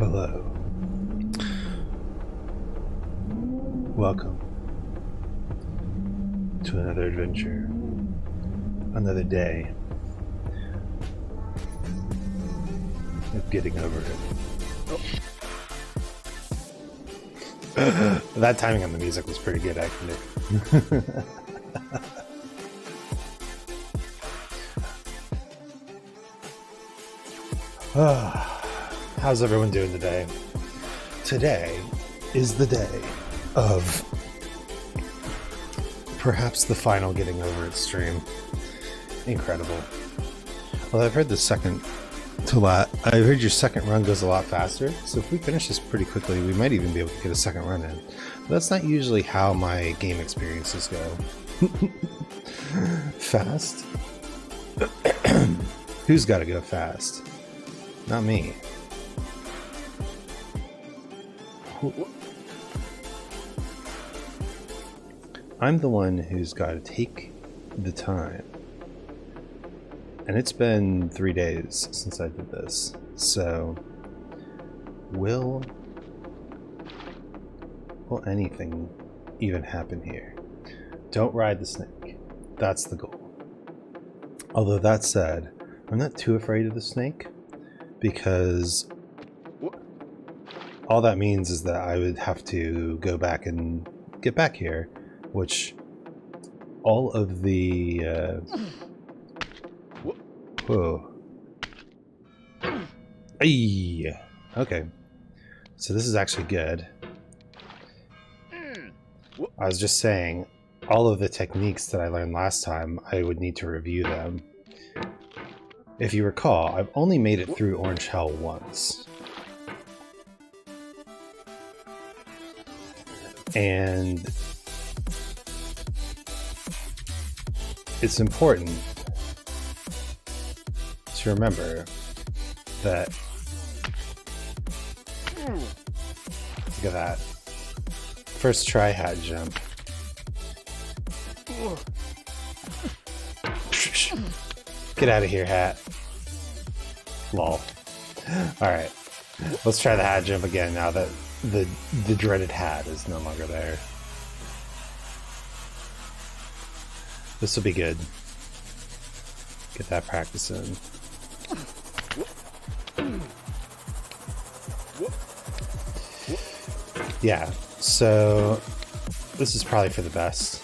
Hello. Welcome to another adventure, another day of getting over it. Oh. That timing on the music was pretty good, actually. How's everyone doing today? Today is the day of perhaps the final getting over it stream. Incredible. Well, I've heard the second to lot. I've heard your second run goes a lot faster, so if we finish this pretty quickly, we might even be able to get a second run in. But that's not usually how my game experiences go. Fast? Who's got to go fast? Not me. I'm the one who's got to take the time. And it's been 3 days since I did this. So, will anything even happen here? Don't ride the snake. That's the goal. Although that said, I'm not too afraid of the snake, because all that means is that I would have to go back and get back here, which all of the whoa. Ay. Okay, so this is actually good. I was just saying, all of the techniques that I learned last time, I would need to review them. If you recall, I've only made it through Orange Hell once. And it's important to remember that, look at that, first try hat jump. Get out of here, hat. Lol. Alright, let's try the hat jump again now that the dreaded hat is no longer there. This will be good. Get that practice in. Yeah, so this is probably for the best.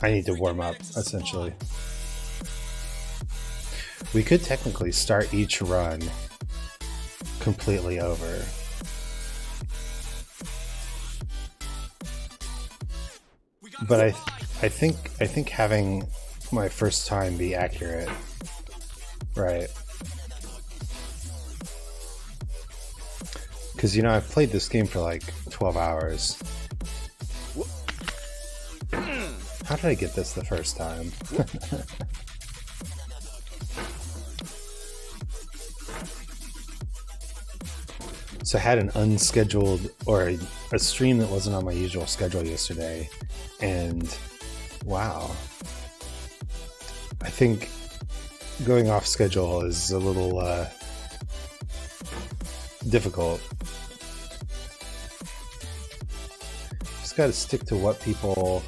I need to warm up, essentially. We could technically start each run completely over. But I think having my first time be accurate, right? Because, you know, I've played this game for like 12 hours. How did I get this the first time? So I had an unscheduled, or a stream that wasn't on my usual schedule yesterday, and wow. I think going off schedule is a little difficult. Just gotta stick to what people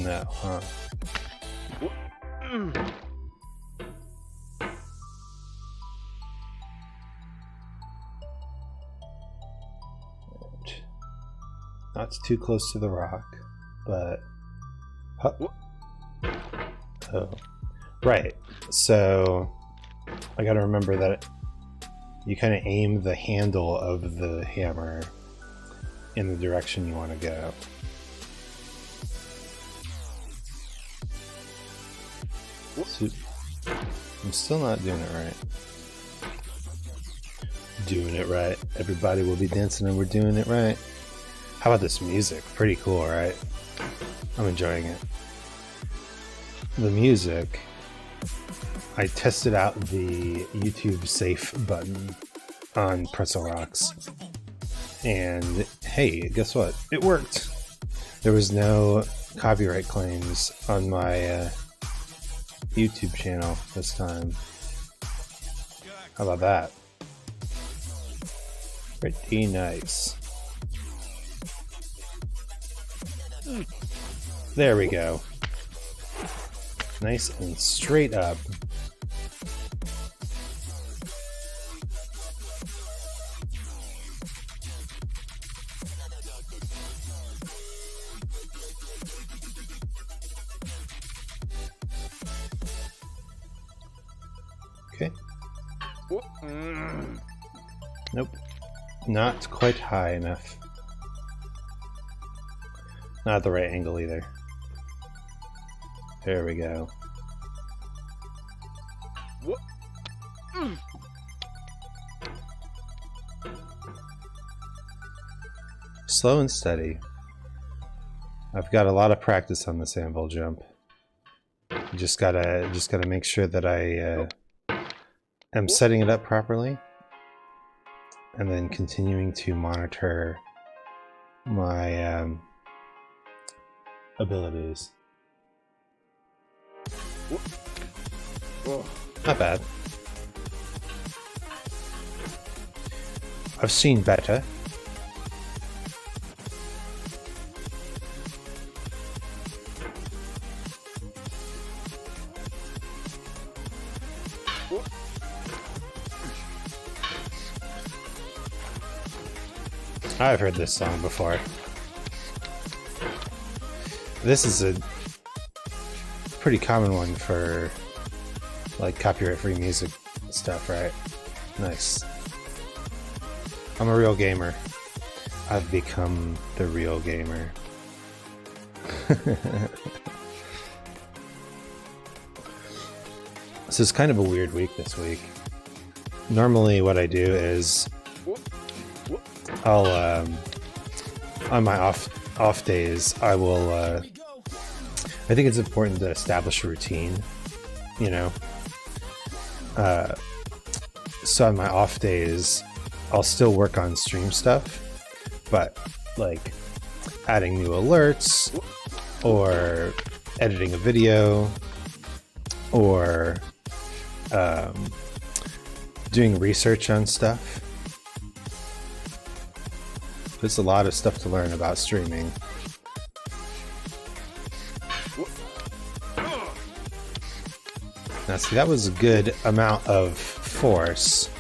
know, huh? Not too close to the rock, but oh, right. So I gotta remember that you kind of aim the handle of the hammer in the direction you want to go. So, I'm still not doing it right. Doing it right. Everybody will be dancing and we're doing it right. How about this music? Pretty cool, right? I'm enjoying it. The music, I tested out the YouTube safe button on Pretzel Rocks. And hey, guess what? It worked. There was no copyright claims on my YouTube channel this time. How about that? Pretty nice. There we go. Nice and straight up. Okay. Nope. Not quite high enough. Not at the right angle either. There we go. Slow and steady. I've got a lot of practice on this anvil jump. Just gotta make sure that I am setting it up properly, and then continuing to monitor my abilities. Not bad. I've seen better. I've heard this song before. This is a pretty common one for like copyright-free music stuff, right? Nice. I'm a real gamer. I've become the real gamer. This is kind of a weird week this week. Normally what I do is I'll on my off days I will I think it's important to establish a routine, you know. So on my off days I'll still work on stream stuff, but like adding new alerts or editing a video or doing research on stuff. There's a lot of stuff to learn about streaming. Now see, that was a good amount of force.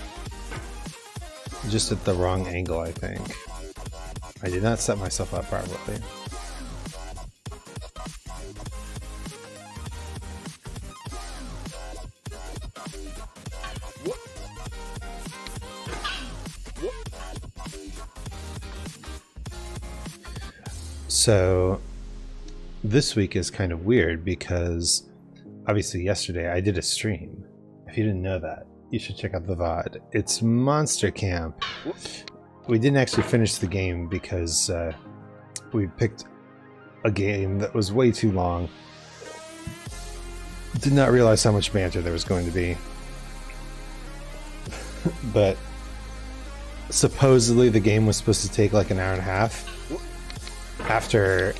Just at the wrong angle, I think. I did not set myself up properly. So this week is kind of weird because obviously yesterday I did a stream. If you didn't know that, you should check out the VOD. It's Monster Camp. We didn't actually finish the game because we picked a game that was way too long. Did not realize how much banter there was going to be. But supposedly the game was supposed to take like an hour and a half. After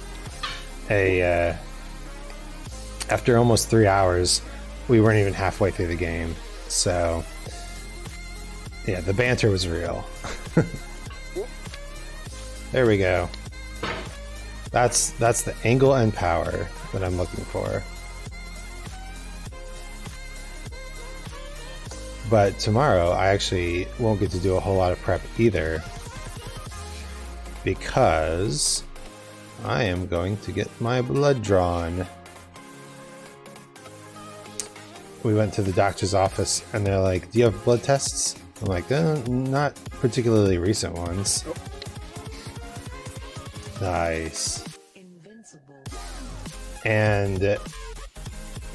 almost 3 hours, we weren't even halfway through the game. So yeah, the banter was real. There we go. That's the angle and power that I'm looking for. But tomorrow I actually won't get to do a whole lot of prep either, because I am going to get my blood drawn. We went to the doctor's office and they're like, do you have blood tests? I'm like, not particularly recent ones. Nice. Invincible. And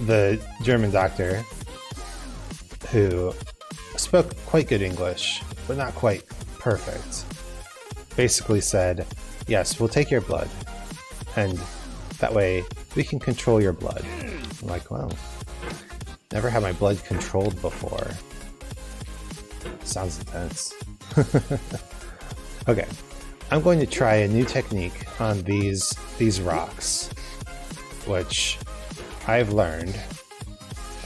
the German doctor, who spoke quite good English, but not quite perfect, basically said, yes, we'll take your blood, and that way we can control your blood. I'm like, well, never had my blood controlled before. Sounds intense. Okay, I'm going to try a new technique on these rocks, which I've learned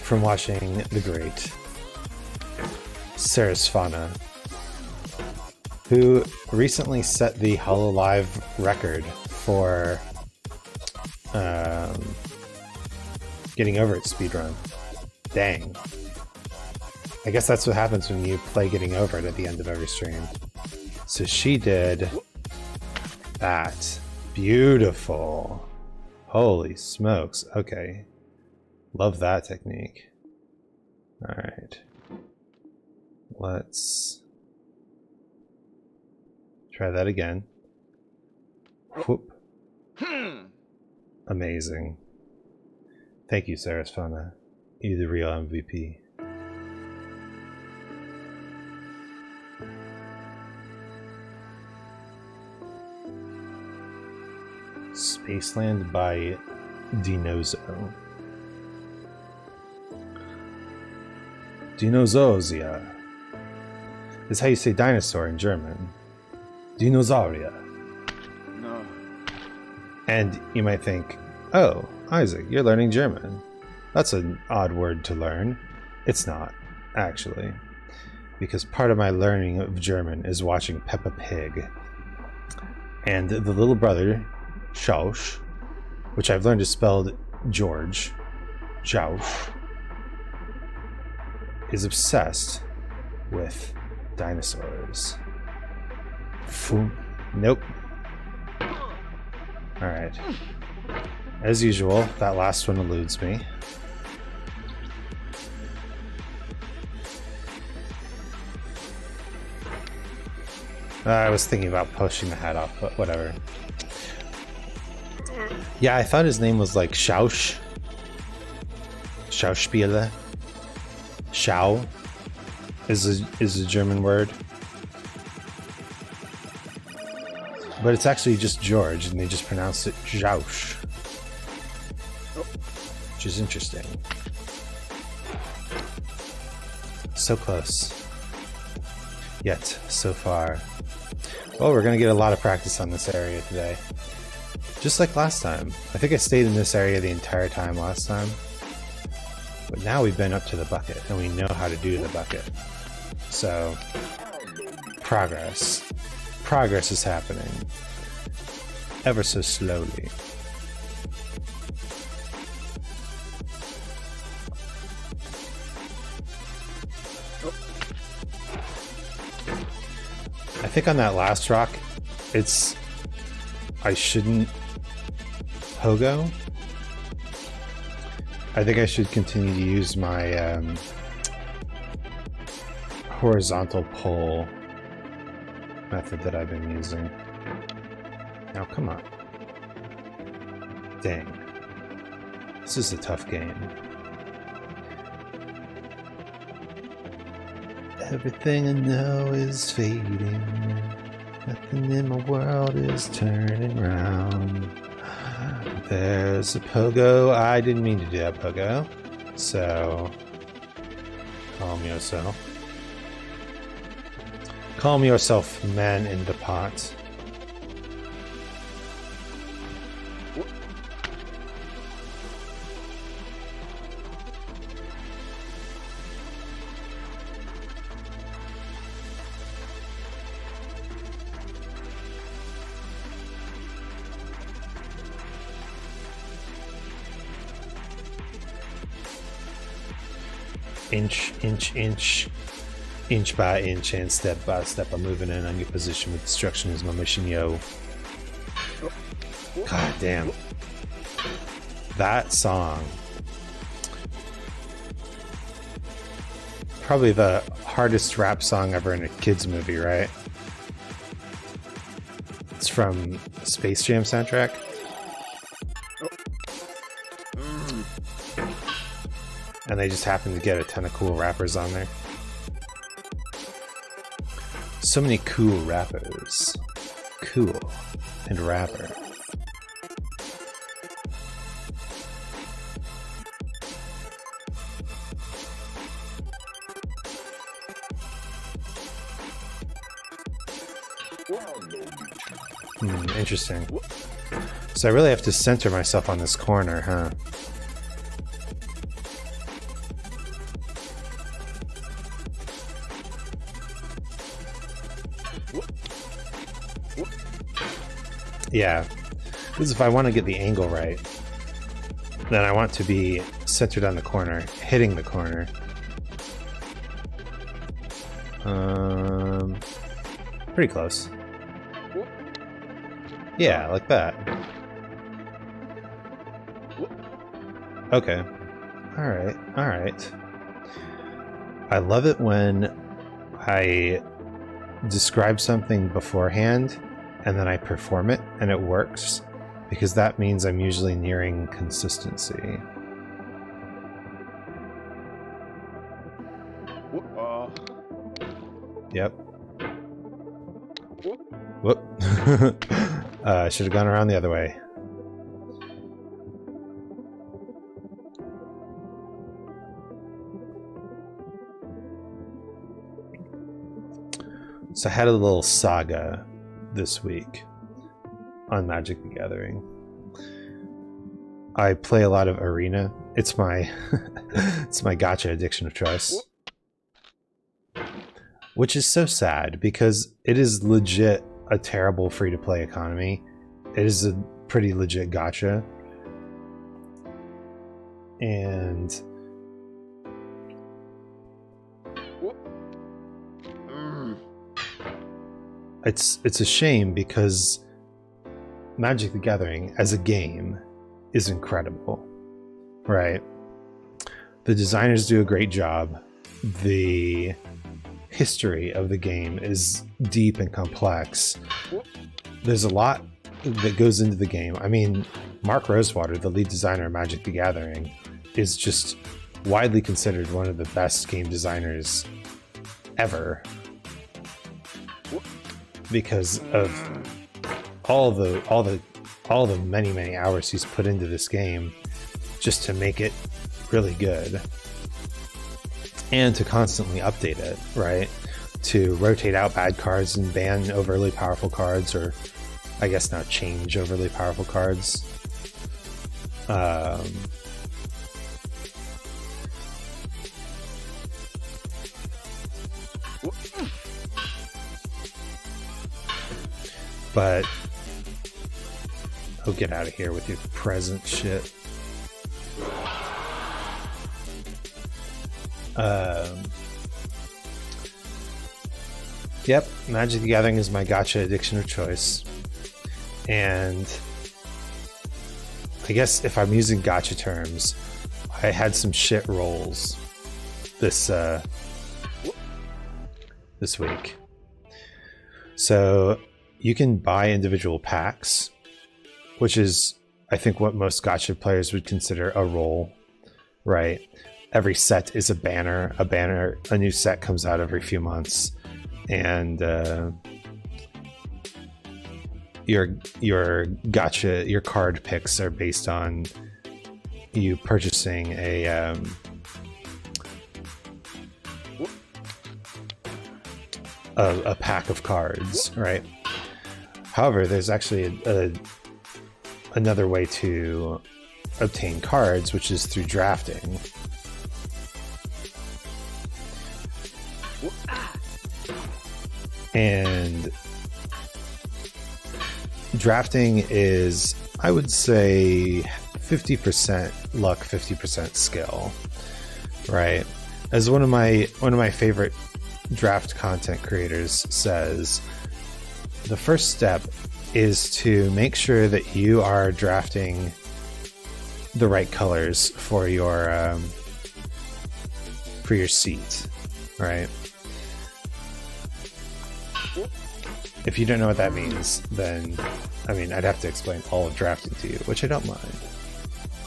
from watching the great Sarasvana, who recently set the HoloLive record for getting over it speedrun. Dang. I guess that's what happens when you play Getting Over It at the end of every stream. So she did that. Beautiful. Holy smokes. Okay. Love that technique. Alright. Let's try that again. Whoop. Amazing. Thank you, Sarasvana. You're the real MVP. Spaceland by Dinozo. Dinozozia is how you say dinosaur in German. Dinosauria. No. And you might think, oh, Isaac, you're learning German. That's an odd word to learn. It's not, actually. Because part of my learning of German is watching Peppa Pig. And the little brother, Schausch, which I've learned is spelled George, Schausch, is obsessed with dinosaurs. Nope. Alright. As usual, that last one eludes me. I was thinking about pushing the hat off, but whatever. Yeah, I thought his name was like Schausch. Schauspieler. Schau is a German word. But it's actually just George, and they just pronounce it Schausch. Which is interesting. So close. Yet, so far. Well, we're gonna get a lot of practice on this area today. Just like last time. I think I stayed in this area the entire time last time. But now we've been up to the bucket, and we know how to do the bucket. So, progress. Progress is happening. Ever so slowly. I think on that last rock, it's... I shouldn't... Pogo? I think I should continue to use my horizontal pole method that I've been using. Now, come on. Dang. This is a tough game. Everything I know is fading. Nothing in my world is turning round. There's a Pogo. I didn't mean to do that, Pogo. So, calm yourself. Calm yourself, man in the pot. Inch by inch and step by step, I'm moving in on your position with destruction is my mission, yo. God damn. That song. Probably the hardest rap song ever in a kid's movie, right? It's from Space Jam soundtrack. And they just happen to get a ton of cool rappers on there. So many cool rappers. Cool. And rapper. Interesting. So I really have to center myself on this corner, huh? Yeah, because if I want to get the angle right, then I want to be centered on the corner, hitting the corner. Pretty close. Yeah, like that. Okay. Alright, alright. I love it when I describe something beforehand and then I perform it and it works, because that means I'm usually nearing consistency. Yep. Whoop. I should have gone around the other way. So I had a little saga this week on Magic the Gathering. I play a lot of Arena. It's my it's my gacha addiction of choice. Which is so sad because it is legit a terrible free-to-play economy. It is a pretty legit gacha. And it's a shame because Magic the Gathering as a game is incredible, right? The designers do a great job. The history of the game is deep and complex. There's a lot that goes into the game. I mean, Mark Rosewater, the lead designer of Magic the Gathering, is just widely considered one of the best game designers ever because of all the many hours he's put into this game just to make it really good and to constantly update it, right? To rotate out bad cards and ban overly powerful cards, or I guess now change overly powerful cards. But oh, get out of here with your present shit. Yep, Magic the Gathering is my gacha addiction of choice. And I guess if I'm using gacha terms, I had some shit rolls this week. So you can buy individual packs, which is, I think, what most gacha players would consider a roll, right? Every set is a banner. A new set comes out every few months, and your gacha, your card picks are based on you purchasing a pack of cards, right? However, there's actually another way to obtain cards, which is through drafting. And drafting is, I would say, 50% luck, 50% skill, right? As one of my favorite draft content creators says, the first step is to make sure that you are drafting the right colors for your seat, right? If you don't know what that means, then, I mean, I'd have to explain all of drafting to you, which I don't mind.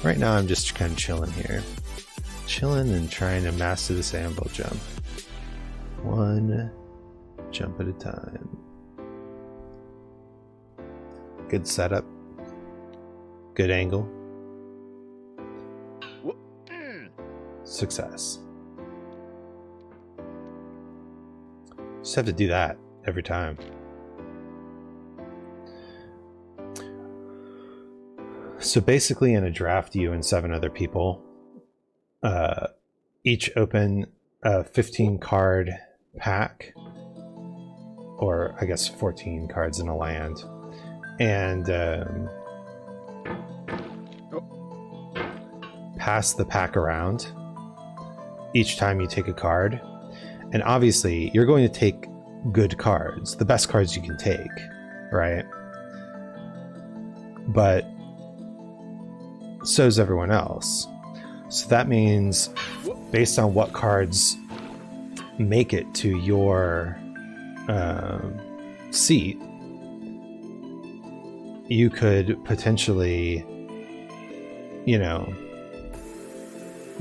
Right now, I'm just kind of chilling here. Chilling and trying to master this anvil jump. One jump at a time. Good setup. Good angle. Success. Just have to do that every time. So basically in a draft, you and 7 other people each open a 15 card pack, or I guess 14 cards in a land. And pass the pack around each time you take a card. And obviously, you're going to take good cards, the best cards you can take, right? But so's everyone else. So that means based on what cards make it to your seat, you could potentially, you know,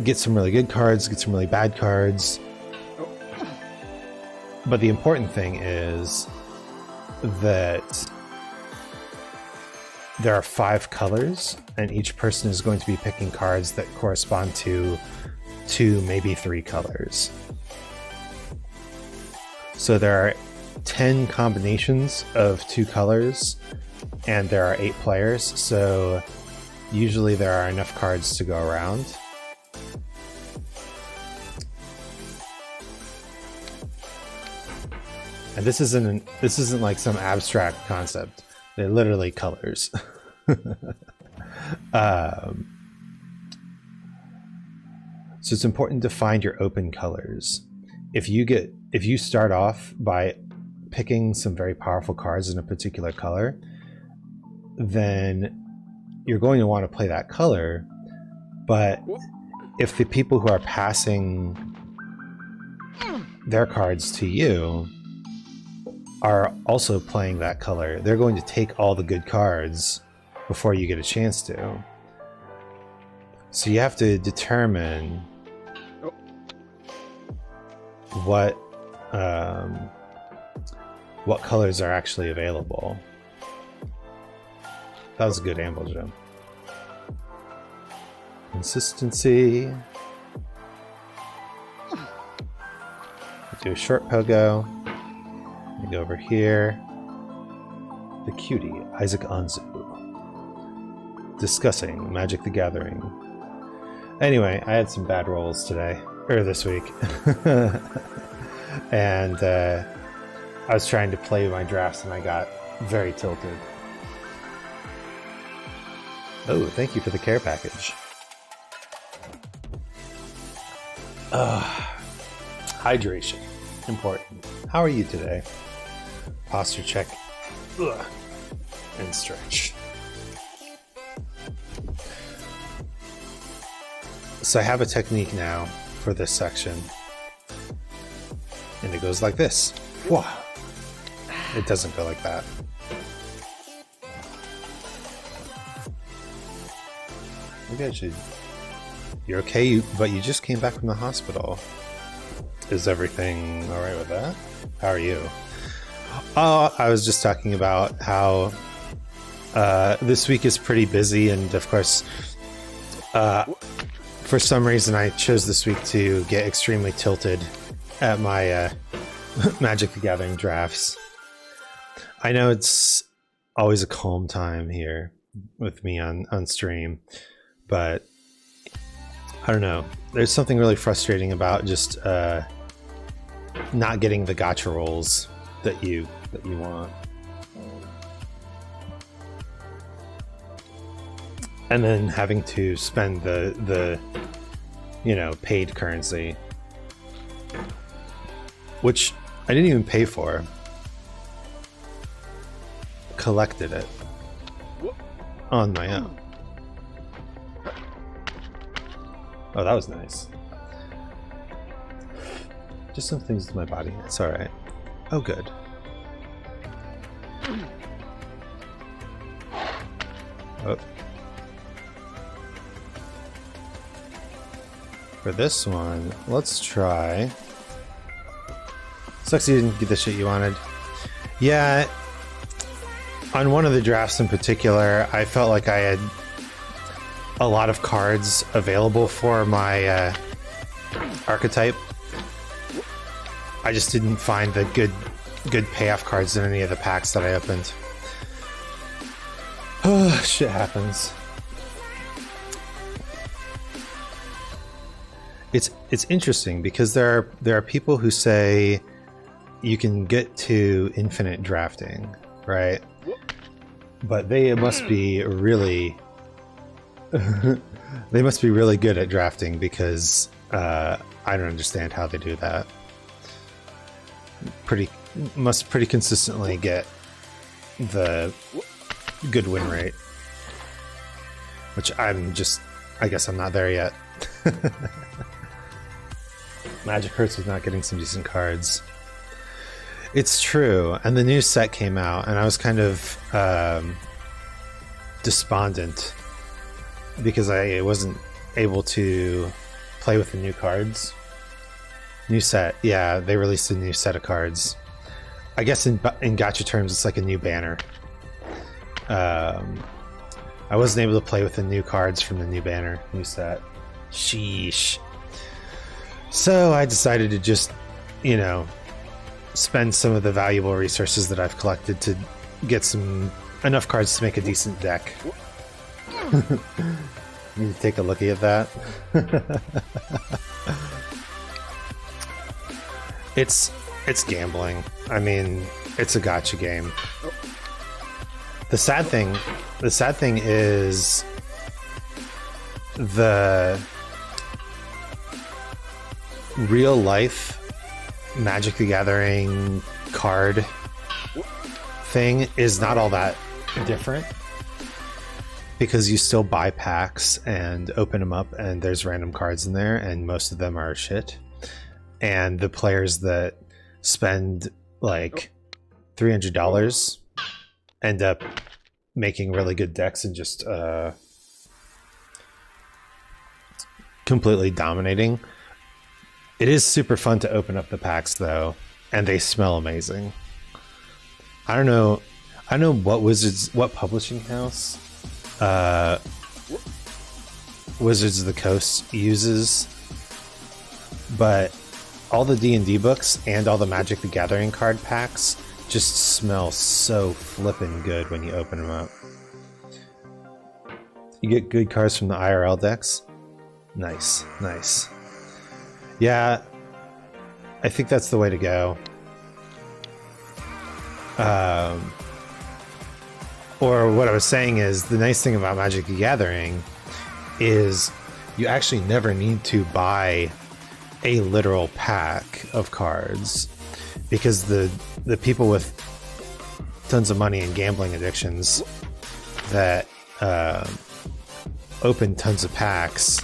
get some really good cards, get some really bad cards. But the important thing is that there are 5 colors, and each person is going to be picking cards that correspond to 2, maybe 3 colors. So there are 10 combinations of 2 colors, and there are 8 players, so usually there are enough cards to go around. And this isn't like some abstract concept. They're literally colors. So it's important to find your open colors. If you start off by picking some very powerful cards in a particular color, then you're going to want to play that color. But if the people who are passing their cards to you are also playing that color, they're going to take all the good cards before you get a chance to. So you have to determine what colors are actually available. That was a good amble jump. Consistency. Do a short pogo. We go over here. The cutie, Isaac Anzu. Discussing Magic the Gathering. Anyway, I had some bad rolls today, or this week. And I was trying to play my drafts and I got very tilted. Oh, thank you for the care package. Hydration, important. How are you today? Posture check. Ugh. And stretch. So I have a technique now for this section. And it goes like this. Whoa. It doesn't go like that. Maybe I should... You're okay, but you just came back from the hospital. Is everything alright with that? How are you? Oh, I was just talking about how this week is pretty busy, and of course, for some reason I chose this week to get extremely tilted at my Magic the Gathering drafts. I know it's always a calm time here with me on stream, but I don't know. There's something really frustrating about just not getting the gotcha rolls that you want. And then having to spend the paid currency, which I didn't even pay for. Collected it on my own. Oh, that was nice. Just some things to my body. It's alright. Oh, good. Oh. For this one, let's try... Sucks you didn't get the shit you wanted. Yeah, on one of the drafts in particular, I felt like I had a lot of cards available for my archetype. I just didn't find the good payoff cards in any of the packs that I opened. Oh, shit happens. It's interesting because there are people who say you can get to infinite drafting, right? But they must be really they must be really good at drafting, because I don't understand how they do that. Must pretty consistently get the good win rate, which I guess I'm not there yet. Magic hurts with not getting some decent cards. It's true, and the new set came out, and I was kind of despondent because I wasn't able to play with the new cards. New set, yeah, they released a new set of cards. I guess in gacha terms, it's like a new banner. I wasn't able to play with the new cards from the new banner, new set. Sheesh. So I decided to just, spend some of the valuable resources that I've collected to get enough cards to make a decent deck. Need to take a look at that. It's gambling. I mean, it's a gacha game. The sad thing is the real life Magic the Gathering card thing is not all that different, because you still buy packs and open them up, and there's random cards in there, and most of them are shit. And the players that spend like $300 end up making really good decks and just completely dominating. It is super fun to open up the packs though, and they smell amazing. I don't know what publishing house Wizards of the Coast uses, but all the D&D books and all the Magic the Gathering card packs just smell so flippin' good when you open them up. You get good cards from the IRL decks. Nice, nice. Yeah, I think that's the way to go. Or what I was saying is, the nice thing about Magic the Gathering is you actually never need to buy a literal pack of cards, because the people with tons of money and gambling addictions that open tons of packs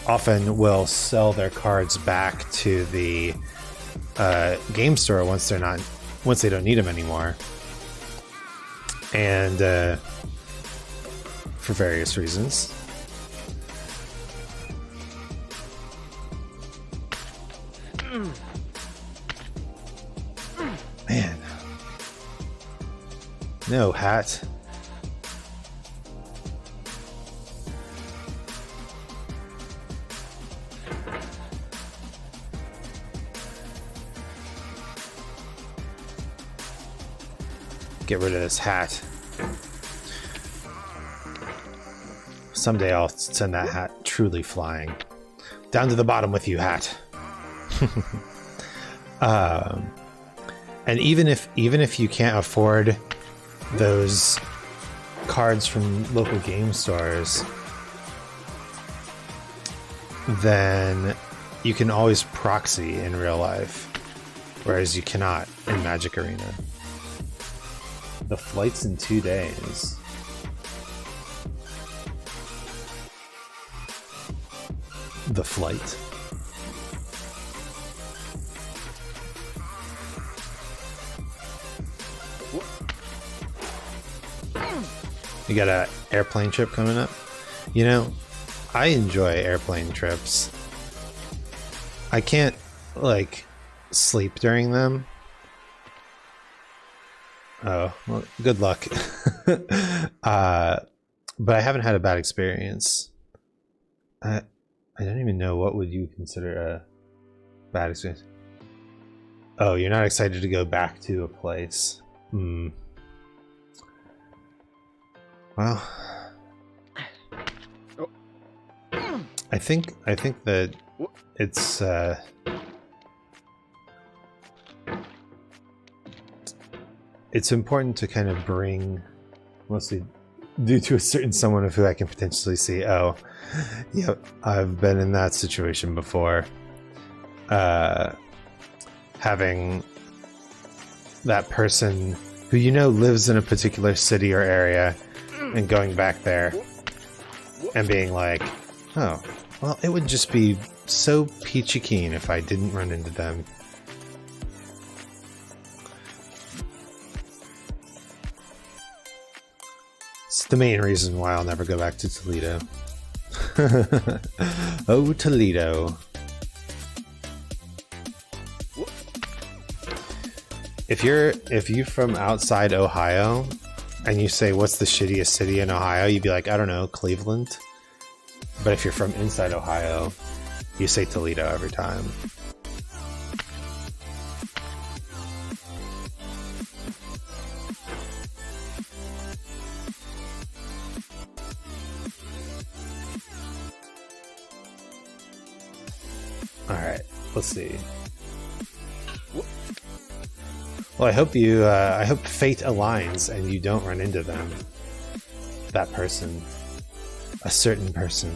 often will sell their cards back to the game store once they don't need them anymore, and for various reasons. Man, no hat. Get rid of this hat. Someday I'll send that hat truly flying. Down to the bottom with you, hat. And even if you can't afford those cards from local game stores, then you can always proxy in real life, whereas you cannot in Magic Arena. The flight's in 2 days. The flight. You got an airplane trip coming up? I enjoy airplane trips. I can't, sleep during them. Oh, well, good luck. But I haven't had a bad experience. I don't even know what would you consider a bad experience. Oh, you're not excited to go back to a place. Well, I think that it's it's important to kind of bring, mostly due to a certain someone of who I can potentially see, oh, yep, I've been in that situation before. Having that person who you know lives in a particular city or area and going back there and being like, oh, well, it would just be so peachy keen if I didn't run into them. It's the main reason why I'll never go back to Toledo. Oh, Toledo. If you're from outside Ohio and you say, what's the shittiest city in Ohio? You'd be like, I don't know, Cleveland. But if you're from inside Ohio, you say Toledo every time. All right, let's see. Well, I hope I hope fate aligns and you don't run into them. That person. A certain person.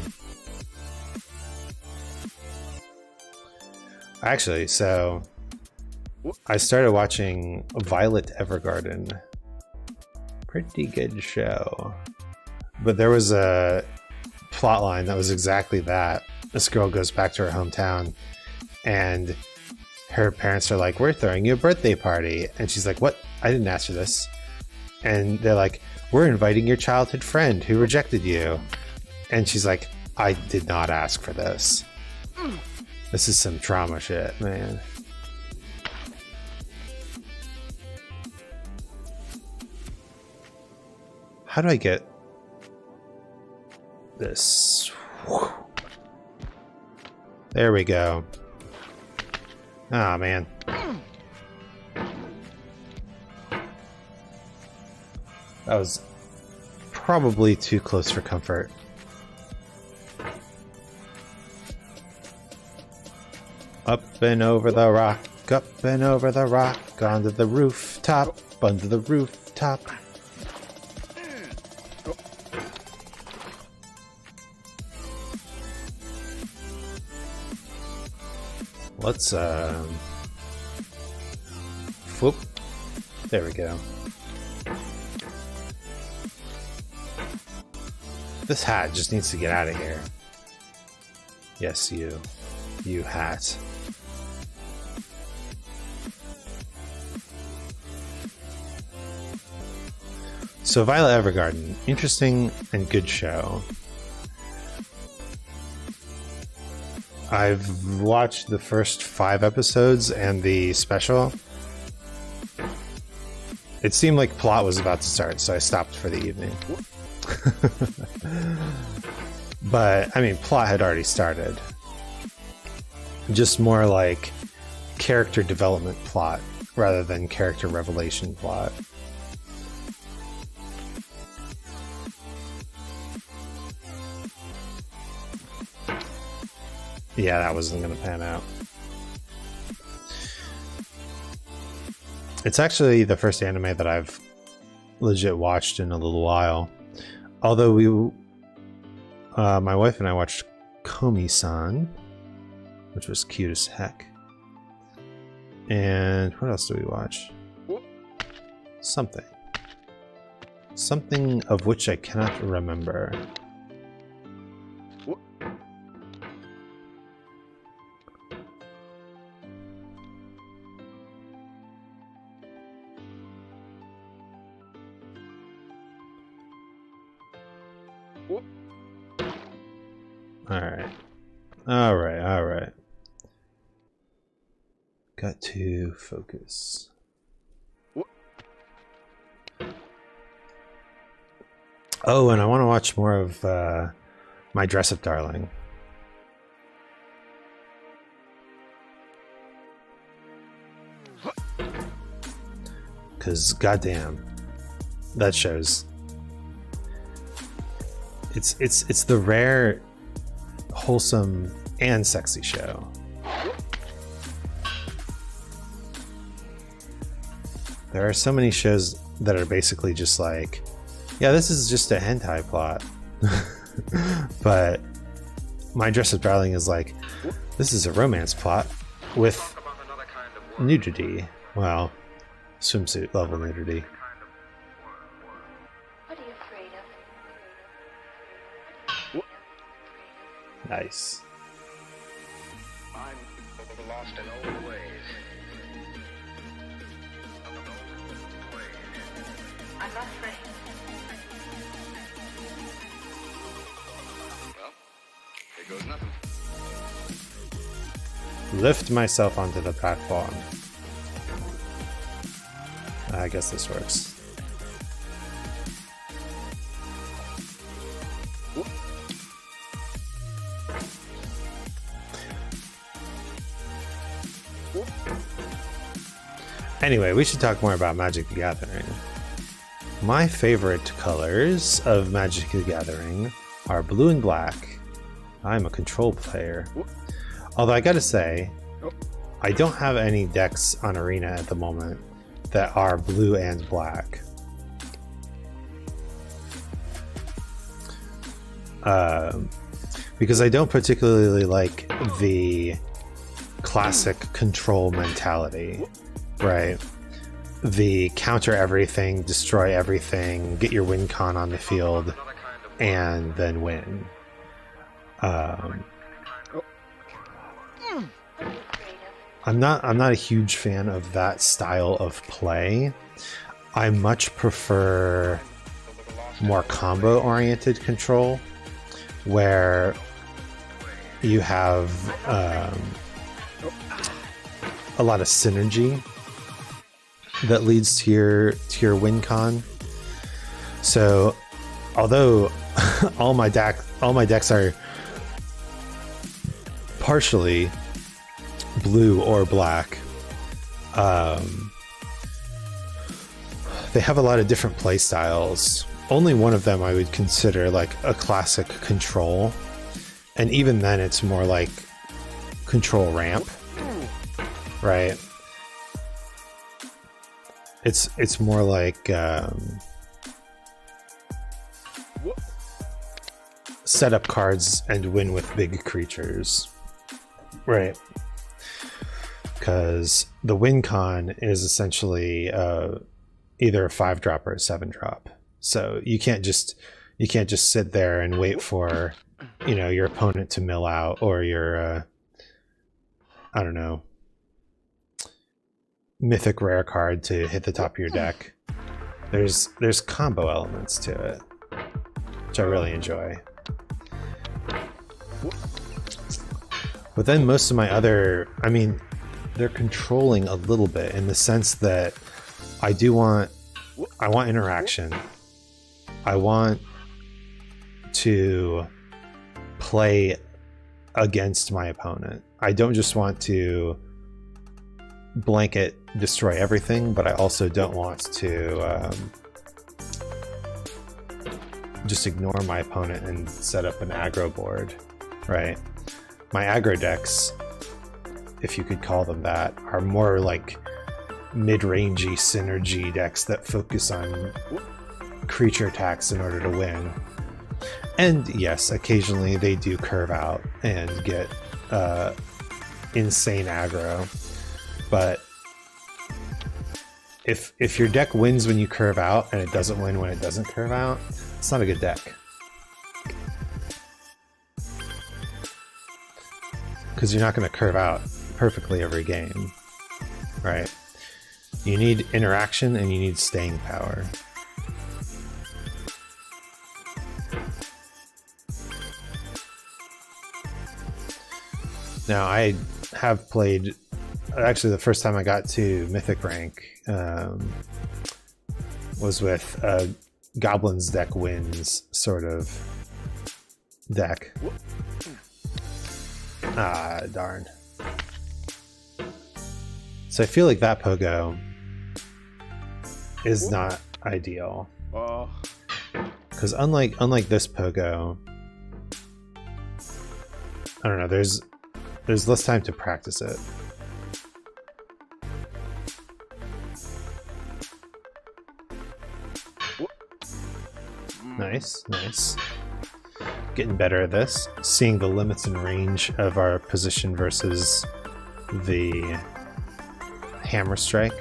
Actually, so I started watching Violet Evergarden. Pretty good show. But there was a plot line that was exactly that. This girl goes back to her hometown and her parents are like, we're throwing you a birthday party. And she's like, what? I didn't ask for this. And they're like, we're inviting your childhood friend who rejected you. And she's like, I did not ask for this. This is some trauma shit, man. How do I get this? There we go. Ah, man. That was probably too close for comfort. Up and over the rock, up and over the rock, onto the rooftop, under the rooftop. Let's, whoop. There we go. This hat just needs to get out of here. Yes, you hat. So Violet Evergarden, interesting and good show. I've watched the first 5 episodes and the special. It seemed like plot was about to start, so I stopped for the evening. But, I mean, plot had already started. Just more like character development plot rather than character revelation plot. Yeah, that wasn't going to pan out. It's actually the first anime that I've legit watched in a little while. Although my wife and I watched Komi-san, which was cute as heck. And what else do we watch? Something. Something of which I cannot remember. Alright. Got to focus. Oh, and I want to watch more of My Dress Up Darling. Because goddamn, that shows. It's the rare, wholesome, and sexy show. There are so many shows that are basically just like, yeah, this is just a hentai plot. But My Dress Up Darling is like, this is a romance plot with nudity. Well, swimsuit level nudity. What are you afraid of? Nice. I'm lost in old ways. I'm not afraid. Well, here goes nothing. Lift myself onto the platform. I guess this works. Anyway, we should talk more about Magic the Gathering. My favorite colors of Magic the Gathering are blue and black. I'm a control player. Although I gotta say, I don't have any decks on Arena at the moment that are blue and black. Because I don't particularly like the classic control mentality, right? The counter everything, destroy everything, get your win con on the field, and then win. I'm not a huge fan of that style of play. I much prefer more combo oriented control, where you have a lot of synergy that leads to your win con. So although all my decks are partially blue or black, they have a lot of different play styles. Only one of them I would consider like a classic control, and even then it's more like control ramp, right? It's more like set up cards and win with big creatures, right? Because the win con is essentially either a 5-drop or a 7-drop. So you can't just sit there and wait for, you know, your opponent to mill out, or your I don't know, mythic rare card to hit the top of your deck. There's combo elements to it, which I really enjoy. But then most of my other, I mean, they're controlling a little bit in the sense that I want interaction. I want to play against my opponent. I don't just want to blanket destroy everything, but I also don't want to just ignore my opponent and set up an aggro board, right? My aggro decks, if you could call them that, are more like mid-rangey synergy decks that focus on creature attacks in order to win. And yes, occasionally they do curve out and get insane aggro, but if your deck wins when you curve out and it doesn't win when it doesn't curve out, it's not a good deck. Because you're not going to curve out perfectly every game, right? You need interaction and you need staying power. Now, I have played, actually the first time I got to Mythic rank was with a Goblins deck wins sort of deck. Ah, darn. So I feel like that Pogo is not ideal. Because unlike this Pogo, I don't know, there's less time to practice it. Nice, nice. Getting better at this. Seeing the limits and range of our position versus the hammer strike.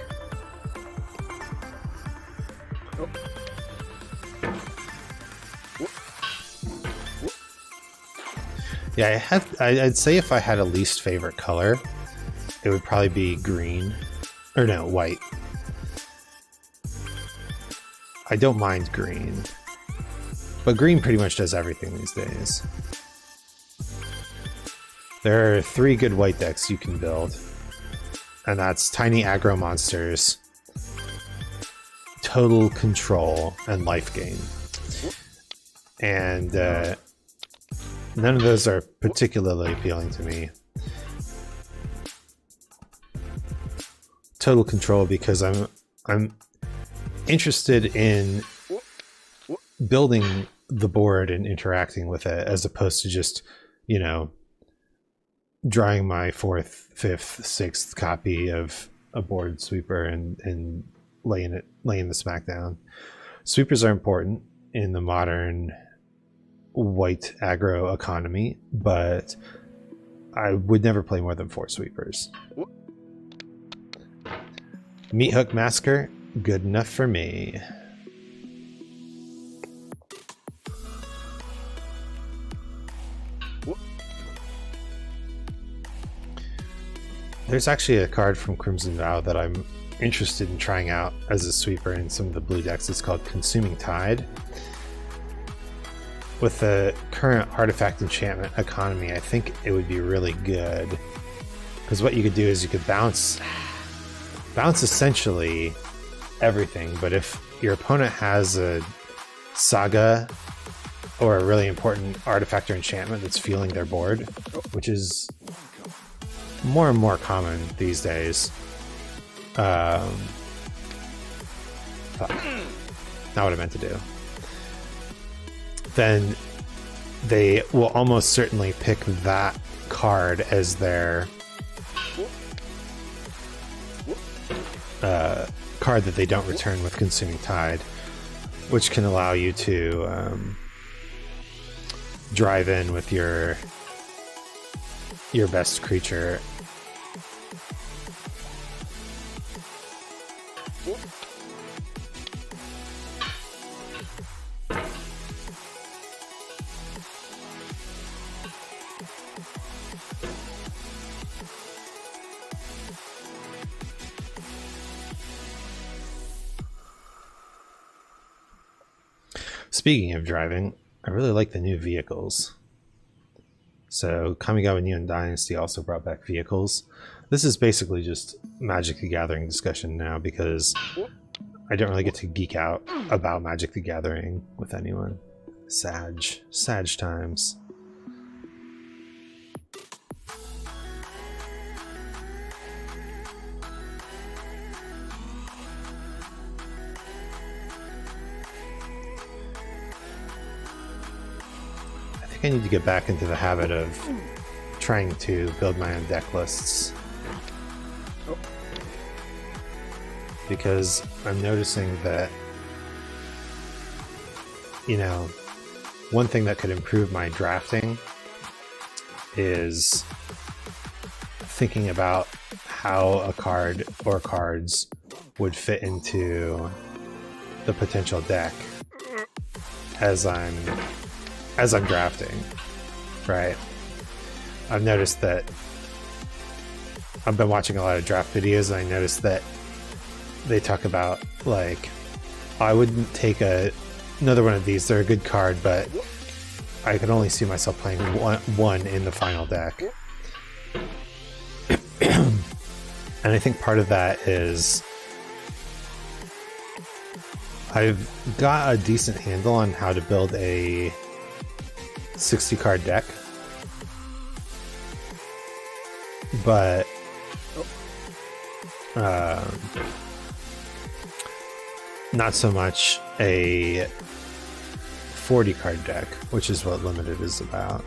Yeah, I'd say if I had a least favorite color, it would probably be green. Or no, white. I don't mind green. But green pretty much does everything these days. There are 3 good white decks you can build. And that's Tiny Aggro Monsters, Total Control, and Life Gain. And none of those are particularly appealing to me. Total Control because I'm interested in building the board and interacting with it as opposed to just, you know, drawing my 4th, 5th, 6th copy of a board sweeper and laying the smack down. Sweepers are important in the modern white aggro economy, but I would never play more than 4 sweepers. Meat Hook Massacre, good enough for me. There's actually a card from Crimson Vow that I'm interested in trying out as a sweeper in some of the blue decks. It's called Consuming Tide. With the current artifact enchantment economy, I think it would be really good. Because what you could do is you could bounce essentially everything, but if your opponent has a saga or a really important artifact or enchantment that's fueling their board, which is more and more common these days. Fuck. Not what I meant to do. Then they will almost certainly pick that card as their card that they don't return with Consuming Tide, which can allow you to drive in with your best creature. Speaking of driving, I really like the new vehicles. So Kamigawa Neon Dynasty also brought back vehicles. This is basically just Magic the Gathering discussion now because I don't really get to geek out about Magic the Gathering with anyone. Sag times. I need to get back into the habit of trying to build my own deck lists. Because I'm noticing that, you know, one thing that could improve my drafting is thinking about how a card or cards would fit into the potential deck as I'm drafting, right? I've noticed that I've been watching a lot of draft videos and I noticed that they talk about, like, I wouldn't take another one of these. They're a good card, but I could only see myself playing one in the final deck. And I think part of that is I've got a decent handle on how to build a 60 card deck, but not so much a 40 card deck, which is what Limited is about.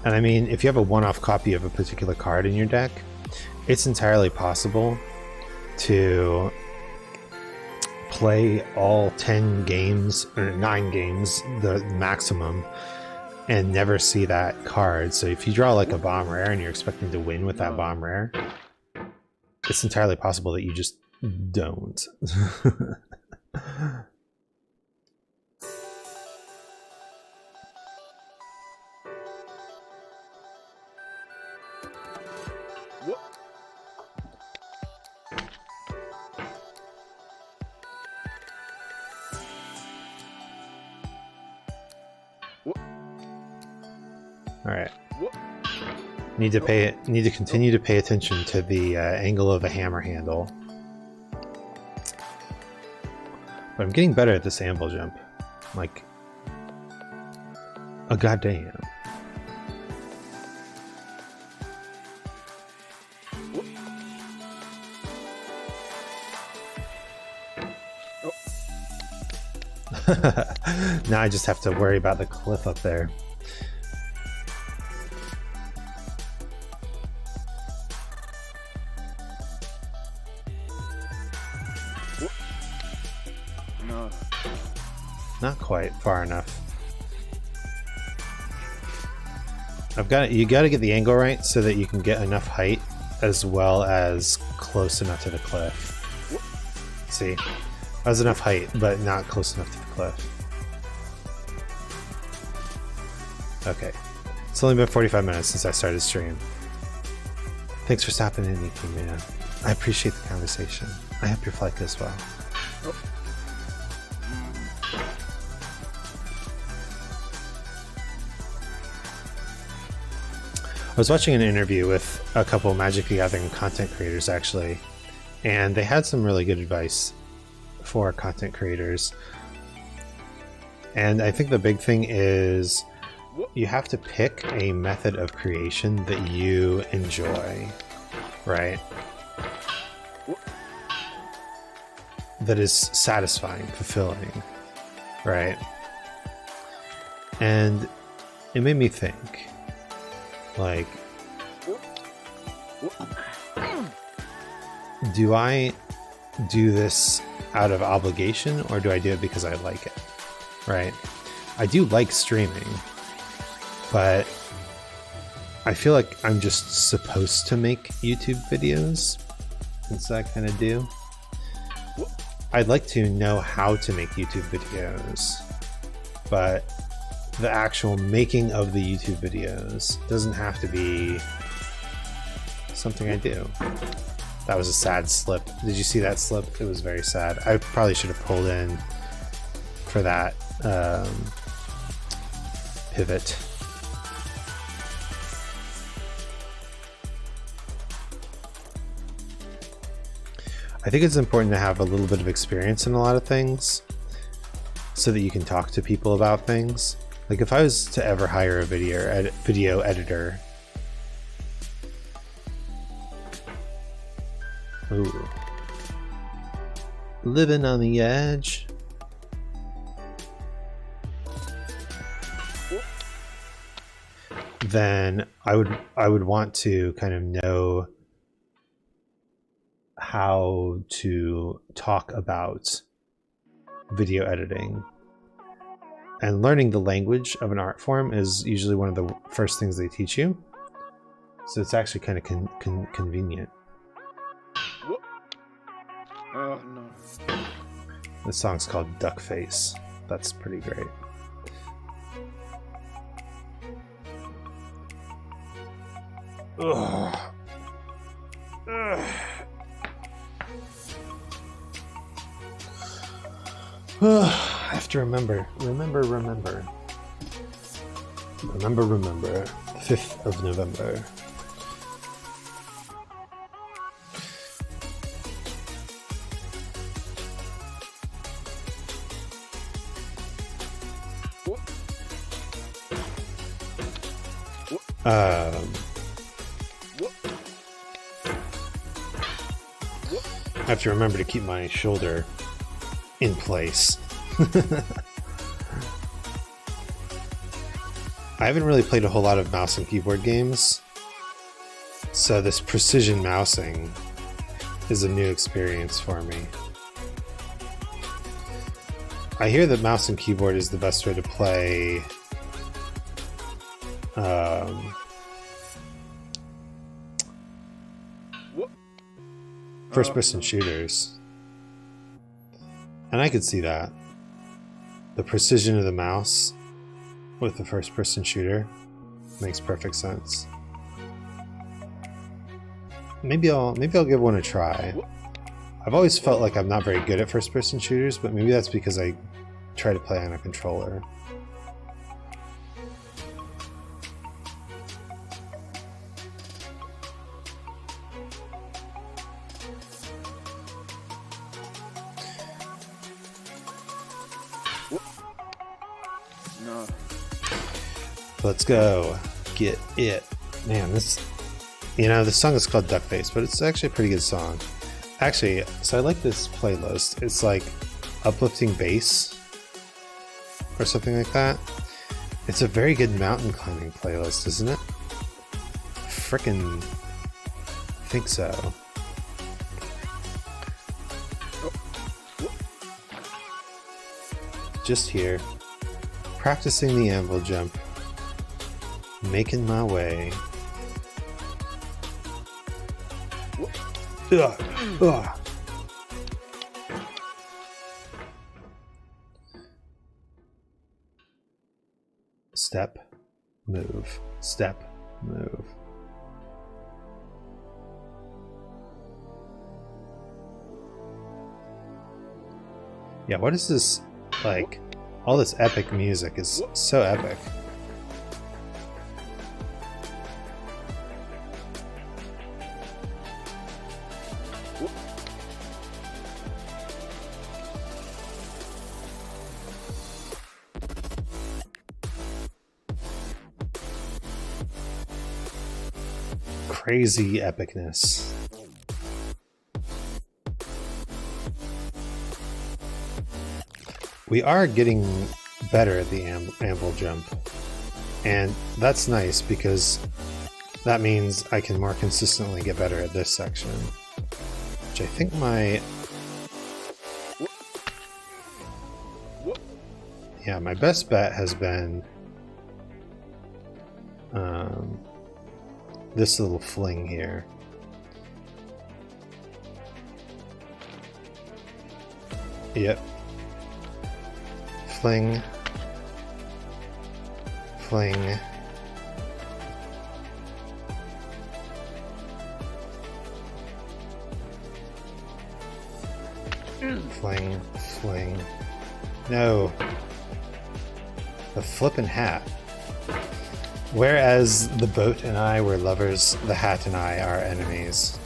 And I mean, if you have a one-off copy of a particular card in your deck, it's entirely possible to play all 10 games or 9 games, the maximum, and never see that card. So if you draw like a bomb rare and you're expecting to win with that bomb rare, it's entirely possible that you just don't. All right. Need to continue to pay attention to the angle of the hammer handle. But I'm getting better at this anvil jump. Like a goddamn. Now I just have to worry about the cliff up there. No. Not quite far enough. You got to get the angle right so that you can get enough height as well as close enough to the cliff. See? That was enough height, but not close enough to the cliff. Okay. It's only been 45 minutes since I started stream. Thanks for stopping in, King Man. I appreciate the conversation. I hope your flight goes well. Oh. I was watching an interview with a couple of Magic the Gathering content creators, actually, and they had some really good advice for content creators. And I think the big thing is you have to pick a method of creation that you enjoy, right? That is satisfying, fulfilling, right? And it made me think, like, do I do this out of obligation or do I do it because I like it, right? I do like streaming, but I feel like I'm just supposed to make YouTube videos, since I kind of do. I'd like to know how to make YouTube videos, but the actual making of the YouTube videos doesn't have to be something I do. That was a sad slip. Did you see that slip? It was very sad. I probably should have pulled in for that pivot. I think it's important to have a little bit of experience in a lot of things so that you can talk to people about things. Like if I was to ever hire a video editor. Ooh. Living on the edge. Then I would want to kind of know how to talk about video editing. And learning the language of an art form is usually one of the first things they teach you. So it's actually kind of convenient. Oh no. This song's called Duck Face. That's pretty great. Ugh. Ugh. I have to remember. Remember. The 5th of November. I have to remember to keep my shoulder in place. I haven't really played a whole lot of mouse and keyboard games, so this precision mousing is a new experience for me. I hear that mouse and keyboard is the best way to play first-person shooters. And I could see that. The precision of the mouse with the first-person shooter makes perfect sense. Maybe I'll give one a try. I've always felt like I'm not very good at first-person shooters, but maybe that's because I try to play on a controller. No. Let's go. Get it. Man, this... You know, the song is called Duckface, but it's actually a pretty good song. Actually, so I like this playlist. It's like uplifting bass or something like that. It's a very good mountain climbing playlist, isn't it? Frickin' think so. Just here, practicing the anvil jump, making my way. Ugh. Ugh. Step, move, step, move. Yeah, what is this, like, all this epic music is so epic. Crazy epicness. We are getting better at the anvil jump, and that's nice because that means I can more consistently get better at this section, which I think my best bet has been this little fling here. Yep. Fling. Fling. Fling. Fling. No. The flippin' hat. Whereas the boat and I were lovers, the hat and I are enemies.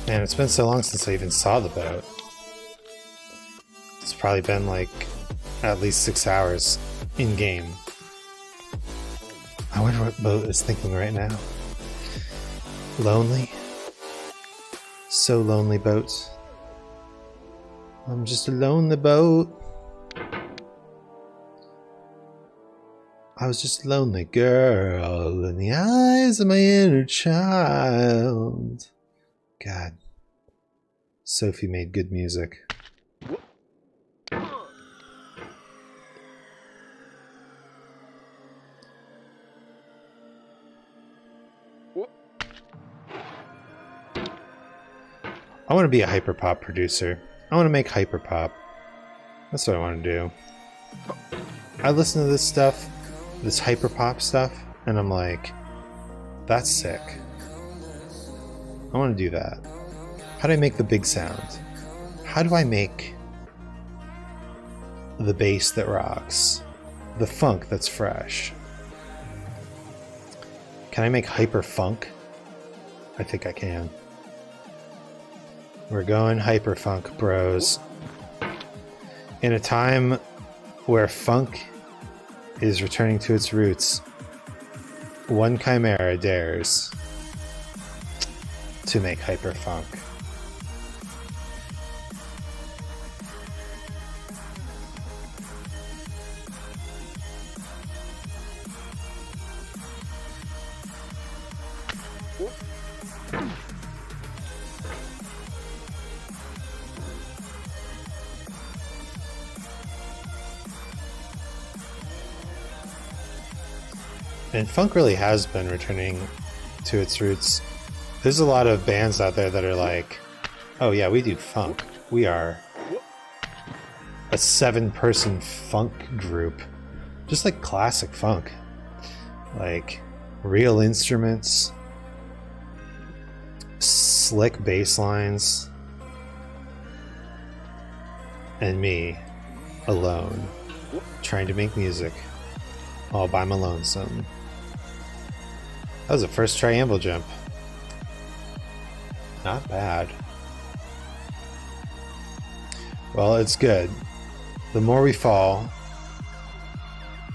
Man, it's been so long since I even saw the boat. It's probably been like at least 6 hours in game. I wonder what boat is thinking right now. Lonely? So lonely, boat. I'm just a lonely boat. I was just a lonely girl in the eyes of my inner child. God. Sophie made good music. I want to be a hyperpop producer. I want to make hyperpop. That's what I want to do. I listen to this stuff, this hyperpop stuff, and I'm like, that's sick. I want to do that. How do I make the big sound? How do I make the bass that rocks? The funk that's fresh? Can I make hyper funk? I think I can. We're going hyper funk, bros. In a time where funk is returning to its roots, one chimera dares to make hyper funk. And funk really has been returning to its roots. There's a lot of bands out there that are like, oh yeah, we do funk. We are a 7-person funk group. Just like classic funk. Like real instruments, slick bass lines, and me alone trying to make music all by my lonesome. That was the first triangle jump. Not bad. Well, it's good. The more we fall,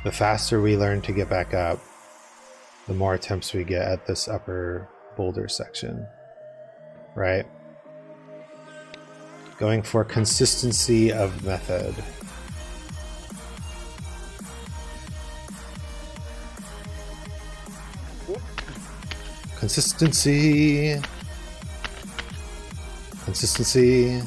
the faster we learn to get back up, the more attempts we get at this upper boulder section. Right? Going for consistency of method. Consistency. Consistency.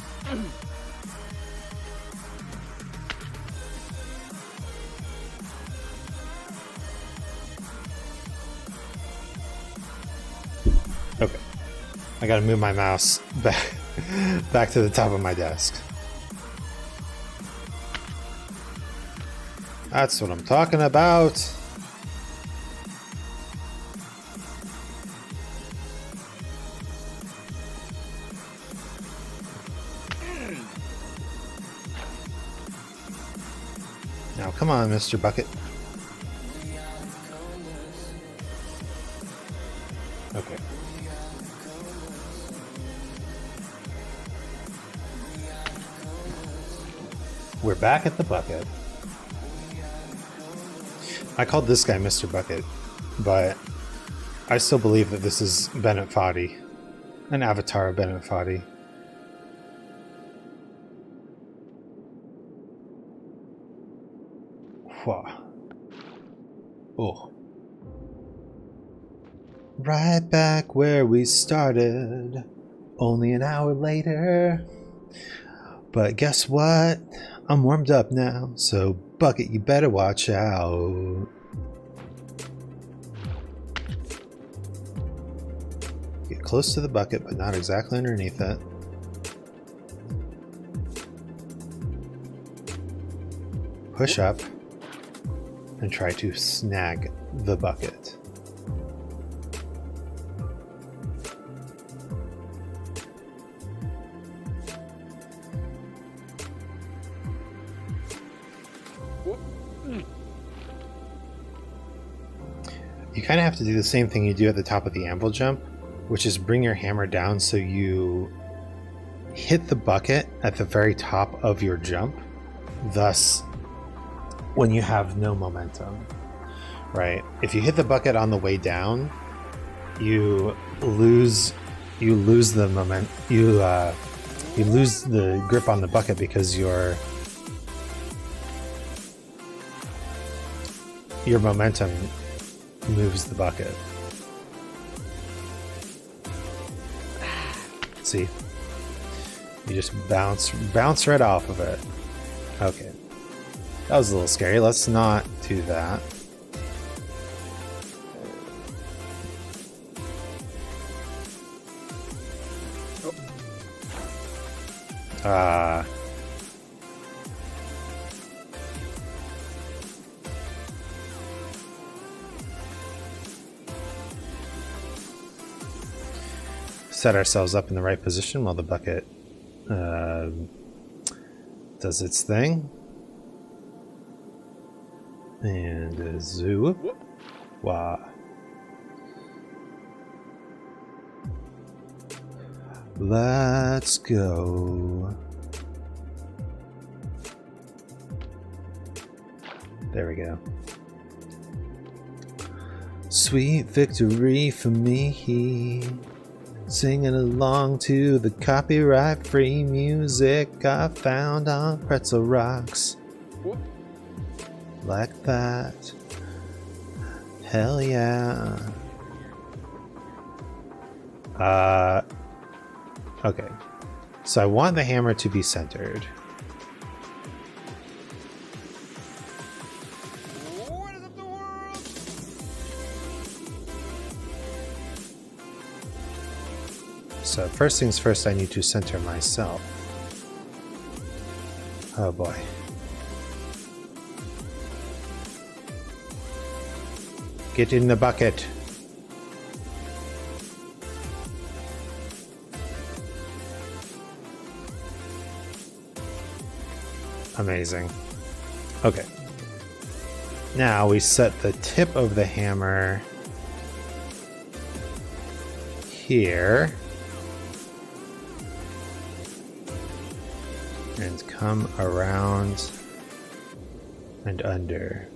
Okay. I gotta move my mouse back to the top of my desk. That's what I'm talking about. Now, come on, Mr. Bucket. Okay. We're back at the bucket. I called this guy Mr. Bucket, but I still believe that this is Bennett Foddy, an avatar of Bennett Foddy. Oh. Right back where we started, only an hour later. But guess what? I'm warmed up now, so Bucket, you better watch out. Get close to the bucket, but not exactly underneath it. Push up and try to snag the bucket. You kind of have to do the same thing you do at the top of the anvil jump, which is bring your hammer down so you hit the bucket at the very top of your jump. Thus, when you have no momentum, right? If you hit the bucket on the way down, you lose the moment. You lose the grip on the bucket because your momentum moves the bucket. See? You just bounce right off of it. Okay. That was a little scary. Let's not do that. Set ourselves up in the right position while the bucket does its thing. And zoop. Wow. Let's go. There we go. Sweet victory for me. Singing along to the copyright-free music I found on Pretzel Rocks. Like that. Hell yeah. Okay. So I want the hammer to be centered. What is up the world? So first things first, I need to center myself. Oh boy. Get in the bucket. Amazing. Okay. Now we set the tip of the hammer here. And come around and under.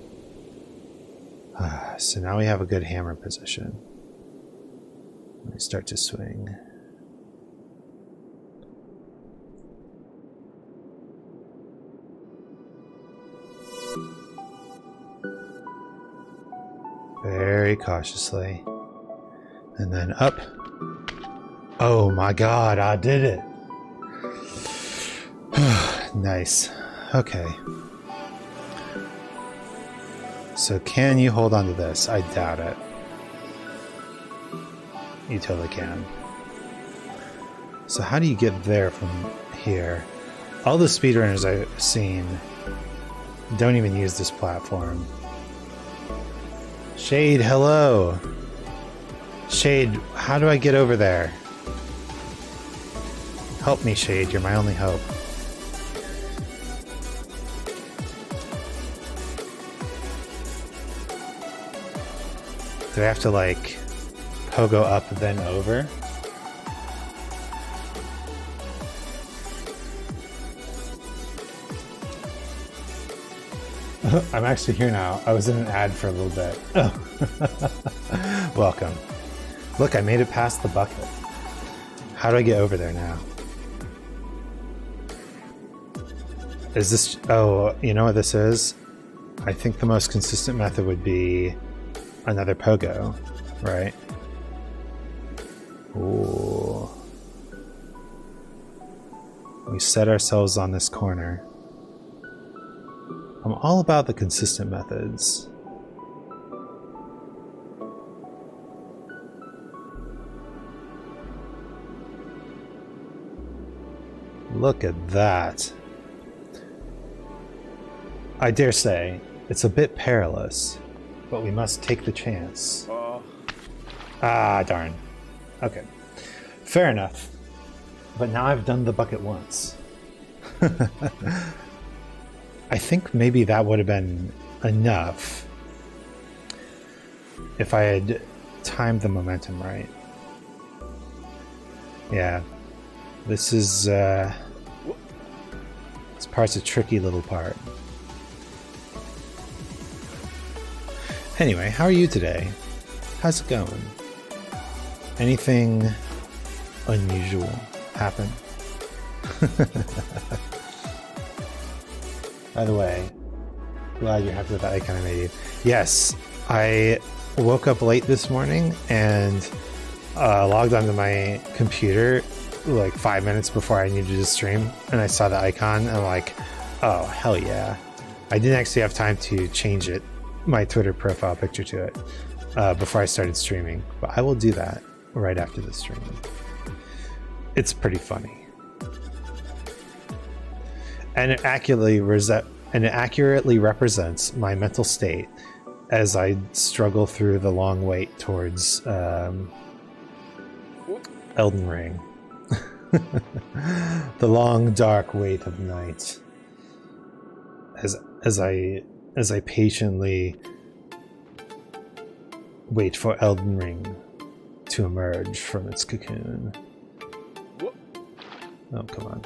So now we have a good hammer position. Let me start to swing. Very cautiously. And then up. Oh my god, I did it! Nice. Okay. So can you hold on to this? I doubt it. You totally can. So how do you get there from here? All the speedrunners I've seen don't even use this platform. Shade, hello! Shade, how do I get over there? Help me, Shade, you're my only hope. Do I have to, like, pogo up then over? I'm actually here now. I was in an ad for a little bit. Oh. Welcome. Look, I made it past the bucket. How do I get over there now? Is this... Oh, you know what this is? I think the most consistent method would be another pogo, right? Ooh. We set ourselves on this corner. I'm all about the consistent methods. Look at that. I dare say, it's a bit perilous, but we must take the chance. Ah, darn. Okay. Fair enough. But now I've done the bucket once. I think maybe that would have been enough if I had timed the momentum right. Yeah. This is, this part's a tricky little part. Anyway, how are you today? How's it going? Anything unusual happen? By the way, glad you're happy with the icon I made you. Yes, I woke up late this morning and logged onto my computer like 5 minutes before I needed to stream, and I saw the icon and I'm like, oh, hell yeah. I didn't actually have time to change it, my Twitter profile picture to it, before I started streaming, but I will do that right after the stream. It's pretty funny. And it accurately represents my mental state as I struggle through the long wait towards Elden Ring. The long dark wait of night. As I patiently wait for Elden Ring to emerge from its cocoon. Oh, come on.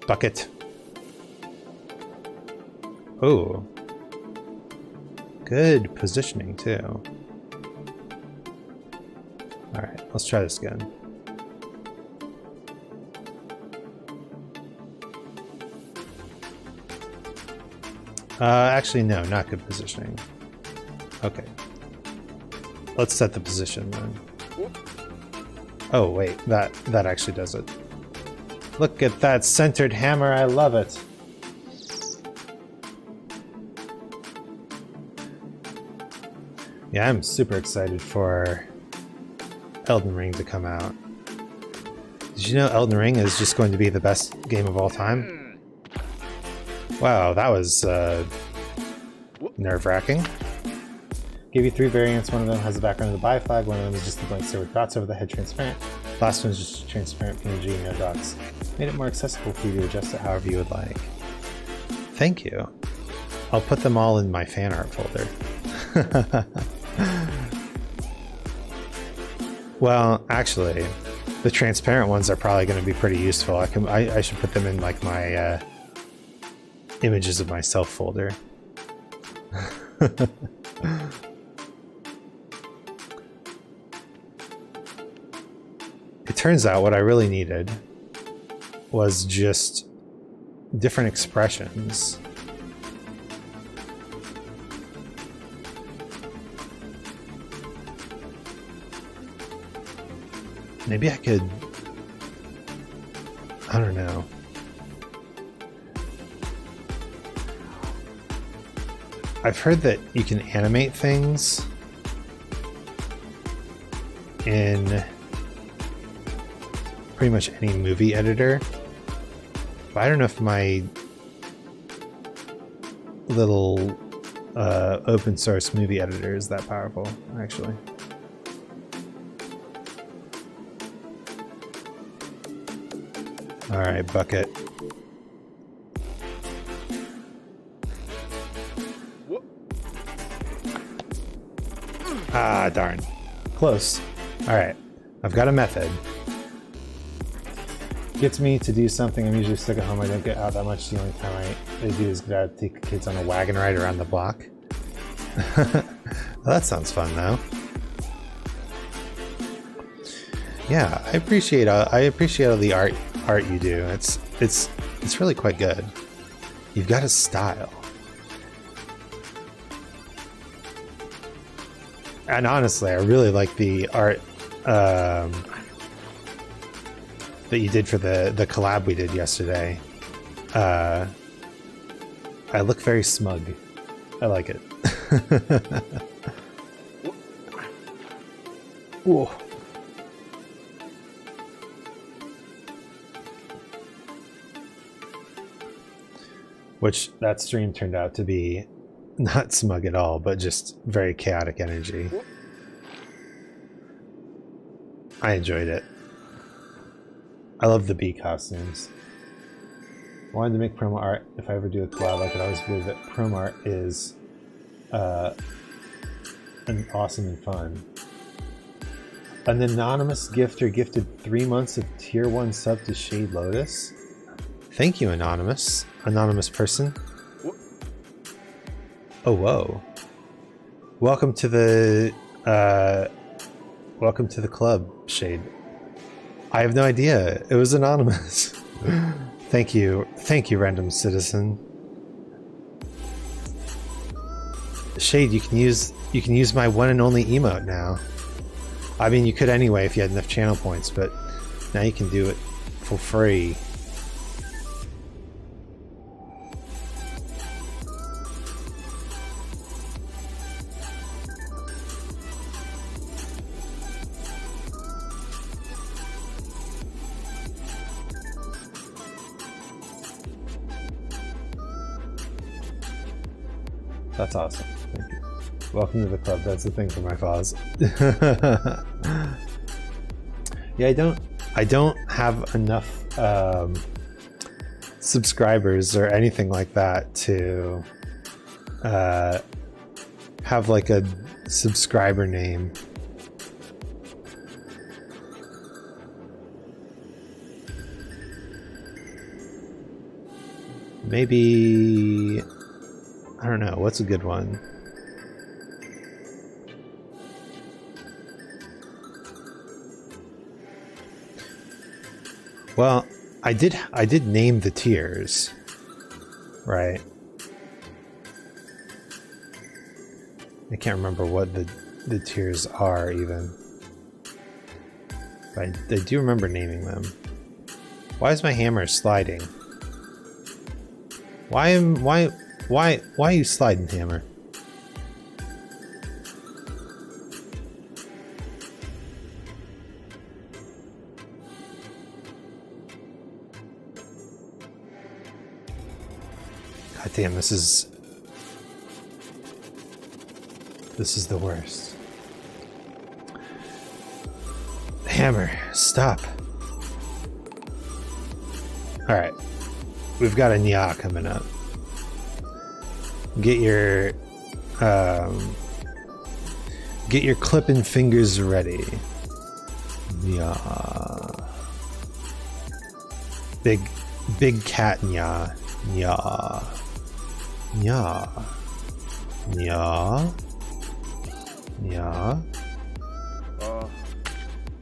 Bucket. Oh. Good positioning, too. Alright, let's try this again. Actually, no, not good positioning. Okay. let's set the position then. Oh wait, that actually does it. Look at that centered hammer, I love it. Yeah, I'm super excited for Elden Ring to come out. Did you know Elden Ring is just going to be the best game of all time? Wow, that was nerve-wracking. Gave you 3 variants. One of them has the background of the buy flag, one of them is just the blank stare with dots over the head transparent. Last one is just a transparent PNG, no dots. Made it more accessible for you to adjust it however you would like. Thank you. I'll put them all in my fan art folder. Well, actually, the transparent ones are probably going to be pretty useful. I should put them in like my images of myself folder. It turns out what I really needed was just different expressions. Maybe I could... I don't know. I've heard that you can animate things in pretty much any movie editor. But I don't know if my little open source movie editor is that powerful, actually. Alright, bucket. Ah, darn. Close. Alright, I've got a method. Gets me to do something. I'm usually stuck at home. I don't get out that much. The only time I do is get out to take the kids on a wagon ride around the block. Well, that sounds fun, though. Yeah, I appreciate all the art you do. It's really quite good. You've got a style. And honestly, I really like the art that you did for the collab we did yesterday. I look very smug. I like it. Whoa. Which that stream turned out to be not smug at all, but just very chaotic energy. I enjoyed it. I love the bee costumes. I wanted to make promo art. If I ever do a collab, I could always believe that promo art is an awesome and fun. An anonymous gifter gifted 3 months of tier 1 sub to Shade Lotus. Thank you, anonymous person. Oh, whoa. Welcome to the club, Shade. I have no idea. It was anonymous. Thank you, random citizen. Shade, you can use my one and only emote now. I mean, you could anyway if you had enough channel points, but now you can do it for free. That's awesome. Thank you. Welcome to the club. That's the thing for my pause. Yeah, I don't have enough subscribers or anything like that to have like a subscriber name. Maybe, I don't know, what's a good one? Well, I did name the tiers, right? I can't remember what the tiers are even. But I do remember naming them. Why is my hammer sliding? Why are you sliding, hammer? God damn, this is the worst. Hammer, stop. Alright. We've got a Nya coming up. Get your clipping fingers ready. Nya. Big cat Nya. Nya. Nya. Nya. Nya.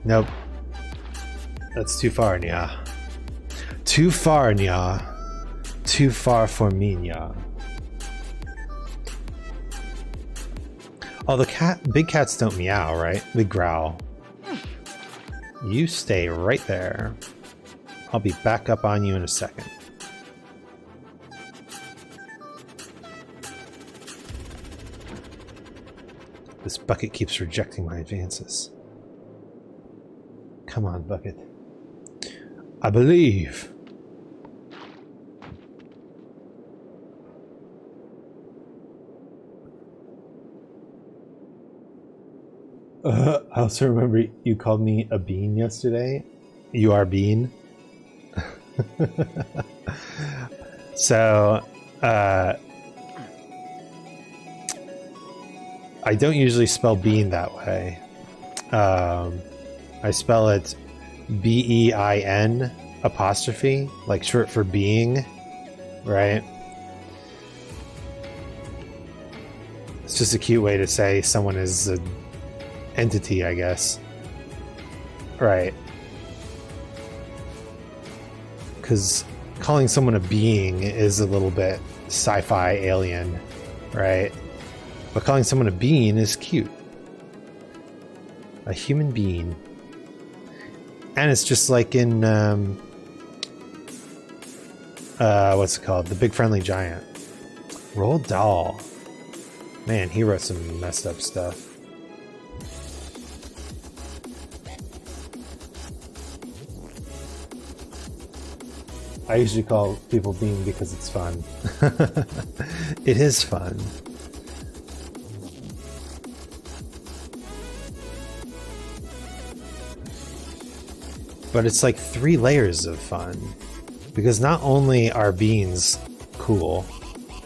Nope. That's too far, Nya. Too far, Nya. Too far for me, Nya. Oh, big cats don't meow, right? They growl. You stay right there. I'll be back up on you in a second. This bucket keeps rejecting my advances. Come on, bucket. I believe. I also remember you called me a bean yesterday. You are bean. So, I don't usually spell bean that way. I spell it B-E-I-N apostrophe, like short for being, right? It's just a cute way to say someone is an entity, I guess. Right. Because calling someone a being is a little bit sci-fi alien, right? But calling someone a bean is cute. A human being. And it's just like in, what's it called? The Big Friendly Giant. Roald Dahl. Man, he wrote some messed up stuff. I usually call people bean because it's fun. It is fun. But it's like 3 layers of fun. Because not only are beans cool,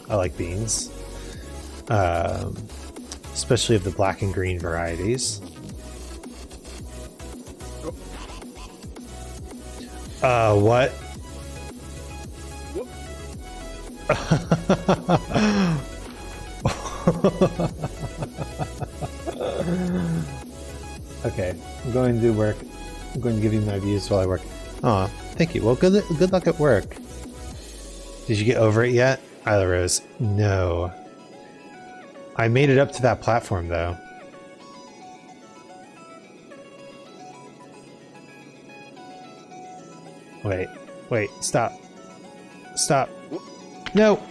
I like beans, especially of the black and green varieties. What? Okay, I'm going to do work. I'm going to give you my views while I work. Aw, thank you. Well, good luck at work. Did you get over it yet? Isla Rose. No. I made it up to that platform, though. Wait, stop. Stop. No!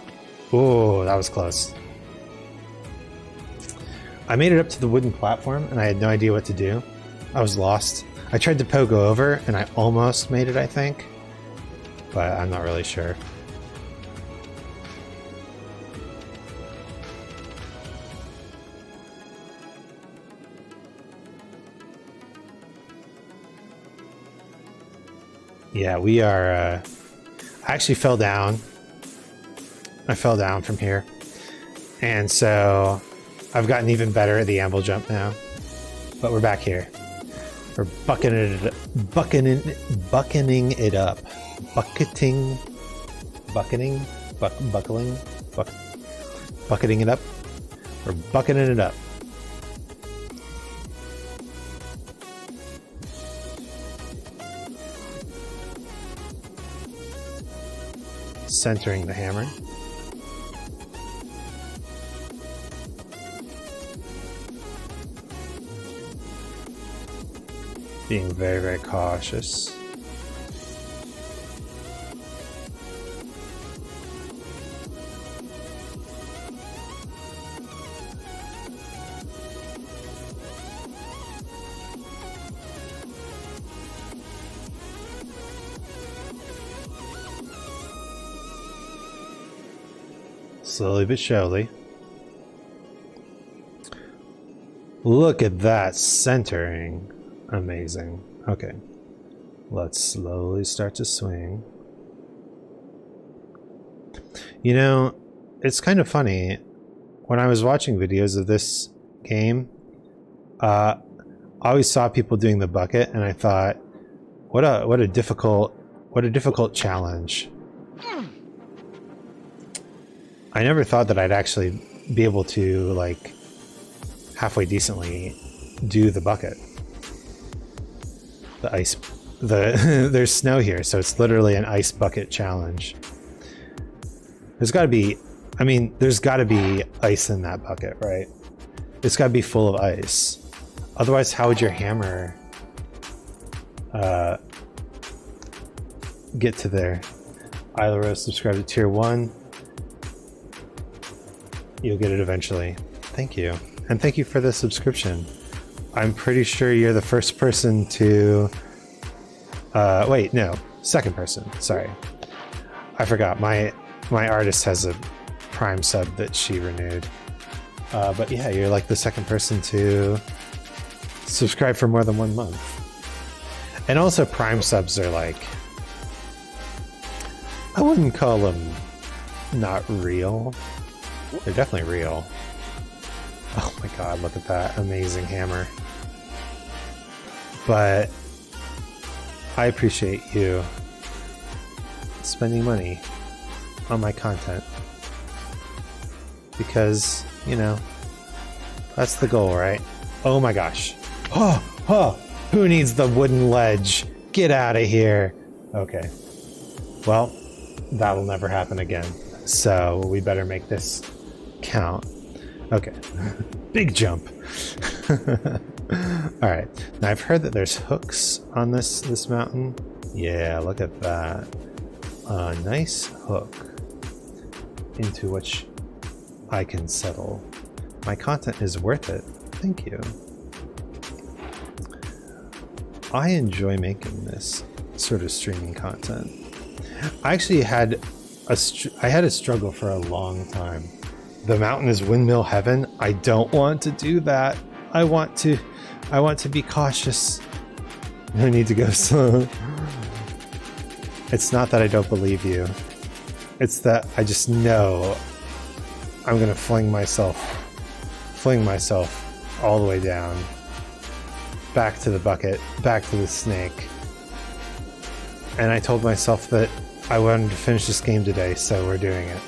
Oh, that was close. I made it up to the wooden platform, and I had no idea what to do. I was lost. I tried to pogo over, and I almost made it, I think. But I'm not really sure. Yeah, we are... I actually fell down. I fell down from here. And so I've gotten even better at the amble jump now. But we're back here. We're bucketing it up. Bucketing it up. Bucketing it up. We're bucketing it up. Centering the hammer. being very, very cautious. Slowly but surely. Look at that centering. Amazing. Okay. Let's slowly start to swing. You know, it's kind of funny. When I was watching videos of this game, I always saw people doing the bucket, and I thought, what a difficult challenge. I never thought that I'd actually be able to, like, halfway decently do the bucket. The ice, there's snow here, so it's literally an ice bucket challenge. There's got to be, I mean, there's got to be ice in that bucket, right? It's got to be full of ice. Otherwise, how would your hammer get to there? Isla Rose subscribed to tier 1. You'll get it eventually. Thank you. And thank you for the subscription. I'm pretty sure you're the first person to... wait, no. Second person. Sorry. I forgot. My artist has a Prime sub that she renewed. But yeah, you're like the second person to subscribe for more than 1 month. And also Prime subs are like... I wouldn't call them not real. They're definitely real. Oh my god, look at that amazing hammer. But I appreciate you spending money on my content. Because, you know, that's the goal, right? Oh my gosh. Oh, oh, who needs the wooden ledge? Get out of here. Okay. Well, that'll never happen again. So we better make this count. Okay. Big jump. All right. Now I've heard that there's hooks on this mountain. Yeah, look at that. A nice hook into which I can settle. My content is worth it. Thank you. I enjoy making this sort of streaming content. I actually had a struggle for a long time. The mountain is windmill heaven. I don't want to do that. I want to be cautious. I need to go slow. It's not that I don't believe you. It's that I just know I'm gonna fling myself all the way down. Back to the bucket, back to the snake. And I told myself that I wanted to finish this game today, so we're doing it.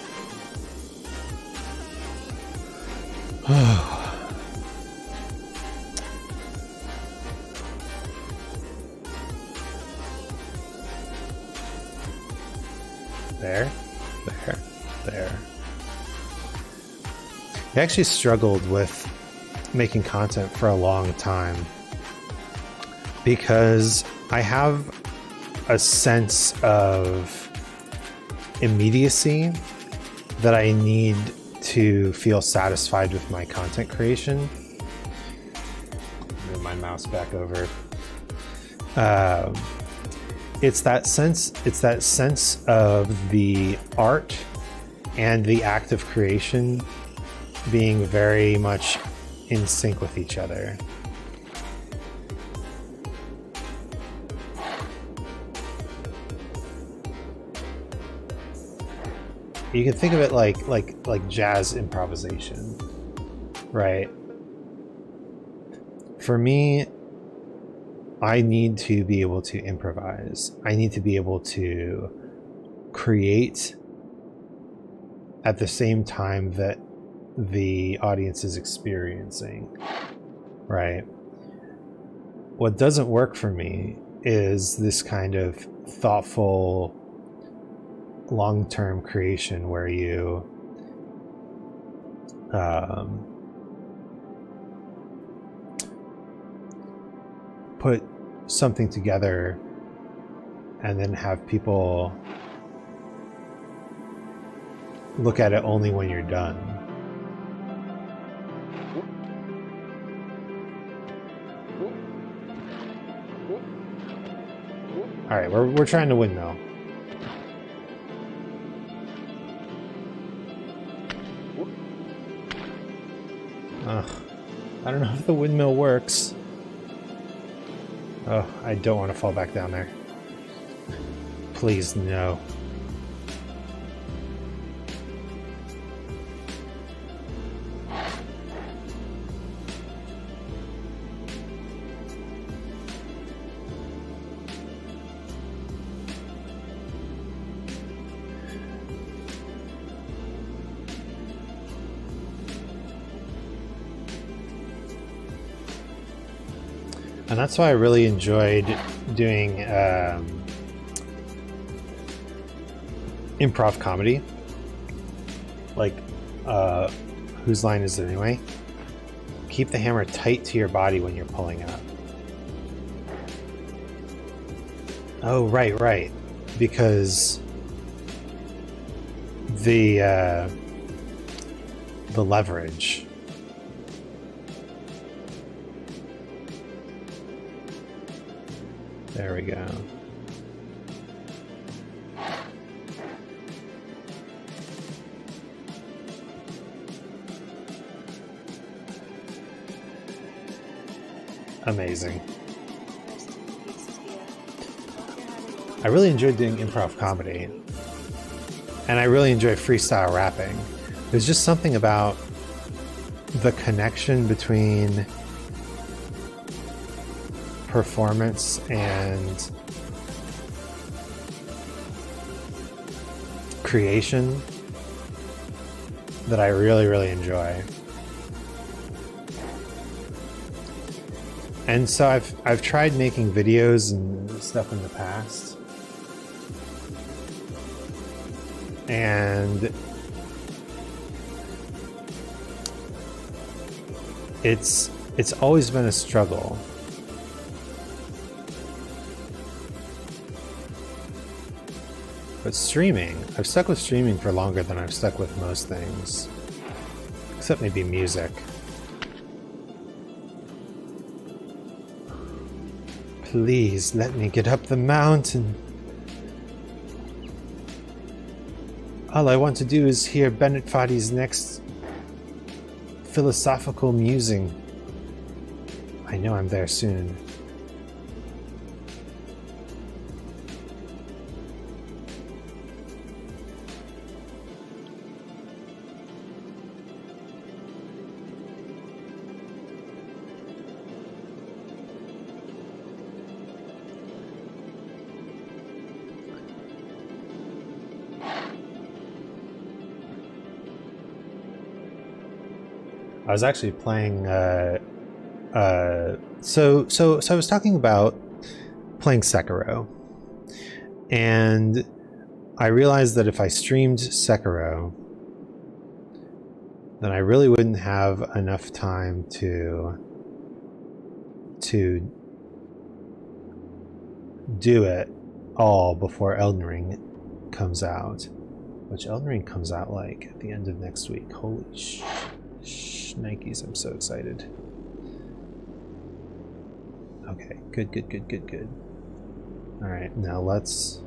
There. I actually struggled with making content for a long time because I have a sense of immediacy that I need to feel satisfied with my content creation. Move my mouse back over. It's that sense of the art and the act of creation being very much in sync with each other. You can think of it like jazz improvisation, right? For me, I need to be able to improvise. I need to be able to create at the same time that the audience is experiencing, right? What doesn't work for me is this kind of thoughtful long-term creation where you put something together and then have people look at it only when you're done. All right, we're trying to windmill. I don't know if the windmill works. Oh, I don't want to fall back down there. Please, no. And that's why I really enjoyed doing improv comedy. Like, whose line is it anyway? Keep the hammer tight to your body when you're pulling up. Oh, right. Because the leverage. There we go. Amazing. I really enjoyed doing improv comedy. And I really enjoy freestyle rapping. There's just something about the connection between performance and creation that I really enjoy. And so I've tried making videos and stuff in the past, and it's always been a struggle. But streaming, I've stuck with streaming for longer than I've stuck with most things. Except maybe music. Please let me get up the mountain. All I want to do is hear Bennett Foddy's next philosophical musing. I know I'm there soon. I was actually playing so I was talking about playing Sekiro, and I realized that if I streamed Sekiro, then I really wouldn't have enough time to do it all before Elden Ring comes out, which Elden Ring comes out like at the end of next week. Holy Nikes, I'm so excited. Okay, good. Alright, now let's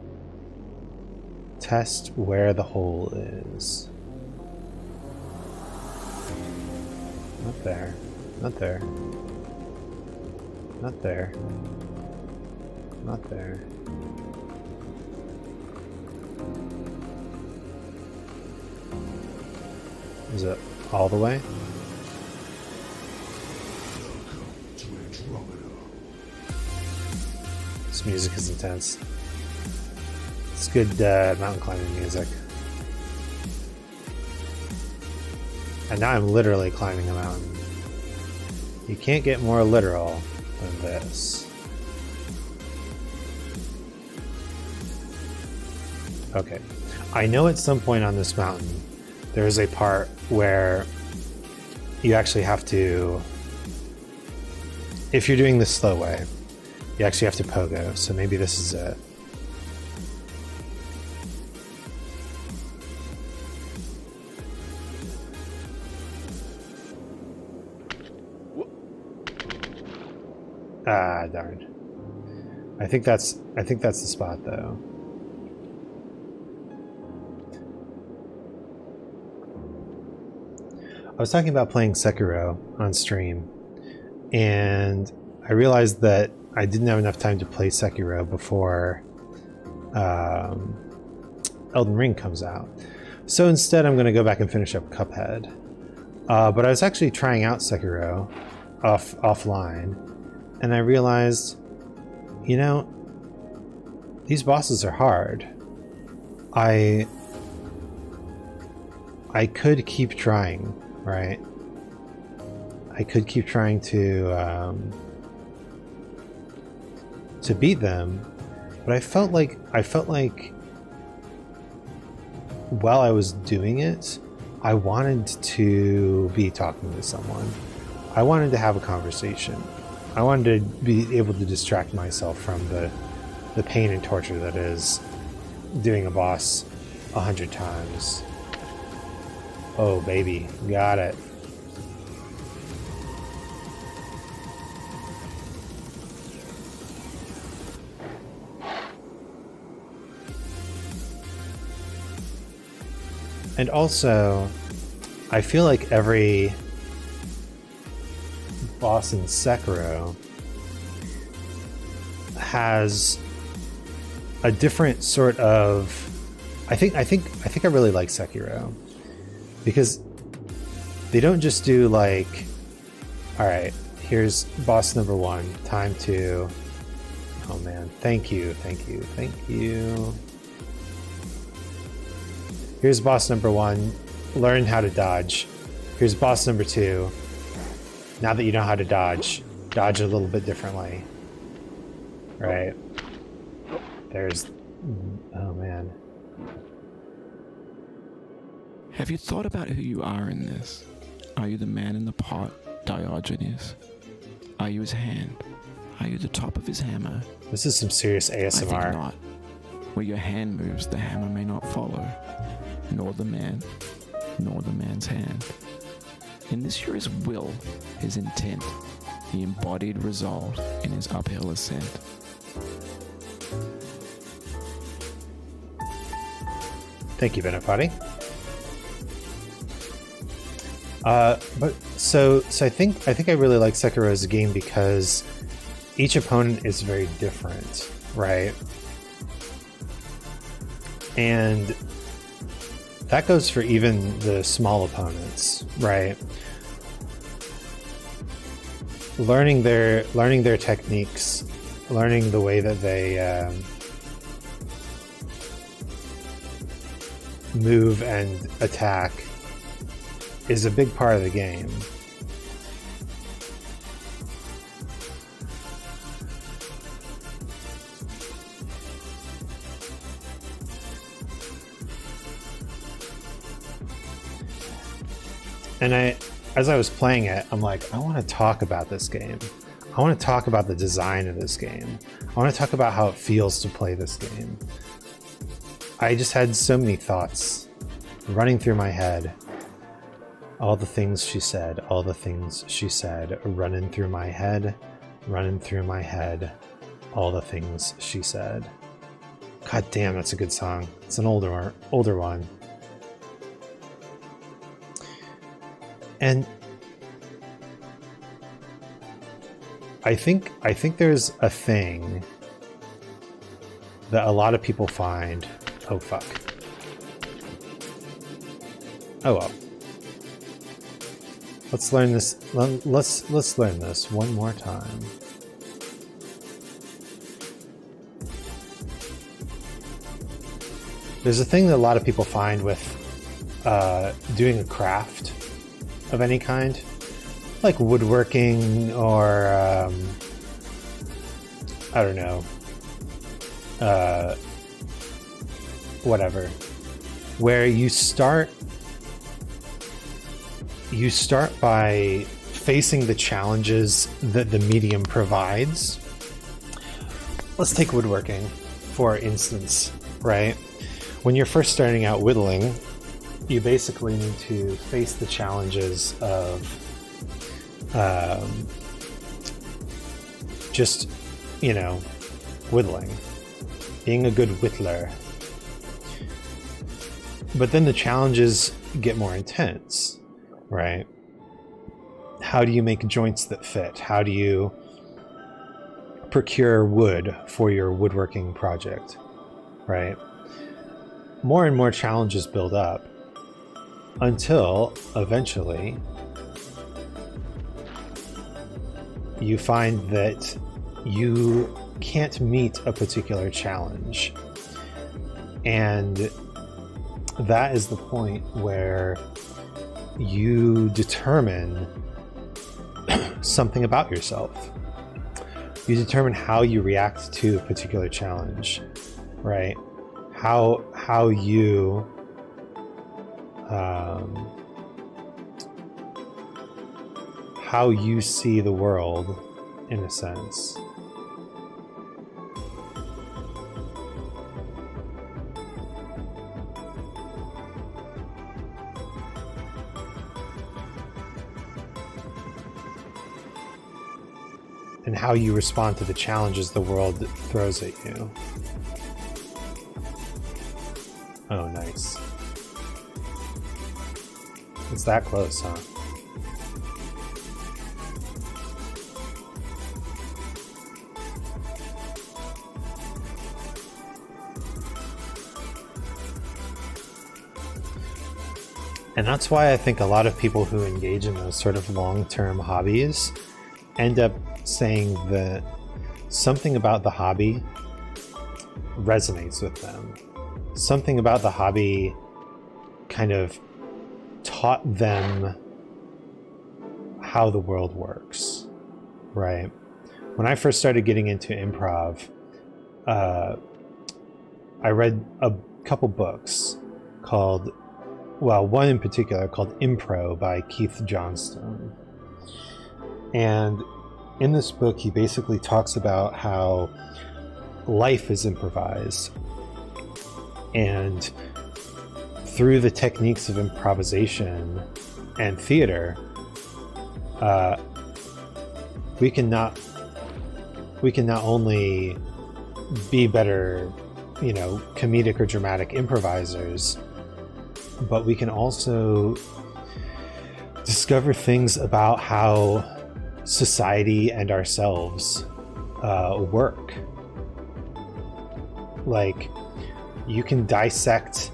test where the hole is. Not there. Not there. Not there. Not there. Is it all the way? This music is intense. It's good mountain climbing music. And now I'm literally climbing a mountain. You can't get more literal than this. Okay. I know at some point on this mountain there is a part where you actually have to, if you're doing the slow way, You actually have to pogo, so maybe this is it. Ah, darn. I think that's the spot though. I was talking about playing Sekiro on stream, and I realized that I didn't have enough time to play Sekiro before Elden Ring comes out. So instead I'm going to go back and finish up Cuphead. But I was actually trying out Sekiro offline, and I realized, you know, these bosses are hard. I could keep trying, right? I could keep trying to beat them, but I felt like while I was doing it, I wanted to be talking to someone. I wanted to have a conversation. I wanted to be able to distract myself from the pain and torture that is doing a boss 100 times. Oh, baby. Got it. And also, I feel like every boss in Sekiro has a different sort of... I think I really like Sekiro because they don't just do like, all right, here's boss number 1, time to... Oh man, thank you. Here's boss number 1, learn how to dodge. Here's boss number 2. Now that you know how to dodge a little bit differently. Right? There's... Oh man. Have you thought about who you are in this? Are you the man in the pot, Diogenes? Are you his hand? Are you the top of his hammer? This is some serious ASMR. I think not. Where your hand moves, the hammer may not follow. Nor the man, nor the man's hand. In this you're his will, his intent, the embodied resolve in his uphill ascent. Thank you, Benefati. But so I think I really like Sekiro as a game because each opponent is very different, right? And that goes for even the small opponents, right? Learning their techniques, learning the way that they move and attack is a big part of the game. And as I was playing it, I'm like, I want to talk about this game. I want to talk about the design of this game. I want to talk about how it feels to play this game. I just had so many thoughts running through my head. All the things she said, all the things she said, running through my head, all the things she said. God damn, that's a good song. It's an older one. And I think there's a thing that a lot of people find. Oh fuck. Oh well. Let's learn this. Let's learn this one more time. There's a thing that a lot of people find with doing a craft of any kind, like woodworking or I don't know, whatever, where you start by facing the challenges that the medium provides, let's take woodworking for instance, right? When you're first starting out whittling, you basically need to face the challenges of just, you know, whittling, being a good whittler. But then the challenges get more intense, right? How do you make joints that fit? How do you procure wood for your woodworking project, right? More and more challenges build up until eventually you find that you can't meet a particular challenge. And that is the point where you determine something about yourself. You determine how you react to a particular challenge, right? How you how you see the world, in a sense. And how you respond to the challenges the world throws at you. Oh, nice. It's that close, huh? And that's why I think a lot of people who engage in those sort of long-term hobbies end up saying that something about the hobby resonates with them. Something about the hobby kind of taught them how the world works, right? When I first started getting into improv, I read a couple books called, well, one in particular called Impro by Keith Johnstone. And in this book, he basically talks about how life is improvised. And through the techniques of improvisation and theater, we can not only be better, you know, comedic or dramatic improvisers, but we can also discover things about how society and ourselves work. Like, you can dissect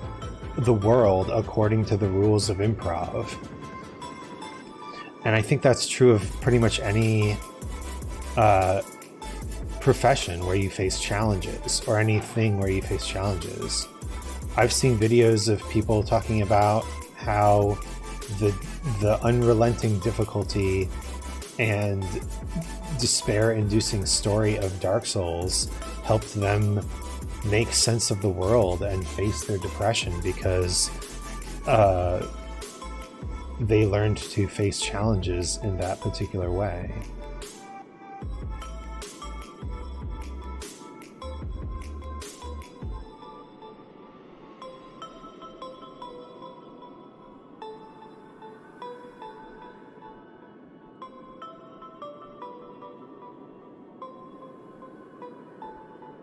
the world according to the rules of improv. And I think that's true of pretty much any profession where you face challenges, or anything where you face challenges. I've seen videos of people talking about how the unrelenting difficulty and despair-inducing story of Dark Souls helped them make sense of the world and face their depression, because they learned to face challenges in that particular way.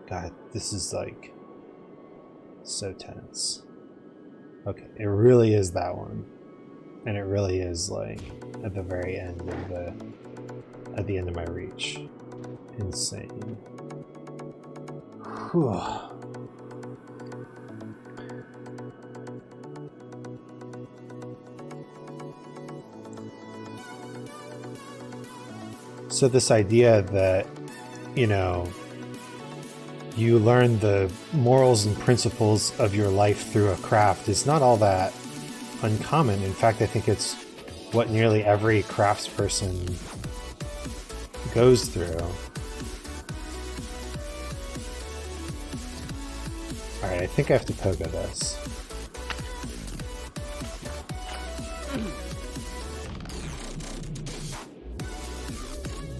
God, this is like so tense. Okay, it really is that one. And it really is like at the very end of at the end of my reach. Insane. Whew. So this idea that, you know, you learn the morals and principles of your life through a craft is not all that uncommon. In fact, I think it's what nearly every craftsperson goes through. Alright, I think I have to pogo this.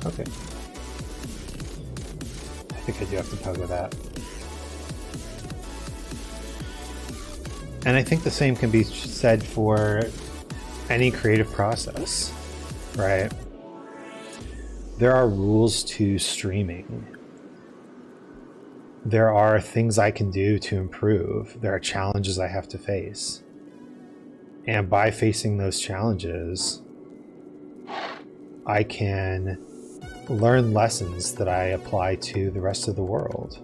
Okay. think I do have to Pogo that. And I think the same can be said for any creative process, right? There are rules to streaming. There are things I can do to improve. There are challenges I have to face. And by facing those challenges, I can learn lessons that I apply to the rest of the world.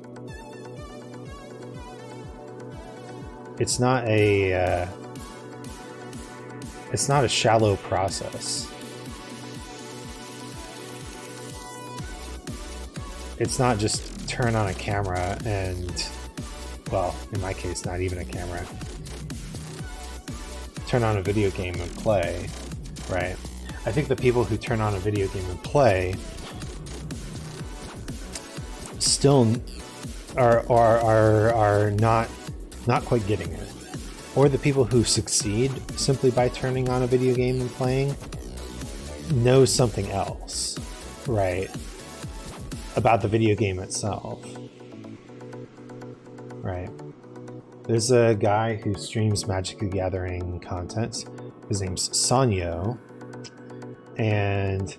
It's not a shallow process. It's not just turn on a camera and, well, in my case, not even a camera. Turn on a video game and play, right? I think the people who turn on a video game and play still are not quite getting it. Or the people who succeed simply by turning on a video game and playing know something else, right? About the video game itself, right? There's a guy who streams Magic the Gathering content. His name's Sanyo, and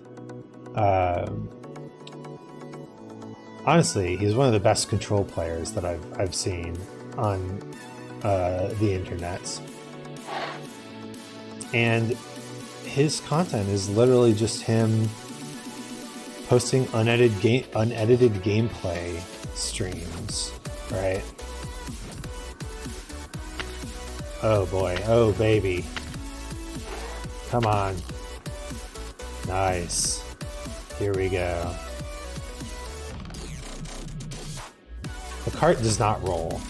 honestly, he's one of the best Control players that I've seen on the internet. And his content is literally just him posting unedited gameplay streams, right? Oh boy, oh baby. Come on. Nice. Here we go. The cart does not roll.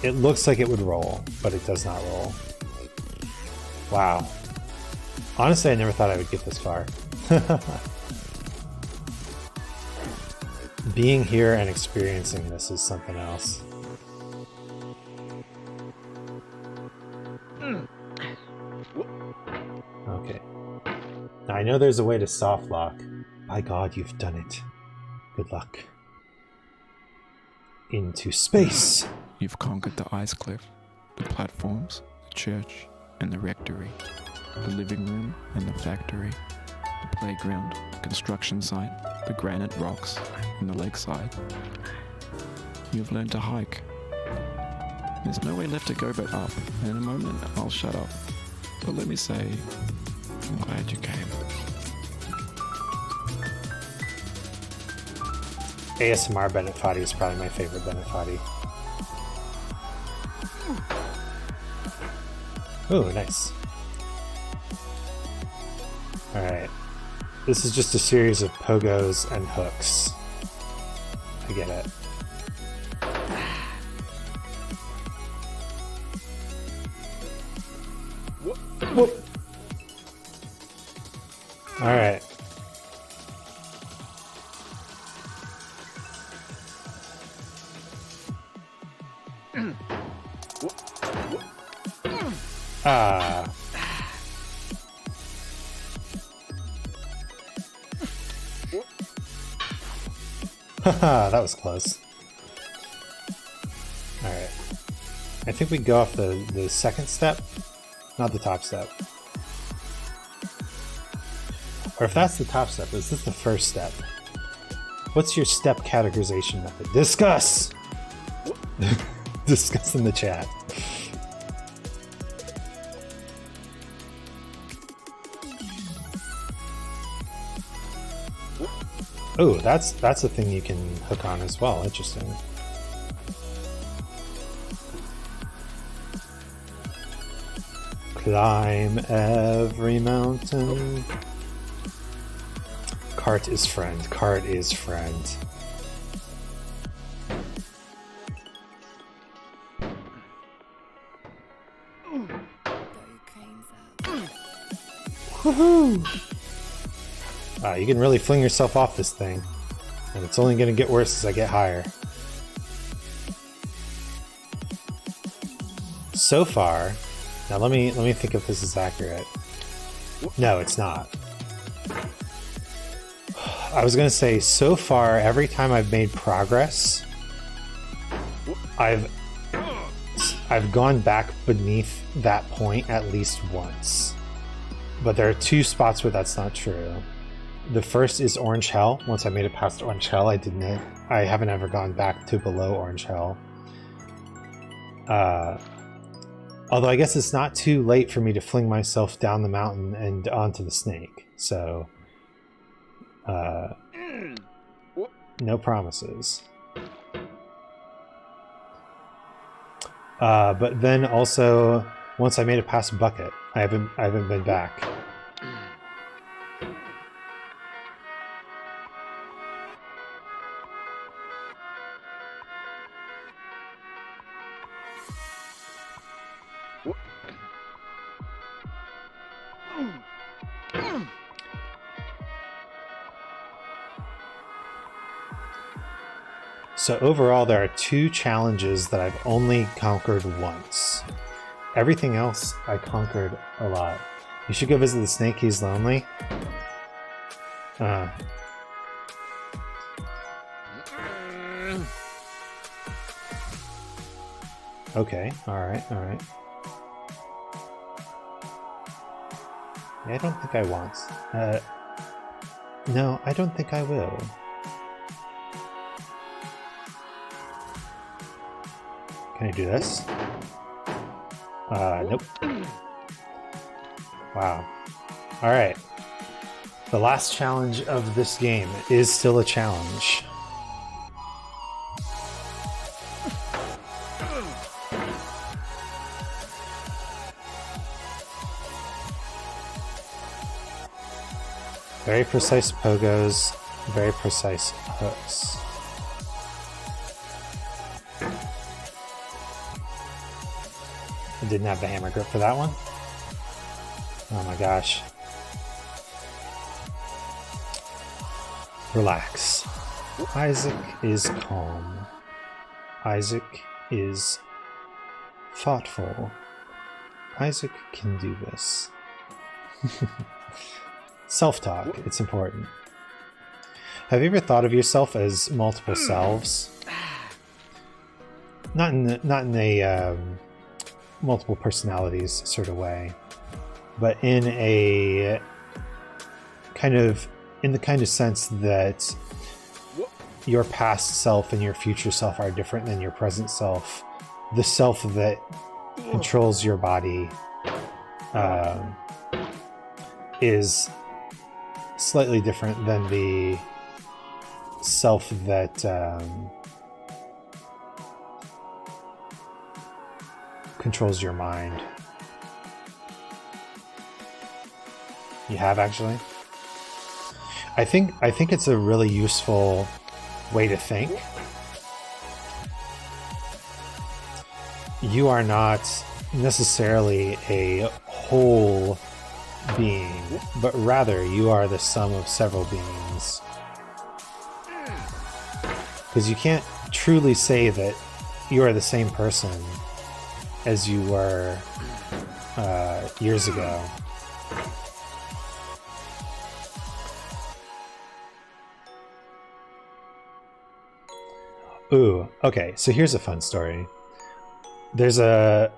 It looks like it would roll, but it does not roll. Wow. Honestly, I never thought I would get this far. Being here and experiencing this is something else. Okay. Now I know there's a way to soft lock. By God, you've done it. Good luck. Into space. You've conquered the ice cliff, the platforms, the church, and the rectory, the living room and the factory, the playground, the construction site, the granite rocks, and the lakeside. You've learned to hike. There's no way left to go but up, and in a moment I'll shut up. But let me say, I'm glad you came. ASMR Bennett Foddy is probably my favorite Bennett Foddy. Ooh, nice. Alright. This is just a series of pogos and hooks. I get it. Whoop. Alright. Ah. Haha, that was close. Alright. I think we go off the second step, not the top step. Or if that's the top step, is this the first step? What's your step categorization method? Discuss! Discuss in the chat. Oh, that's a thing you can hook on as well. Interesting. Climb every mountain. Cart is friend. Cart is friend. Woohoo! You can really fling yourself off this thing, and it's only going to get worse as I get higher. So far, now let me think if this is accurate. No, it's not. I was gonna say, so far, every time I've made progress, I've gone back beneath that point at least once. But there are two spots where that's not true. The first is Orange Hell. Once I made it past Orange Hell, I haven't ever gone back to below Orange Hell. Although I guess it's not too late for me to fling myself down the mountain and onto the snake. So, no promises. But then also, once I made it past Bucket, I haven't been back. So overall, there are 2 challenges that I've only conquered once. Everything else I conquered a lot. You should go visit the snake, he's lonely. Okay, alright. I don't think I want. No, I don't think I will. Can I do this? Nope. Wow. Alright. The last challenge of this game is still a challenge. Very precise pogos, very precise hooks. I didn't have the hammer grip for that one. Oh my gosh. Relax. Isaac is calm. Isaac is thoughtful. Isaac can do this. Self-talk, it's important. Have you ever thought of yourself as multiple selves? Not in a multiple personalities sort of way, but in a in the kind of sense that your past self and your future self are different than your present self. The self that controls your body is slightly different than the self that controls your mind. You have actually? I think it's a really useful way to think. You are not necessarily a whole being, but rather you are the sum of several beings. Because you can't truly say that you are the same person as you were years ago. Ooh, okay, so here's a fun story. There's a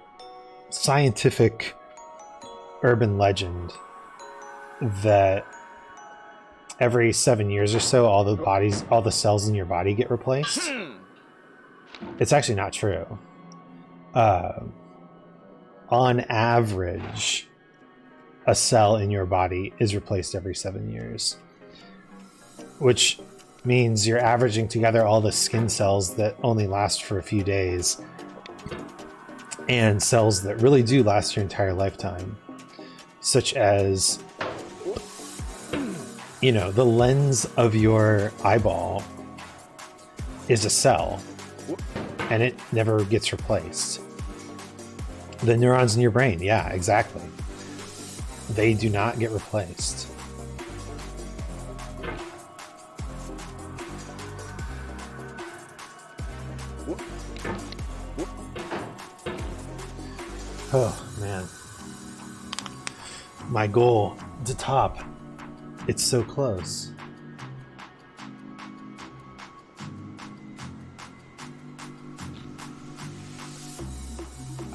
scientific urban legend that every 7 years or so, all the cells in your body get replaced. It's actually not true. On average, a cell in your body is replaced every 7 years, which means you're averaging together all the skin cells that only last for a few days and cells that really do last your entire lifetime, such as, you know, the lens of your eyeball is a cell and it never gets replaced. The neurons in your brain, yeah, exactly. They do not get replaced. Oh, man. My goal to top. It's so close.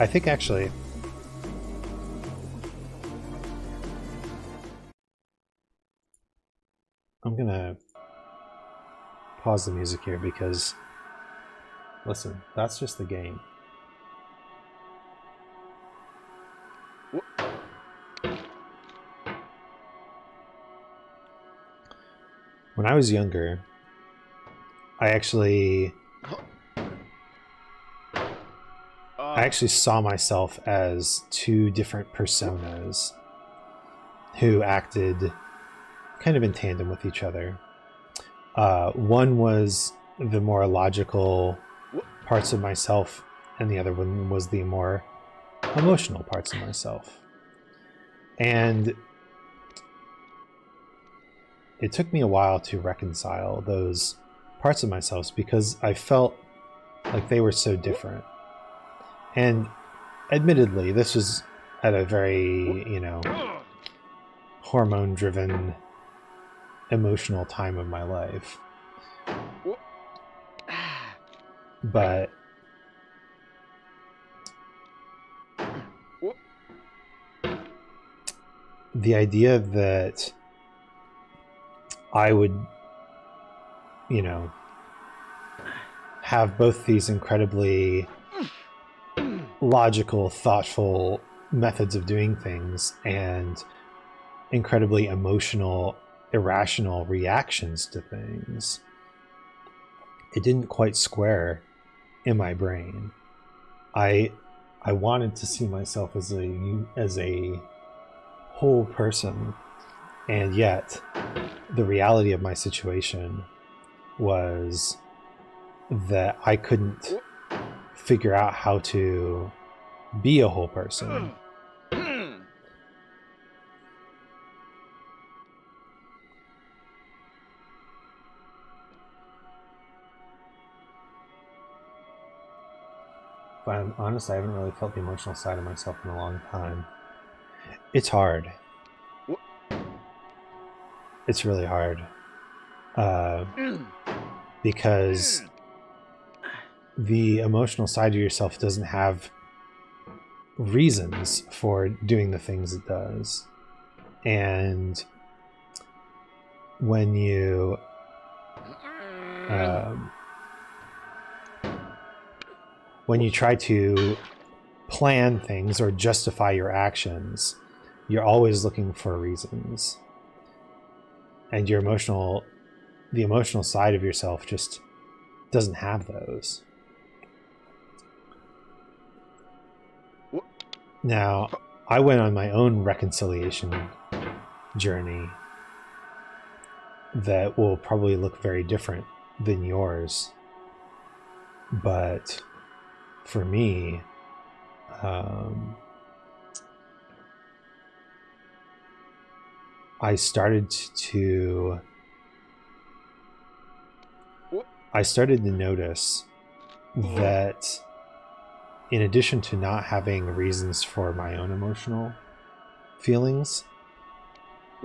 I think actually I'm gonna pause the music here because listen, that's just the game. When I was younger, I actually saw myself as two different personas who acted kind of in tandem with each other. One was the more logical parts of myself, and the other one was the more emotional parts of myself. And it took me a while to reconcile those parts of myself because I felt like they were so different. And admittedly, this was at a very, hormone-driven, emotional time of my life. But the idea that I would, have both these incredibly logical, thoughtful methods of doing things and incredibly emotional, irrational reactions to things, it didn't quite square in my brain. I wanted to see myself as a whole person, and yet the reality of my situation was that I couldn't figure out how to be a whole person. If I'm honest, I haven't really felt the emotional side of myself in a long time. It's hard. It's really hard. Because the emotional side of yourself doesn't have reasons for doing the things it does. And when you try to plan things or justify your actions, you're always looking for reasons. And the emotional side of yourself just doesn't have those. Now, I went on my own reconciliation journey that will probably look very different than yours. But for me, I started to notice that in addition to not having reasons for my own emotional feelings,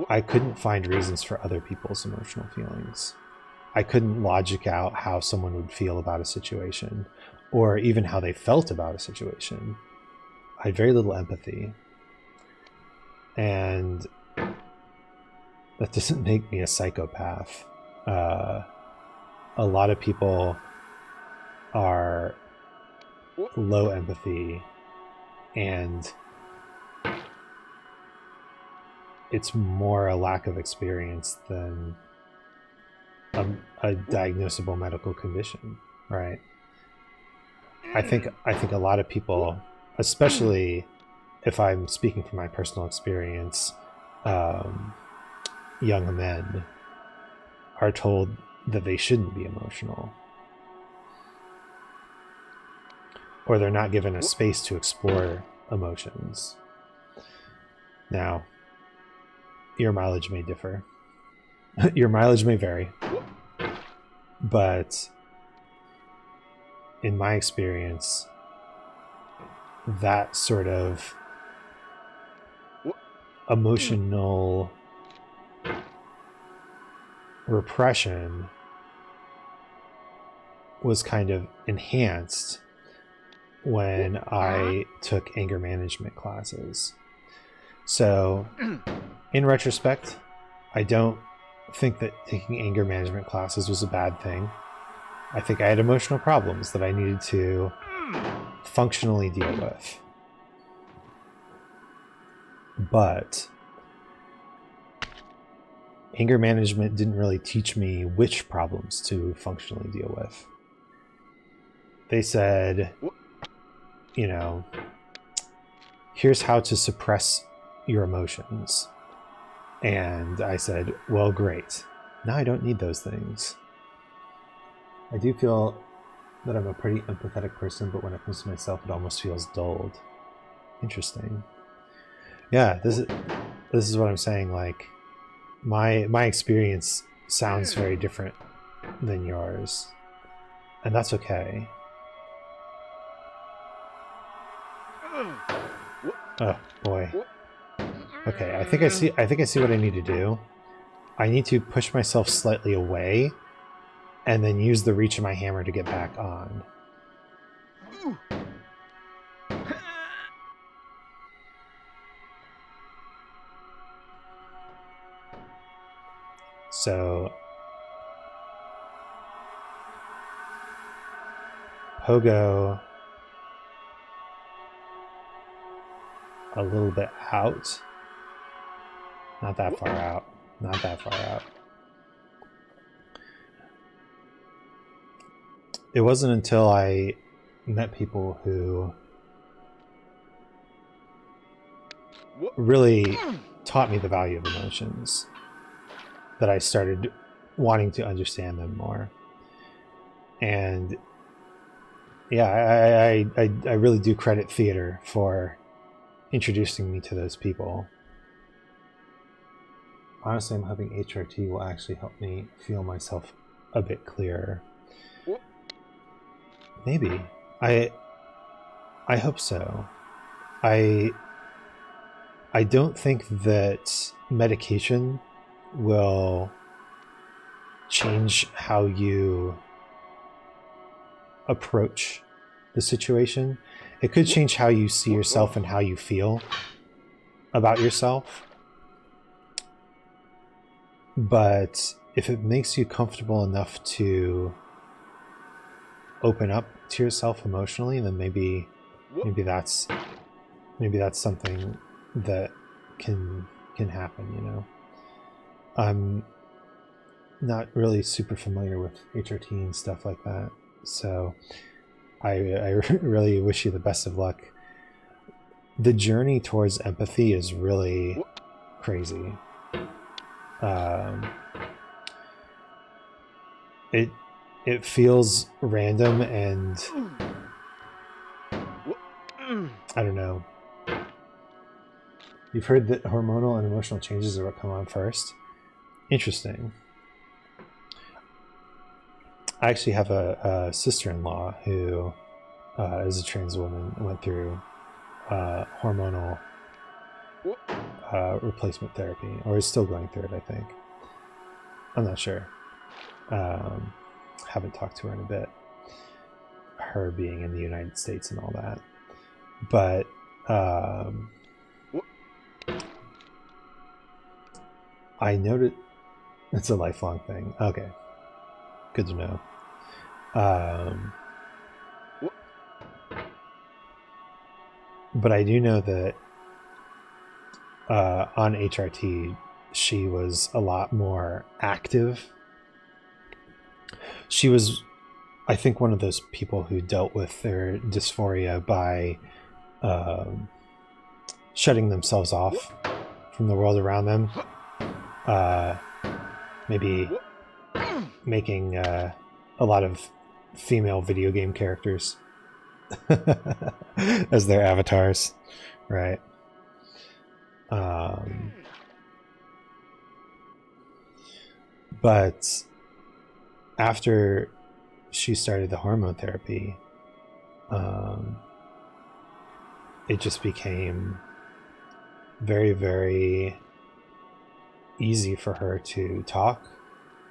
I couldn't find reasons for other people's emotional feelings. I couldn't logic out how someone would feel about a situation, or even how they felt about a situation. I had very little empathy. And that doesn't make me a psychopath. A lot of people are low empathy, and it's more a lack of experience than a diagnosable medical condition, right? I think a lot of people, especially if I'm speaking from my personal experience, young men are told that they shouldn't be emotional, or they're not given a space to explore emotions. Now, your mileage may differ. Your mileage may vary. But in my experience, that sort of emotional repression was kind of enhanced when I took anger management classes. So, in retrospect, I don't think that taking anger management classes was a bad thing. I think I had emotional problems that I needed to functionally deal with. But anger management didn't really teach me which problems to functionally deal with. They said, you know, here's how to suppress your emotions. And I said, well, great. Now I don't need those things. I do feel that I'm a pretty empathetic person, but when it comes to myself, it almost feels dulled. Interesting. Yeah, this is what I'm saying. Like, my experience sounds very different than yours, and that's okay. Oh boy. Okay, I think I see what I need to do. I need to push myself slightly away and then use the reach of my hammer to get back on. So Pogo a little bit out. Not that far out. Not that far out. It wasn't until I met people who really taught me the value of emotions that I started wanting to understand them more. And yeah, I really do credit theater for introducing me to those people. Honestly, I'm hoping HRT will actually help me feel myself a bit clearer. Maybe. I hope so. I don't think that medication will change how you approach the situation. It could change how you see yourself and how you feel about yourself. But if it makes you comfortable enough to open up to yourself emotionally, then maybe that's something that can happen, you know. I'm not really super familiar with HRT and stuff like that, so I really wish you the best of luck. The journey towards empathy is really crazy. It feels random and I don't know. You've heard that hormonal and emotional changes are what come on first. Interesting. I actually have a sister-in-law who is a trans woman, went through hormonal replacement therapy, or is still going through it, I think. I'm not sure. Haven't talked to her in a bit. Her being in the United States and all that. But I noted it's a lifelong thing. Okay. Good to know. But I do know that on HRT, she was a lot more active. She was, I think, one of those people who dealt with their dysphoria by shutting themselves off from the world around them. Maybe making a lot of female video game characters as their avatars, right? But after she started the hormone therapy, it just became very, very easy for her to talk.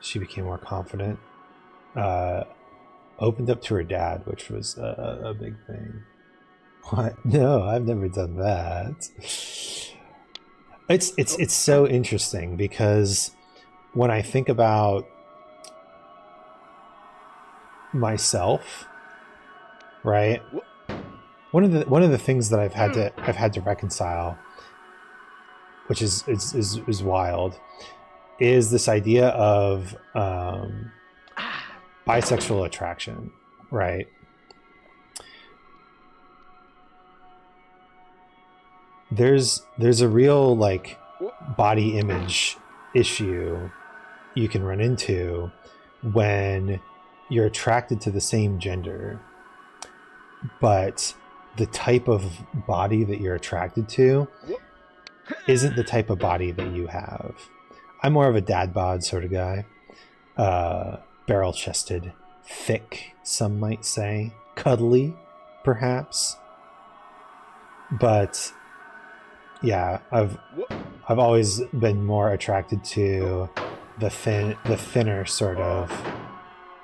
She became more confident, opened up to her dad, which was a big thing. What? No, I've never done that. It's so interesting because when I think about myself, right? One of the things that I've had to reconcile, which is wild, is this idea of bisexual attraction, right? There's a real like body image issue you can run into when you're attracted to the same gender, but the type of body that you're attracted to isn't the type of body that you have. I'm more of a dad bod sort of guy, barrel chested, thick, some might say, cuddly, perhaps, but yeah, I've always been more attracted to the thinner sort of.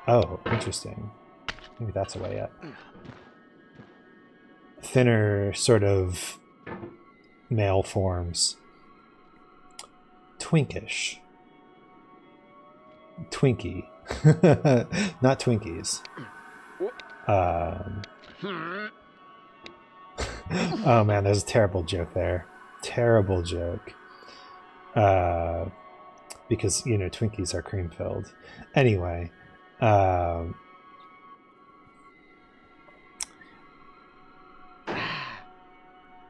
Oh, interesting. Maybe that's a way up. Thinner sort of male forms. Twinkish. Twinkie. Not Twinkies. Oh man, there's a terrible joke there. Terrible joke. Because, you know, Twinkies are cream filled. Anyway,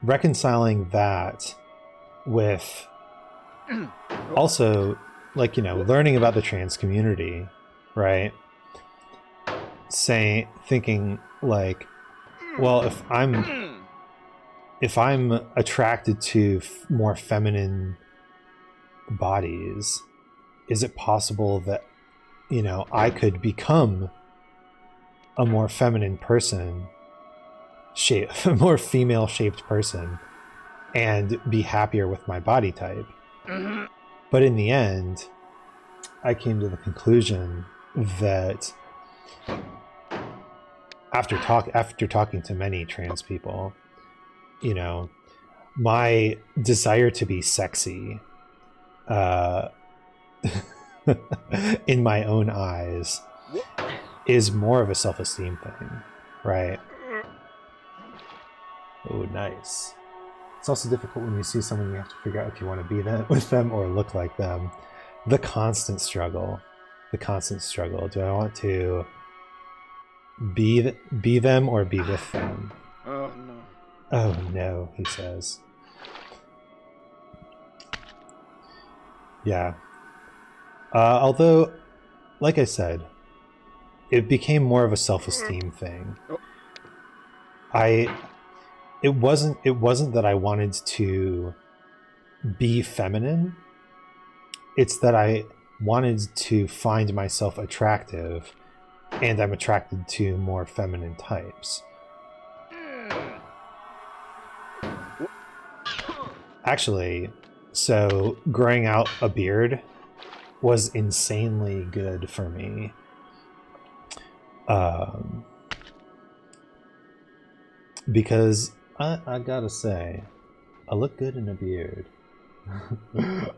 reconciling that with also, like, you know, learning about the trans community, right? Thinking like, well, if I'm attracted to more feminine bodies, is it possible that, you know, I could become a more feminine person, a more female shaped person, and be happier with my body type? But in the end, I came to the conclusion that after talking to many trans people, you know, my desire to be sexy, in my own eyes, is more of a self-esteem thing, right? Oh, nice. It's also difficult when you see someone, you have to figure out if you want to be with them or look like them. The constant struggle. Do I want to be them or be with them? Oh no. Oh no, he says. Yeah. Although, like I said, it became more of a self-esteem thing. It wasn't that I wanted to be feminine. It's that I wanted to find myself attractive, and I'm attracted to more feminine types. Actually, so growing out a beard was insanely good for me. Because I gotta say, I look good in a beard.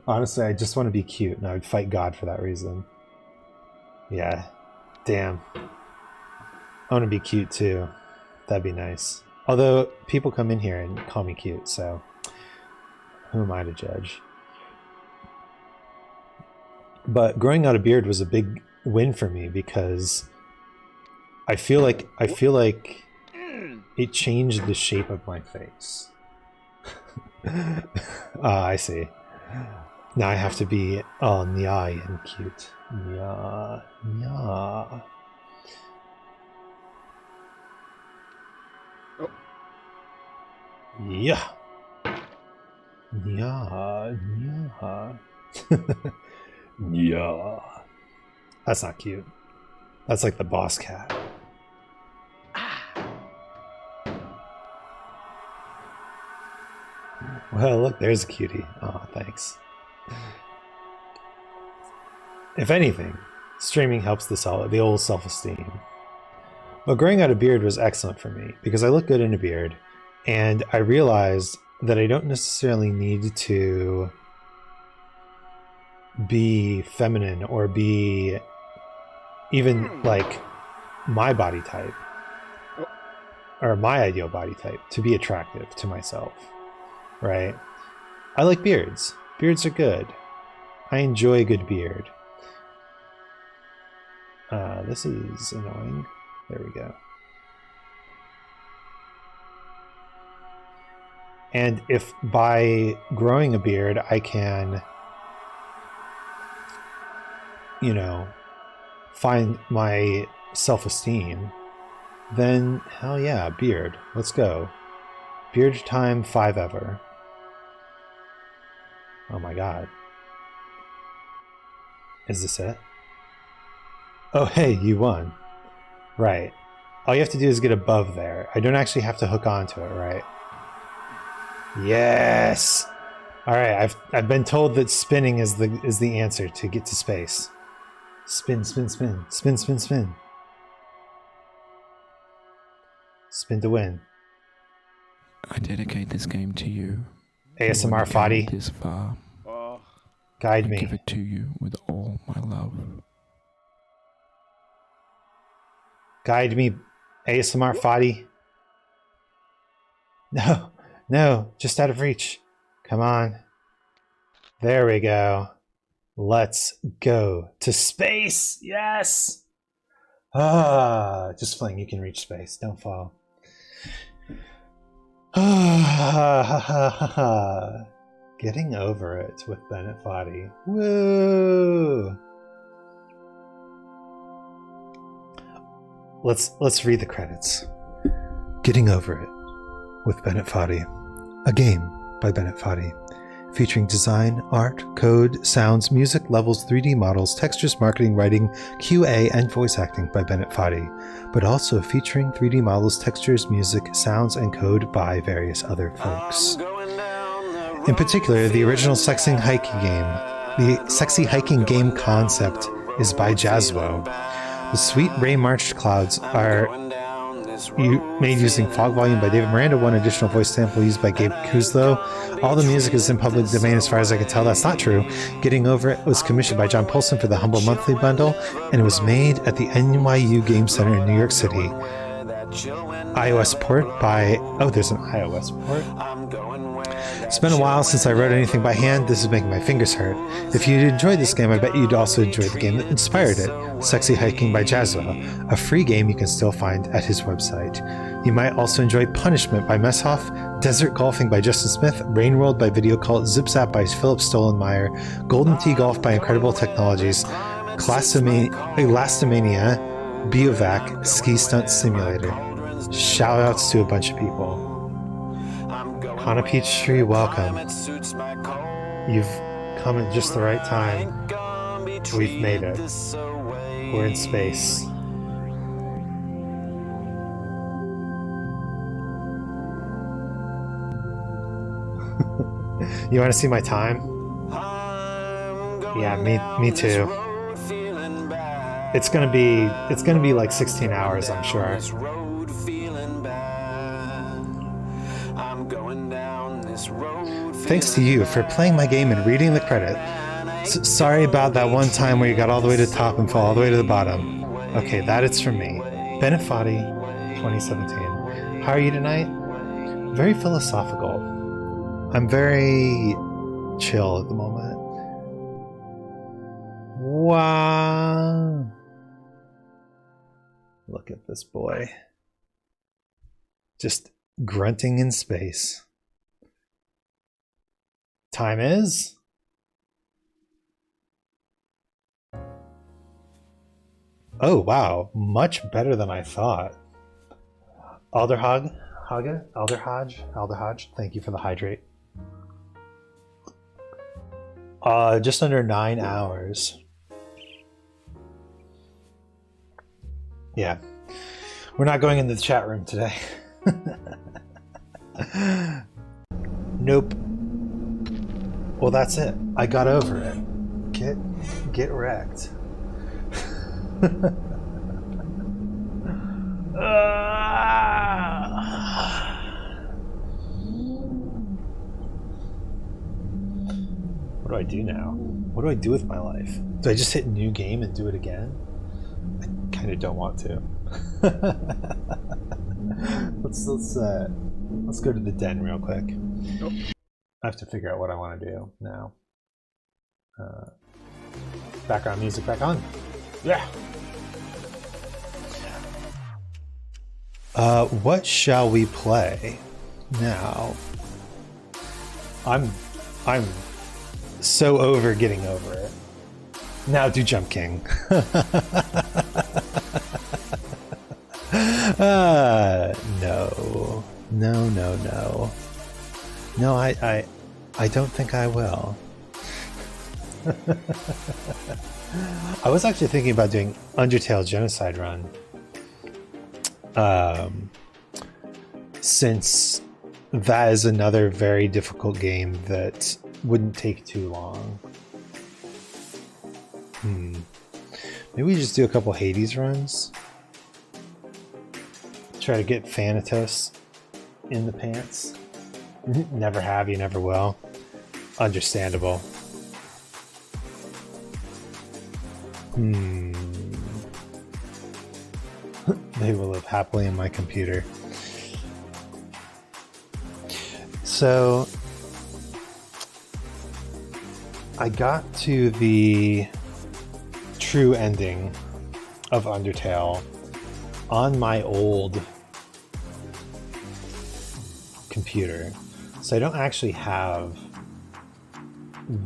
Honestly, I just want to be cute, and I would fight God for that reason. Yeah, damn. I want to be cute too. That'd be nice. Although people come in here and call me cute, so who am I to judge? But growing out a beard was a big win for me because I feel like it changed the shape of my face. I see. Now I have to be all nyai and cute. Nya, nya. Oh. Yeah. Nya, nya. Yeah. That's not cute. That's like the boss cat. Well, look, there's a cutie. Oh, thanks. If anything, streaming helps the old self-esteem. But growing out a beard was excellent for me because I look good in a beard, And I realized that I don't necessarily need to be feminine or be even like my body type or my ideal body type to be attractive to myself, right? I like beards. Beards are good. I enjoy a good beard. This is annoying. There we go. And if by growing a beard I can, you know, find my self-esteem, then hell yeah, beard. Let's go. Beard time 5 ever. Oh my god. Is this it? Oh hey, you won. Right. All you have to do is get above there. I don't actually have to hook onto it, right? Yes! Alright, I've been told that spinning is the answer to get to space. Spin, spin, spin. Spin, spin, spin. Spin to win. I dedicate this game to you. ASMR Fadi. This far. Guide I me. give it to you with all my love. Guide me, ASMR Fadi. No, no, just out of reach. Come on. There we go. Let's go to space. Yes. Ah, just playing. You can reach space. Don't fall. Getting over it with Bennett Foddy. Woo! Let's read the credits. Getting Over It with Bennett Foddy. A game by Bennett Foddy. Featuring design, art, code, sounds, music, levels, 3D models, textures, marketing, writing, QA, and voice acting by Bennett Foddy, but also featuring 3D models, textures, music, sounds, and code by various other folks. In particular, the original sexy hiking game. The sexy hiking game concept is by Jazwo. The Sweet Ray Marched Clouds are made using Fog Volume by David Miranda, one additional voice sample used by Gabe Kuzlo. All the music is in public domain as far as I can tell. That's not true. Getting Over It was commissioned by John Polson for the Humble Monthly Bundle, and it was made at the NYU Game Center in New York City. iOS port by... Oh, there's an iOS port. It's been a while since I wrote anything by hand. This is making my fingers hurt. If you enjoyed this game, I bet you'd also enjoy the game that inspired it, Sexy Hiking by Jazzo, a free game you can still find at his website. You might also enjoy Punishment by Messhoff, Desert Golfing by Justin Smith, Rain World by Video Cult, Zip Zap by Philip Stolenmeyer, Golden Tee Golf by Incredible Technologies, Elastomania, Biovac, Ski Stunt Simulator. Shoutouts to a bunch of people. Hana Peachtree, welcome. You've come at just the right time. We've made it. We're in space. You want to see my time? Yeah, me too. It's gonna be like 16 hours, I'm sure. Thanks to you for playing my game and reading the credit. Sorry about that one time where you got all the way to the top and fall all the way to the bottom. Okay, that is from me. Bennett Foddy, 2017. How are you tonight? Very philosophical. I'm very chill at the moment. Wow. Look at this boy. Just grunting in space. Time is... Oh, wow. Much better than I thought. Alderhodge, thank you for the hydrate. Just under 9 hours. Yeah. We're not going into the chat room today. Nope. Well, that's it. I got over it. Get wrecked. do now? What do I do with my life? Do I just hit new game and do it again? I kind of don't want to. let's go to the den real quick. Nope. I have to figure out what I want to do now. Background music back on. Yeah. What shall we play now? I'm so over getting over it. Now do Jump King. No, I don't think I will. I was actually thinking about doing Undertale Genocide Run. Since that is another very difficult game that wouldn't take too long. Maybe we just do a couple Hades runs. Try to get Thanatos in the pants. Never have, you never will. Understandable. They will live happily in my computer. So I got to the true ending of Undertale on my old computer. So I don't actually have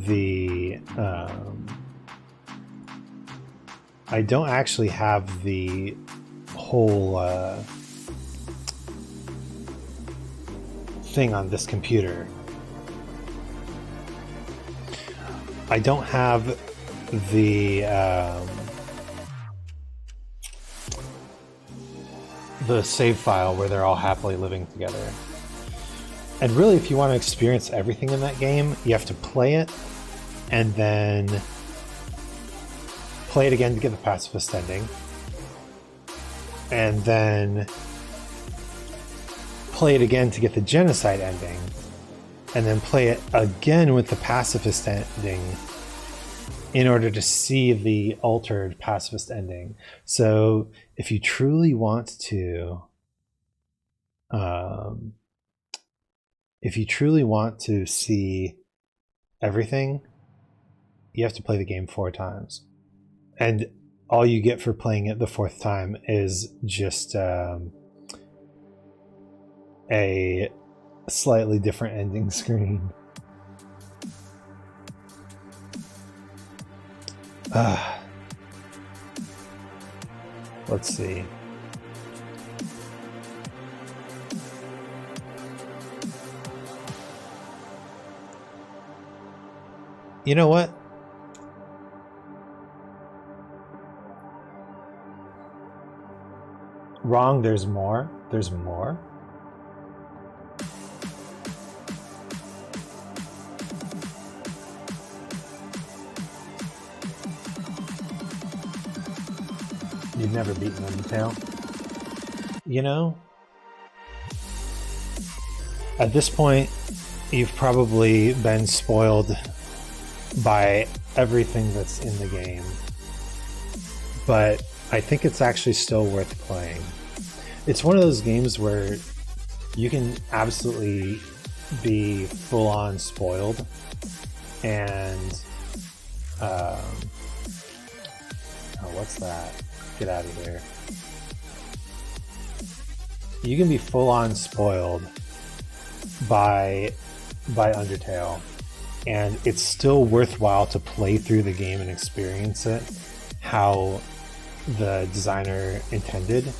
the whole thing on this computer. I don't have the save file where they're all happily living together. And really, if you want to experience everything in that game, you have to play it and then play it again to get the pacifist ending, and then play it again to get the genocide ending, and then play it again with the pacifist ending in order to see the altered pacifist ending. So if you truly want to see everything, you have to play the game 4 times. And all you get for playing it the 4th time is just a slightly different ending screen. Let's see. You know what? Wrong, there's more. There's more. You've never beaten Undertale? You know, at this point, you've probably been spoiled by everything that's in the game. But I think it's actually still worth playing. It's one of those games where you can absolutely be full-on spoiled, and oh, what's that? Get out of here. You can be full-on spoiled by Undertale, and it's still worthwhile to play through the game and experience it how the designer intended.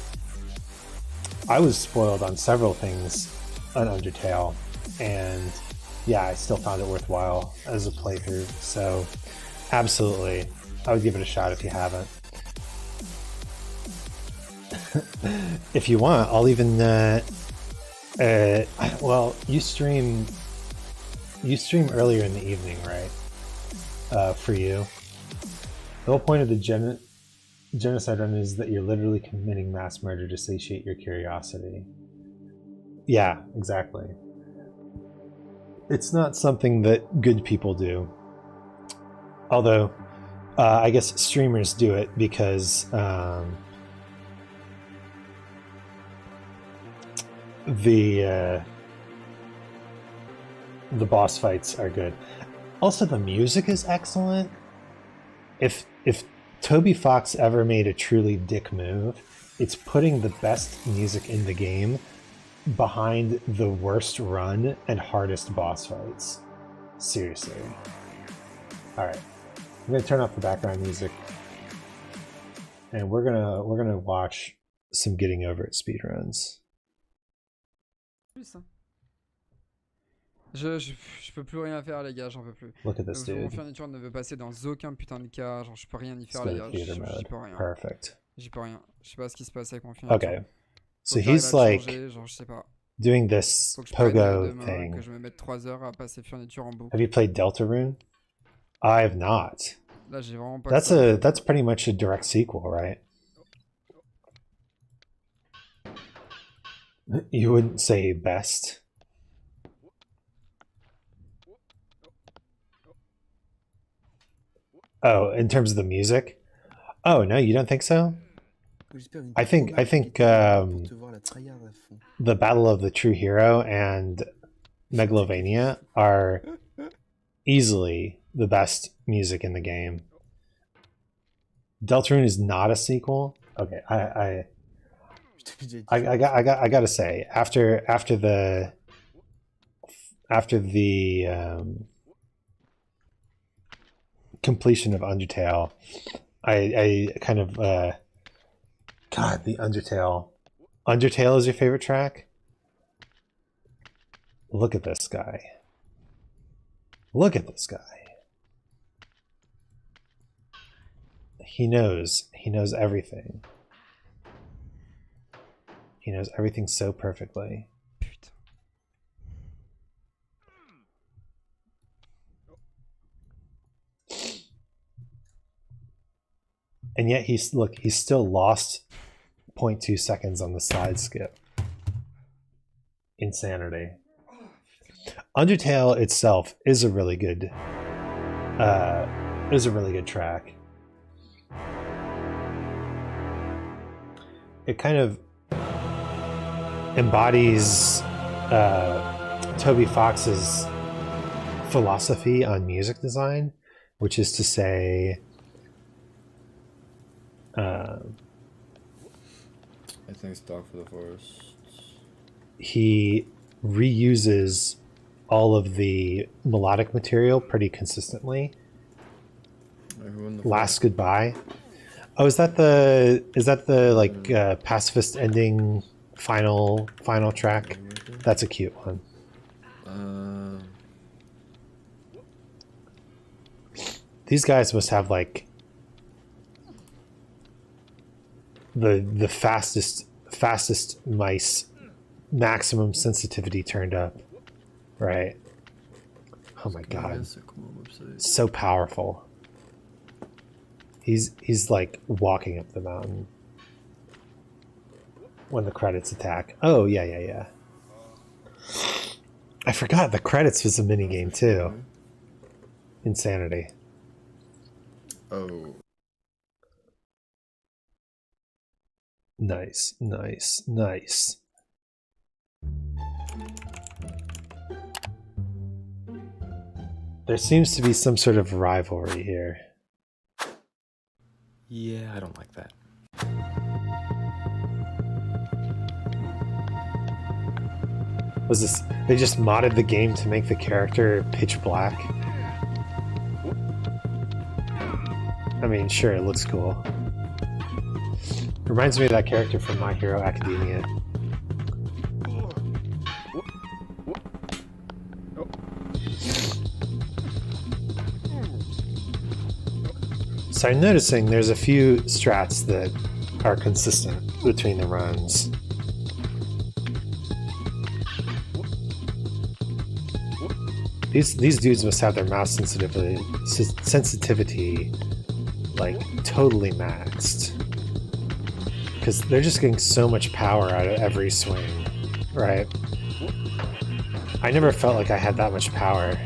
I was spoiled on several things on Undertale, and yeah, I still found it worthwhile as a playthrough. So absolutely, I would give it a shot if you haven't. If you want, I'll even well, you stream earlier in the evening, right? For you, the whole point of the genocide run is that you're literally committing mass murder to satiate your curiosity. Yeah, exactly. It's not something that good people do. Although, I guess streamers do it because the boss fights are good. Also, the music is excellent. If Toby Fox ever made a truly dick move, it's putting the best music in the game behind the worst run and hardest boss fights. Seriously. Alright. I'm gonna turn off the background music. And we're gonna watch some getting over it speedruns. Je peux plus rien faire, les gars, j'en peux plus. Look at this Mon dude. fourniture ne veut passer dans aucun putain de cas, genre je peux rien y Let's faire, go les to gars. theater J'y mode. peux rien. Perfect. J'y peux rien. Je sais pas ce qui se passe avec mon fourniture. Okay. So Faut que j'arrive he's à le like changer, genre je sais pas. doing this Faut que je prenne Pogo demain, thing. que je me mette 3 heures à passer fourniture en boucle. Have you played Deltarune? I have not. Là j'ai vraiment pas That's pretty much a direct sequel, right? You wouldn't say best. Oh, in terms of the music? Oh no, you don't think so? I think the Battle of the True Hero and Megalovania are easily the best music in the game. Deltarune is not a sequel. Okay, I gotta say, after the completion of Undertale, I kind of God, the Undertale. Undertale is your favorite track? Look at this guy. Look at this guy. He knows everything. He knows everything so perfectly. Putain. And yet he's still lost 0.2 seconds on the side skip. Insanity. Undertale itself is a really good track. It kind of embodies Toby Fox's philosophy on music design, which is to say, I think Stock for the Forest. He reuses all of the melodic material pretty consistently. Last Goodbye. Oh, is that the like pacifist ending final track? That's a cute one. These guys must have like the fastest mice, maximum sensitivity turned up, right? Oh my god, so powerful. He's like walking up the mountain when the credits attack. Oh yeah. I forgot the credits was a mini game too. Insanity. Oh. Nice. There seems to be some sort of rivalry here. Yeah, I don't like that. Was this... They just modded the game to make the character pitch black? I mean, sure, it looks cool. Reminds me of that character from My Hero Academia. So I'm noticing there's a few strats that are consistent between the runs. These dudes must have their mouse sensitivity like totally maxed, because they're just getting so much power out of every swing, right? I never felt like I had that much power.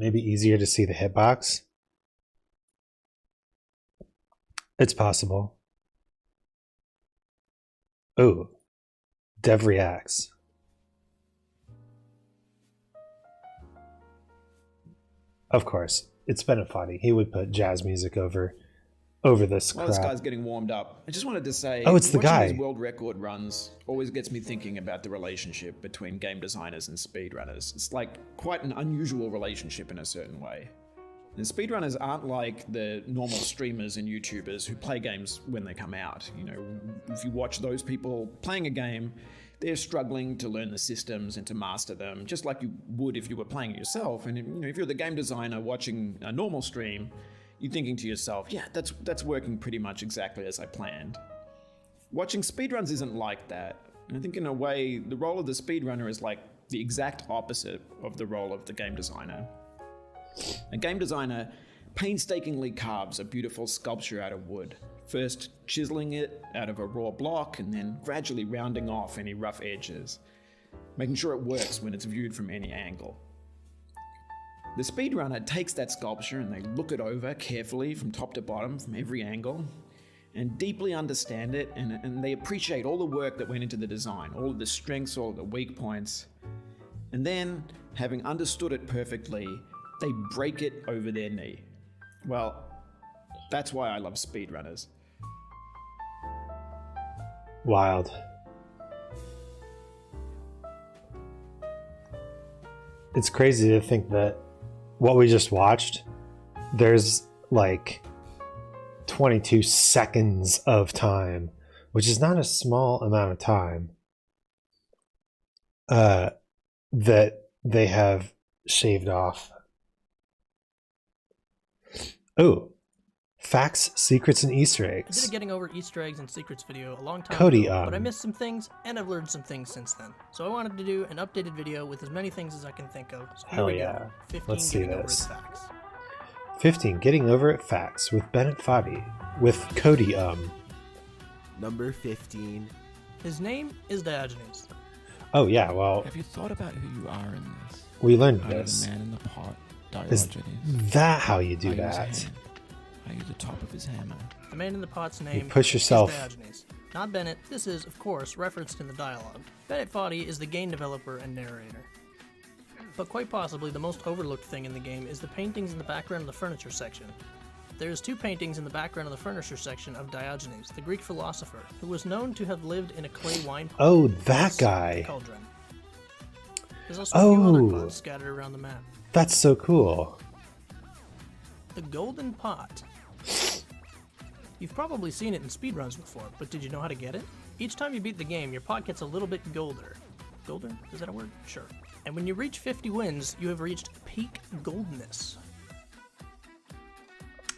maybe easier to see the hitbox. It's possible. Oh, Dev reacts. Of course, it's Benefati. He would put jazz music over this While crap. this guy's getting warmed up, I just wanted to say, Oh, it's the watching guy. these world record runs always gets me thinking about the relationship between game designers and speedrunners. It's like quite an unusual relationship in a certain way. And speedrunners aren't like the normal streamers and YouTubers who play games when they come out. You know, if you watch those people playing a game, they're struggling to learn the systems and to master them, just like you would if you were playing it yourself. And you know, if you're the game designer watching a normal stream, you're thinking to yourself, yeah, that's working pretty much exactly as I planned. Watching speedruns isn't like that. And I think in a way, the role of the speedrunner is like the exact opposite of the role of the game designer. A game designer painstakingly carves a beautiful sculpture out of wood, first chiseling it out of a raw block and then gradually rounding off any rough edges, making sure it works when it's viewed from any angle. The speedrunner takes that sculpture and they look it over carefully from top to bottom, from every angle, and deeply understand it, and they appreciate all the work that went into the design, all of the strengths, all of the weak points. And then, having understood it perfectly, they break it over their knee. Well, that's why I love speedrunners. Wild. It's crazy to think that what we just watched, there's like 22 seconds of time, which is not a small amount of time, that they have shaved off. Oh, facts, secrets, and Easter I did eggs. a getting over Easter eggs and secrets video a long time Cody, ago, but I missed some things, and I've learned some things since then. So I wanted to do an updated video with as many things as I can think of. So here Hell we yeah. go. 15 Let's see getting over this. its facts. 15, getting over it facts with Bennett Foddy. With Cody, Number 15. His name is Diogenes. Oh yeah, well, Have you thought about who you are in this? we learned Are you this. the man in the pot, Is Diogenes? that how you do Are you his that? hand? Are you the top of his hammer? The man in the pot's name push yourself. is Diogenes. Not Bennett. This is, of course, referenced in the dialogue. Bennett Foddy is the game developer and narrator. But quite possibly the most overlooked thing in the game is the paintings in the background of the furniture section. There's 2 paintings in the background of the furniture section of Diogenes, the Greek philosopher, who was known to have lived in a clay wine pot. Oh, that Yes, guy. Cauldron. There's also a few other Oh. pots scattered around the map. That's so cool. The golden pot. You've probably seen it in speedruns before, but did you know how to get it? Each time you beat the game, your pot gets a little bit golder. Golder? Is that a word? Sure. And when you reach 50 wins, you have reached peak goldness.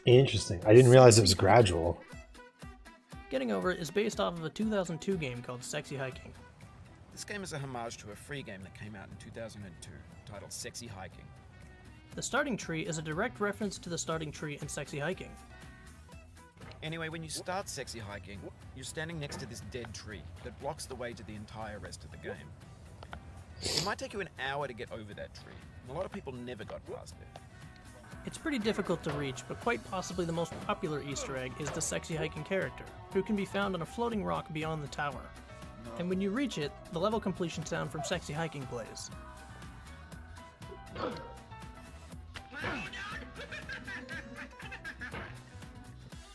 Interesting. I didn't realize it was gradual. Getting Over It is based off of a 2002 game called Sexy Hiking. This game is a homage to a free game that came out in 2002 titled Sexy Hiking. The starting tree is a direct reference to the starting tree in Sexy Hiking. Anyway, when you start Sexy Hiking, you're standing next to this dead tree that blocks the way to the entire rest of the game. It might take you an hour to get over that tree, and a lot of people never got past it. It's pretty difficult to reach, but quite possibly the most popular Easter egg is the Sexy Hiking character, who can be found on a floating rock beyond the tower. And when you reach it, the level completion sound from Sexy Hiking plays.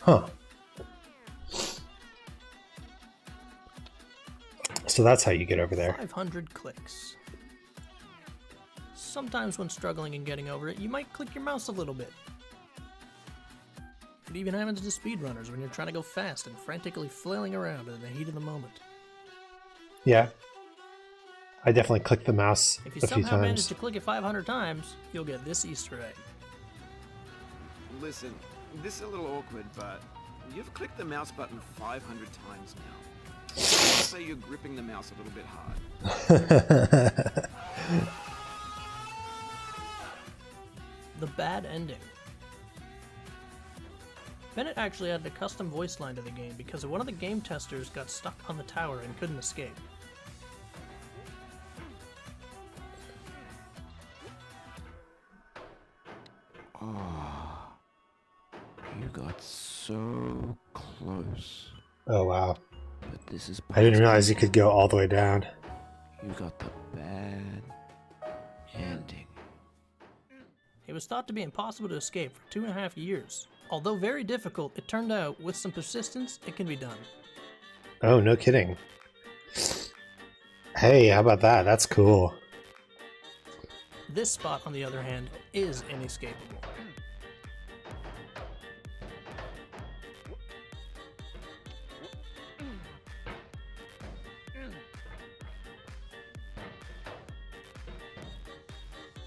Huh. So that's how you get over there. 500 clicks. Sometimes when struggling and getting over it, you might click your mouse a little bit. It even happens to speedrunners when you're trying to go fast and frantically flailing around in the heat of the moment. Yeah. I definitely clicked the mouse If you a few somehow manage times. to click it 500 times, you'll get this Easter egg. Listen, this is a little awkward, but you've clicked the mouse button 500 times now. I'd say you're gripping the mouse a little bit hard. The bad ending. Bennett actually added a custom voice line to the game because one of the game testers got stuck on the tower and couldn't escape. Oh, you got so close. Oh wow. But this is I didn't realize you could go all the way down. You got the bad ending. It was thought to be impossible to escape for 2.5 years. Although very difficult, it turned out with some persistence, it can be done. Oh, no kidding. Hey, how about that? That's cool. This spot, on the other hand, is inescapable.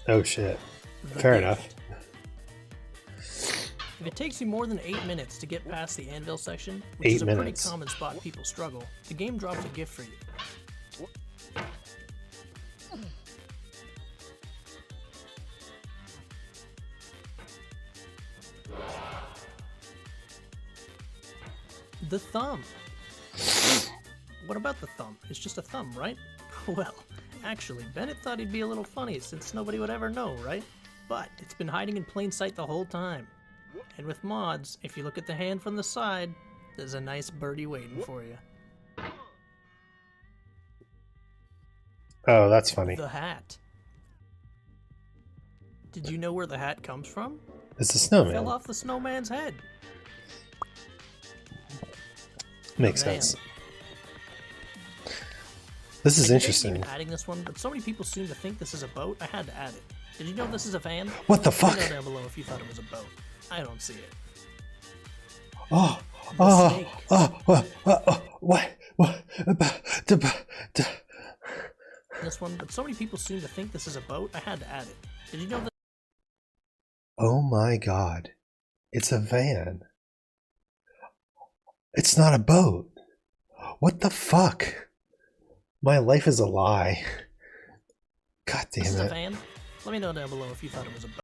Oh shit. The Fair gift. enough. If it takes you more than 8 minutes to get past the anvil section, which 8 is a minutes. pretty common spot people struggle, the game drops a gift for you. The thumb. What about the thumb? It's just a thumb, right? Well, actually, Bennett thought he'd be a little funny since nobody would ever know, right? But it's been hiding in plain sight the whole time. And with mods, if you look at the hand from the side, there's a nice birdie waiting for you. Oh, that's funny. The hat. Did you know where the hat comes from? It's a Fell snowman. off the snowman's head. Makes van. sense. This is I interesting. keep adding this one, but so many people seem to think this is a boat, I had to add it. Did you know this is a van? What the Let me fuck? know down below if you thought it was a boat. I don't see it. Oh, The snake. what? This one, but so many people seem to think this is a boat, I had to add it. Did you know that? Oh my god. It's a van. It's not a boat. What the fuck? My life is a lie. God This is damn a it. van? Let me know down below if you thought it was a boat.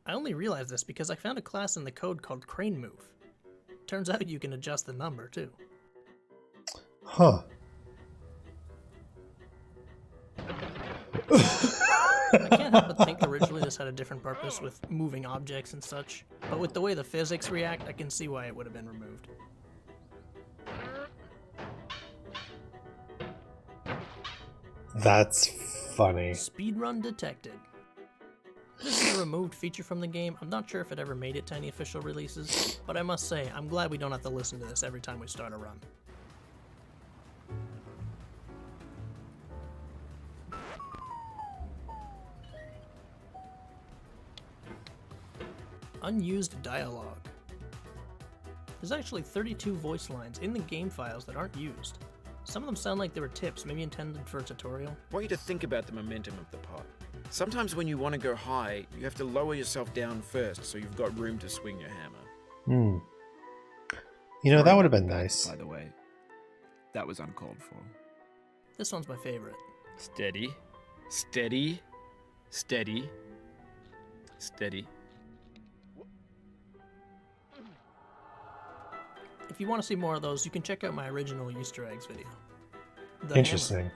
I only realized this because I found a class in the code called Crane Move. Turns out you can adjust the number too. Huh. I can't help but think originally this had a different purpose with moving objects and such, but with the way the physics react, I can see why it would have been removed. That's funny. Speedrun detected. This is a removed feature from the game. I'm not sure if it ever made it to any official releases, but I must say, I'm glad we don't have to listen to this every time we start a run. Unused Dialogue. There's actually 32 voice lines in the game files that aren't used. Some of them sound like they were tips, maybe intended for a tutorial. I want you to think about the momentum of the pot. Sometimes when you want to go high, you have to lower yourself down first so you've got room to swing your hammer. Hmm. You know, that would have been nice. By the way, that was uncalled for. This one's my favorite. Steady, steady, steady, steady. If you want to see more of those, you can check out my original Easter eggs video. The Interesting.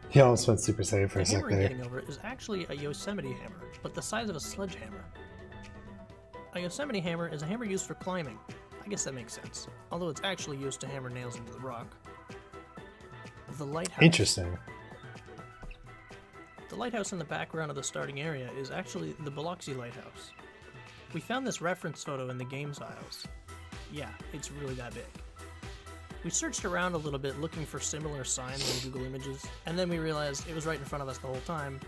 He almost went Super Saiyan for The a sec hammer I'm there. getting over is actually a Yosemite hammer, but the size of a sledgehammer. A Yosemite hammer is a hammer used for climbing. I guess that makes sense, although it's actually used to hammer nails into the rock. The Lighthouse. Interesting. The lighthouse in the background of the starting area is actually the Biloxi Lighthouse. We found this reference photo in the games aisles. Yeah, it's really that big. We searched around a little bit looking for similar signs in Google Images, and then we realized it was right in front of us the whole time.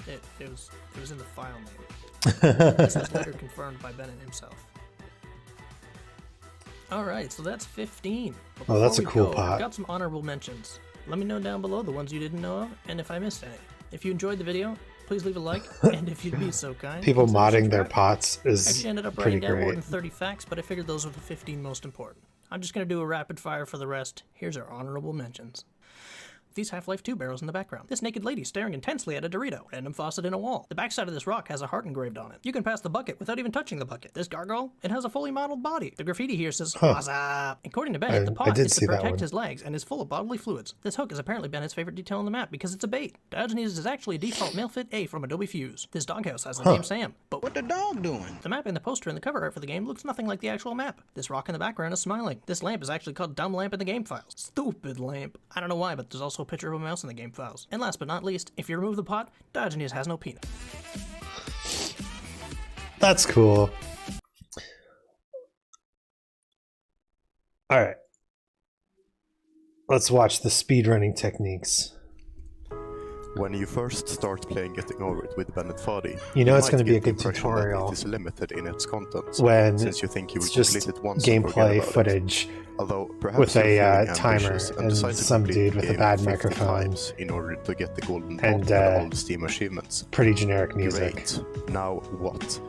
It was in the file name. This was later confirmed by Bennett himself. Alright, so that's 15. But Oh, that's before a we cool go, pot. I've got some honorable mentions. Let me know down below the ones you didn't know of, and if I missed any. If you enjoyed the video, please leave a like, and if you'd be so kind, People consider modding their subscribing. pots I is actually ended up pretty writing down more great. than 30 facts, but I figured those were the 15 most important. I'm just going to do a rapid fire for the rest. Here's our honorable mentions. These Half-Life 2 barrels in the background. This naked lady staring intensely at a Dorito. Random faucet in a wall. The backside of this rock has a heart engraved on it. You can pass the bucket without even touching the bucket. This gargoyle, it has a fully modeled body. The graffiti here says, "What's up?" According to Bennett, the I pot did is see to that protect one. his legs and is full of bodily fluids. This hook is apparently Bennett's favorite detail on the map because it's a bait. Diogenes is actually a default male fit A from Adobe Fuse. This doghouse has the name Sam. But what the dog doing? The map in the poster and the cover art for the game looks nothing like the actual map. This rock in the background is smiling. This lamp is actually called Dumb Lamp in the game files. Stupid lamp. I don't know why, but there's also a picture of a mouse in the game files. And last but not least, if you remove the pot, Diogenes has no penis. That's cool. All right. Let's watch the speedrunning techniques. When you first start playing Getting Over It with Bennett Foddy, You know it's might going to be a get the good impression that tutorial it is limited in its content, when since you think you will it's just complete it once and forget gameplay about it. footage Although perhaps with you're a feeling timer ambitious and decide to some complete dude the with a game bad 50 microphone times in order to get the golden dot and, and all the Steam achievements. pretty generic music. Great. Now what?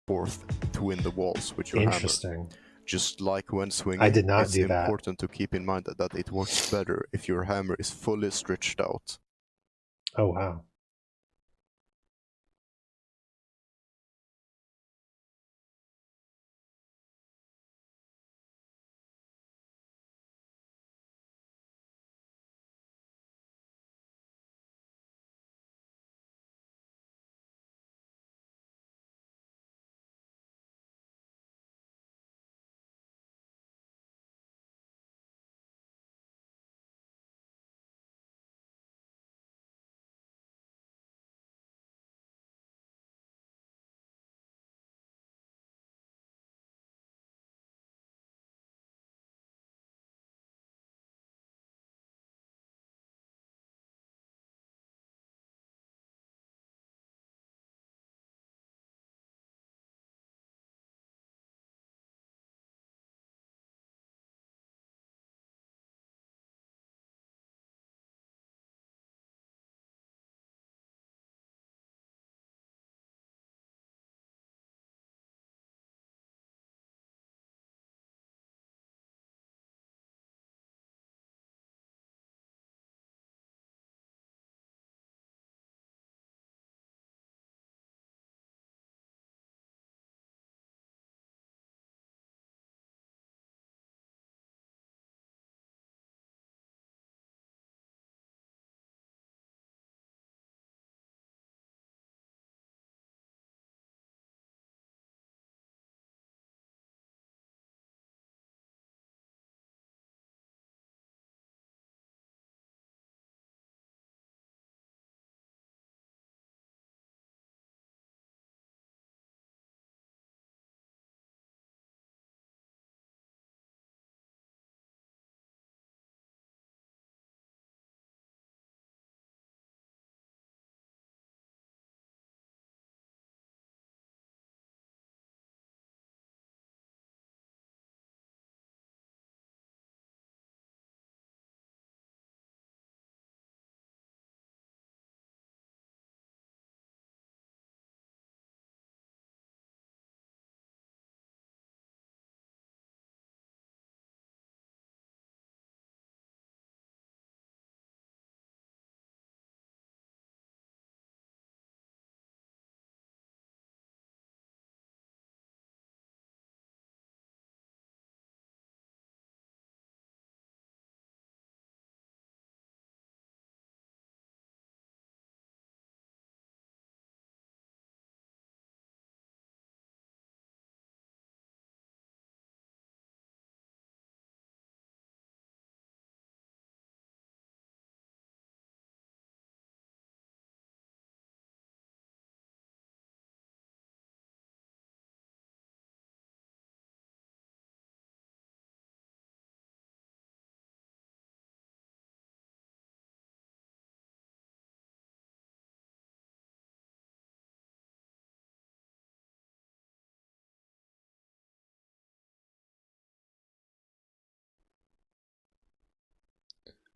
Fourth, to win the walls with your hammer. Interesting. Just like when swinging, I did not it's do that. important to keep in mind that it works better if your hammer is fully stretched out. Oh, wow.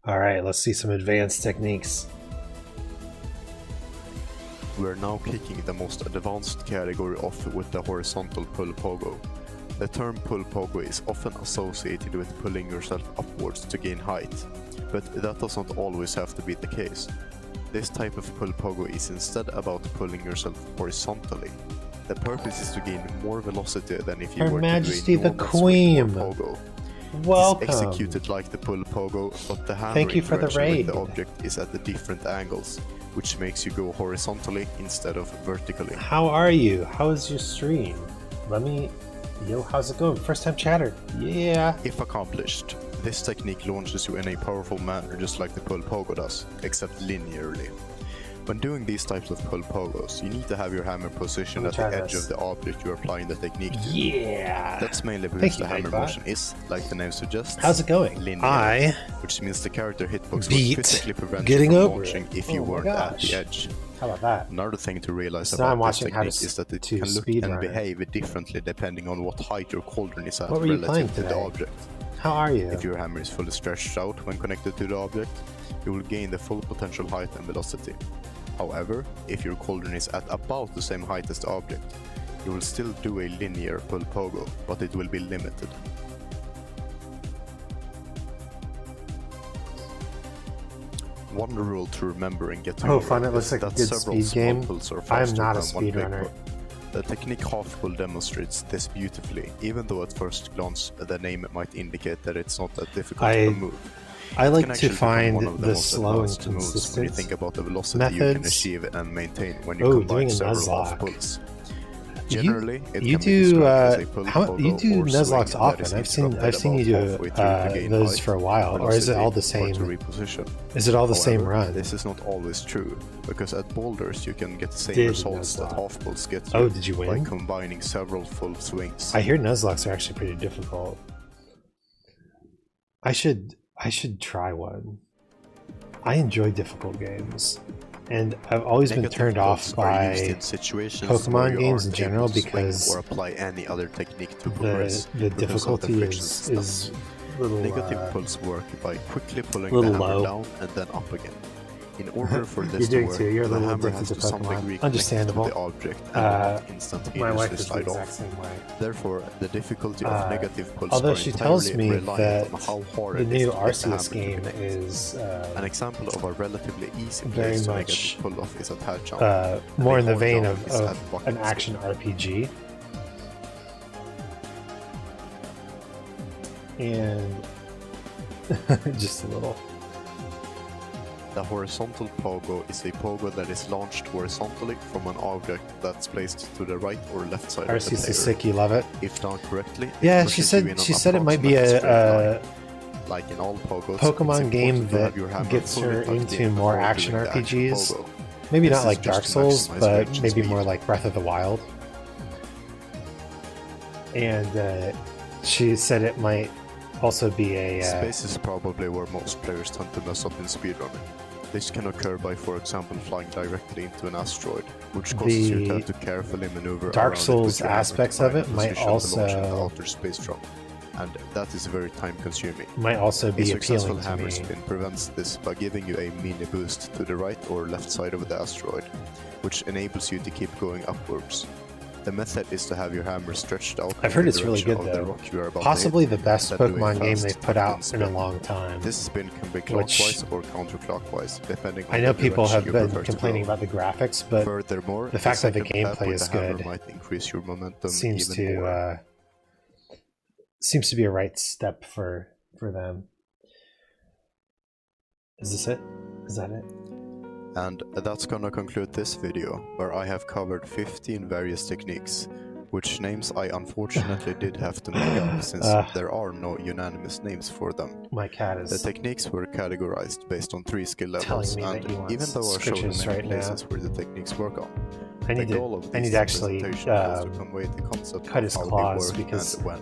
All right, let's see some advanced techniques. We're now kicking the most advanced category off with the horizontal pull pogo. The term pull pogo is often associated with pulling yourself upwards to gain height, but that does not always have to be the case. This type of pull pogo is instead about pulling yourself horizontally. The purpose is to gain more velocity than if you Her were Majesty to do a the normal swing Queen. or pogo. Welcome. It is executed like the pull pogo, but the hammer Thank you for the interaction with the raid. object is at the different angles, which makes you go horizontally instead of vertically. How are you? How is your stream? Yo, how's it going? First time chatter. Yeah. If accomplished, this technique launches you in a powerful manner just like the pull pogo does, except linearly. When doing these types of pull pogos, you need to have your hammer positioned at the edge of the object you're applying the technique to. Yeah. That's mainly because Thank you, the hammer Nightbot. motion is, like the name suggests, How's it going? linear, I which means the character hitbox beat would physically prevent getting you from over launching it. if you Oh my weren't at gosh. the edge. How about that? Another thing to realize So now I'm about this watching how to technique is that it to can look speedrun and it. behave differently depending on what height your cauldron is at What were you playing relative to the today? object. How are you? If your hammer is fully stretched out when connected to the object, you will gain the full potential height and velocity. However, if your cauldron is at about the same height as the object, you will still do a linear pull pogo, but it will be limited. One rule to remember in getting Oh, over fun, it is looks like a that good several speed small game. pulls are I'm faster not a than one big speedrunner. pull. The technique half pull demonstrates this beautifully, even though at first glance the name might indicate that it's not that difficult I- of a move. I It like can to actually become find one of the most slow and advanced moves when you consistent think about the velocity you can methods. achieve and maintain when you Oh, combine doing a several half Nuzlocke. pulls. Generally, it You can be do described as a pull you pogo do or Nuzlocks swing often. that is I've seen interrupted you do about halfway through to gain those height, for a while, or is it all the velocity, or same? to reposition. Is it all the same However, run? This is not always true, because at boulders you can get the same Did results that Nuzlocke. half pulls get Oh, did you by win? combining several full swings. I hear Nuzlocks are actually pretty difficult. I should try one. I enjoy difficult games, and I've always been Negative turned off pulls are used by in situations Pokemon where you games in aren't general able to swing because or apply any other technique to progress the because of the difficulty friction is stuff. little Negative pulls work by quickly pulling little the hammer low. down and then up again. In order for this You're to doing work, too. You're a the little hammer addicted has to to some Pokemon. degree Understandable. connect to the object and Uh, not instantaneously My wife is the slide exact off. same way. Therefore, the difficulty of negative pulls Although are she tells entirely me reliant that on how hard the it is new to get the Arceus hammer to game connect. is An example of a relatively easy very place to much, negative pull off is a tad jump. more in the hard vein jump is of at bucket an speed. action RPG. And just a little. The horizontal pogo is a pogo that is launched horizontally from an object that's placed to the right or left side of the Arceus is player. sick, you love it. If done correctly, it Yeah, she pushes you in said an it might be approximate straight a line. Like in all pogos, Pokemon it's game important to have that your hammer gets fully her tucked into in more before action doing the actual RPGs. pogo. Maybe This not is like just Dark to Souls, maximize but range and maybe speed. more like Breath of the Wild. And she said it might also be a Space is probably where most players tend to mess up in speedrunning. This can occur by, for example, flying directly into an asteroid, which causes you to have to carefully maneuver Dark around it Souls with your hammer to aspects find of the it might position to launch also- an outer space drop, and that is very time-consuming. might also A be successful appealing to hammer me. spin prevents this by giving you a mini boost to the right or left side of the asteroid, which enables you to keep going upwards. The method is to have your hammer stretched out. I've in heard the it's really direction good of the though. rock you are about to Possibly hit, the best and then do a Pokemon game fast they've put tuck-in out in a spin. long time. This spin can be clockwise or counterclockwise, depending on I know the people direction have you been prefer to complaining go. about the graphics, but Furthermore, the fact that the second tap gameplay with is the hammer good might increase your momentum seems even more. to be a right step for them. Is this it? Is that it? And that's gonna conclude this video, where I have covered 15 various techniques, which names I unfortunately did have to make up since there are no unanimous names for them. My cat is The techniques were categorized based on 3 skill levels, telling me that and he wants even though I showed scritches many right now. places where the techniques work on, I the need goal of to this actually presentation was to convey the concept cut of his how they claws work because and when.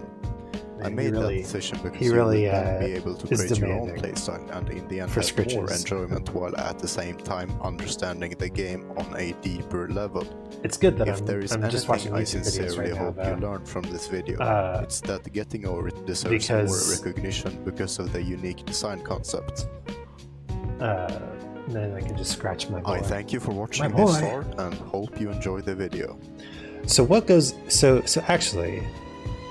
I he made really- that decision because he you really, would then be able to is create your own demanding playstyle and in the end for have more scritches. enjoyment while at the same time understanding the game on a deeper level. It's good that If there is I'm just watching anything I YouTube videos sincerely right now, hope you though. learned from this video, it's that getting over it deserves because more recognition because of the unique design concept. then I can just scratch my boy. I thank you for watching My boy. this far and hope you enjoy the video. So what goes? So actually,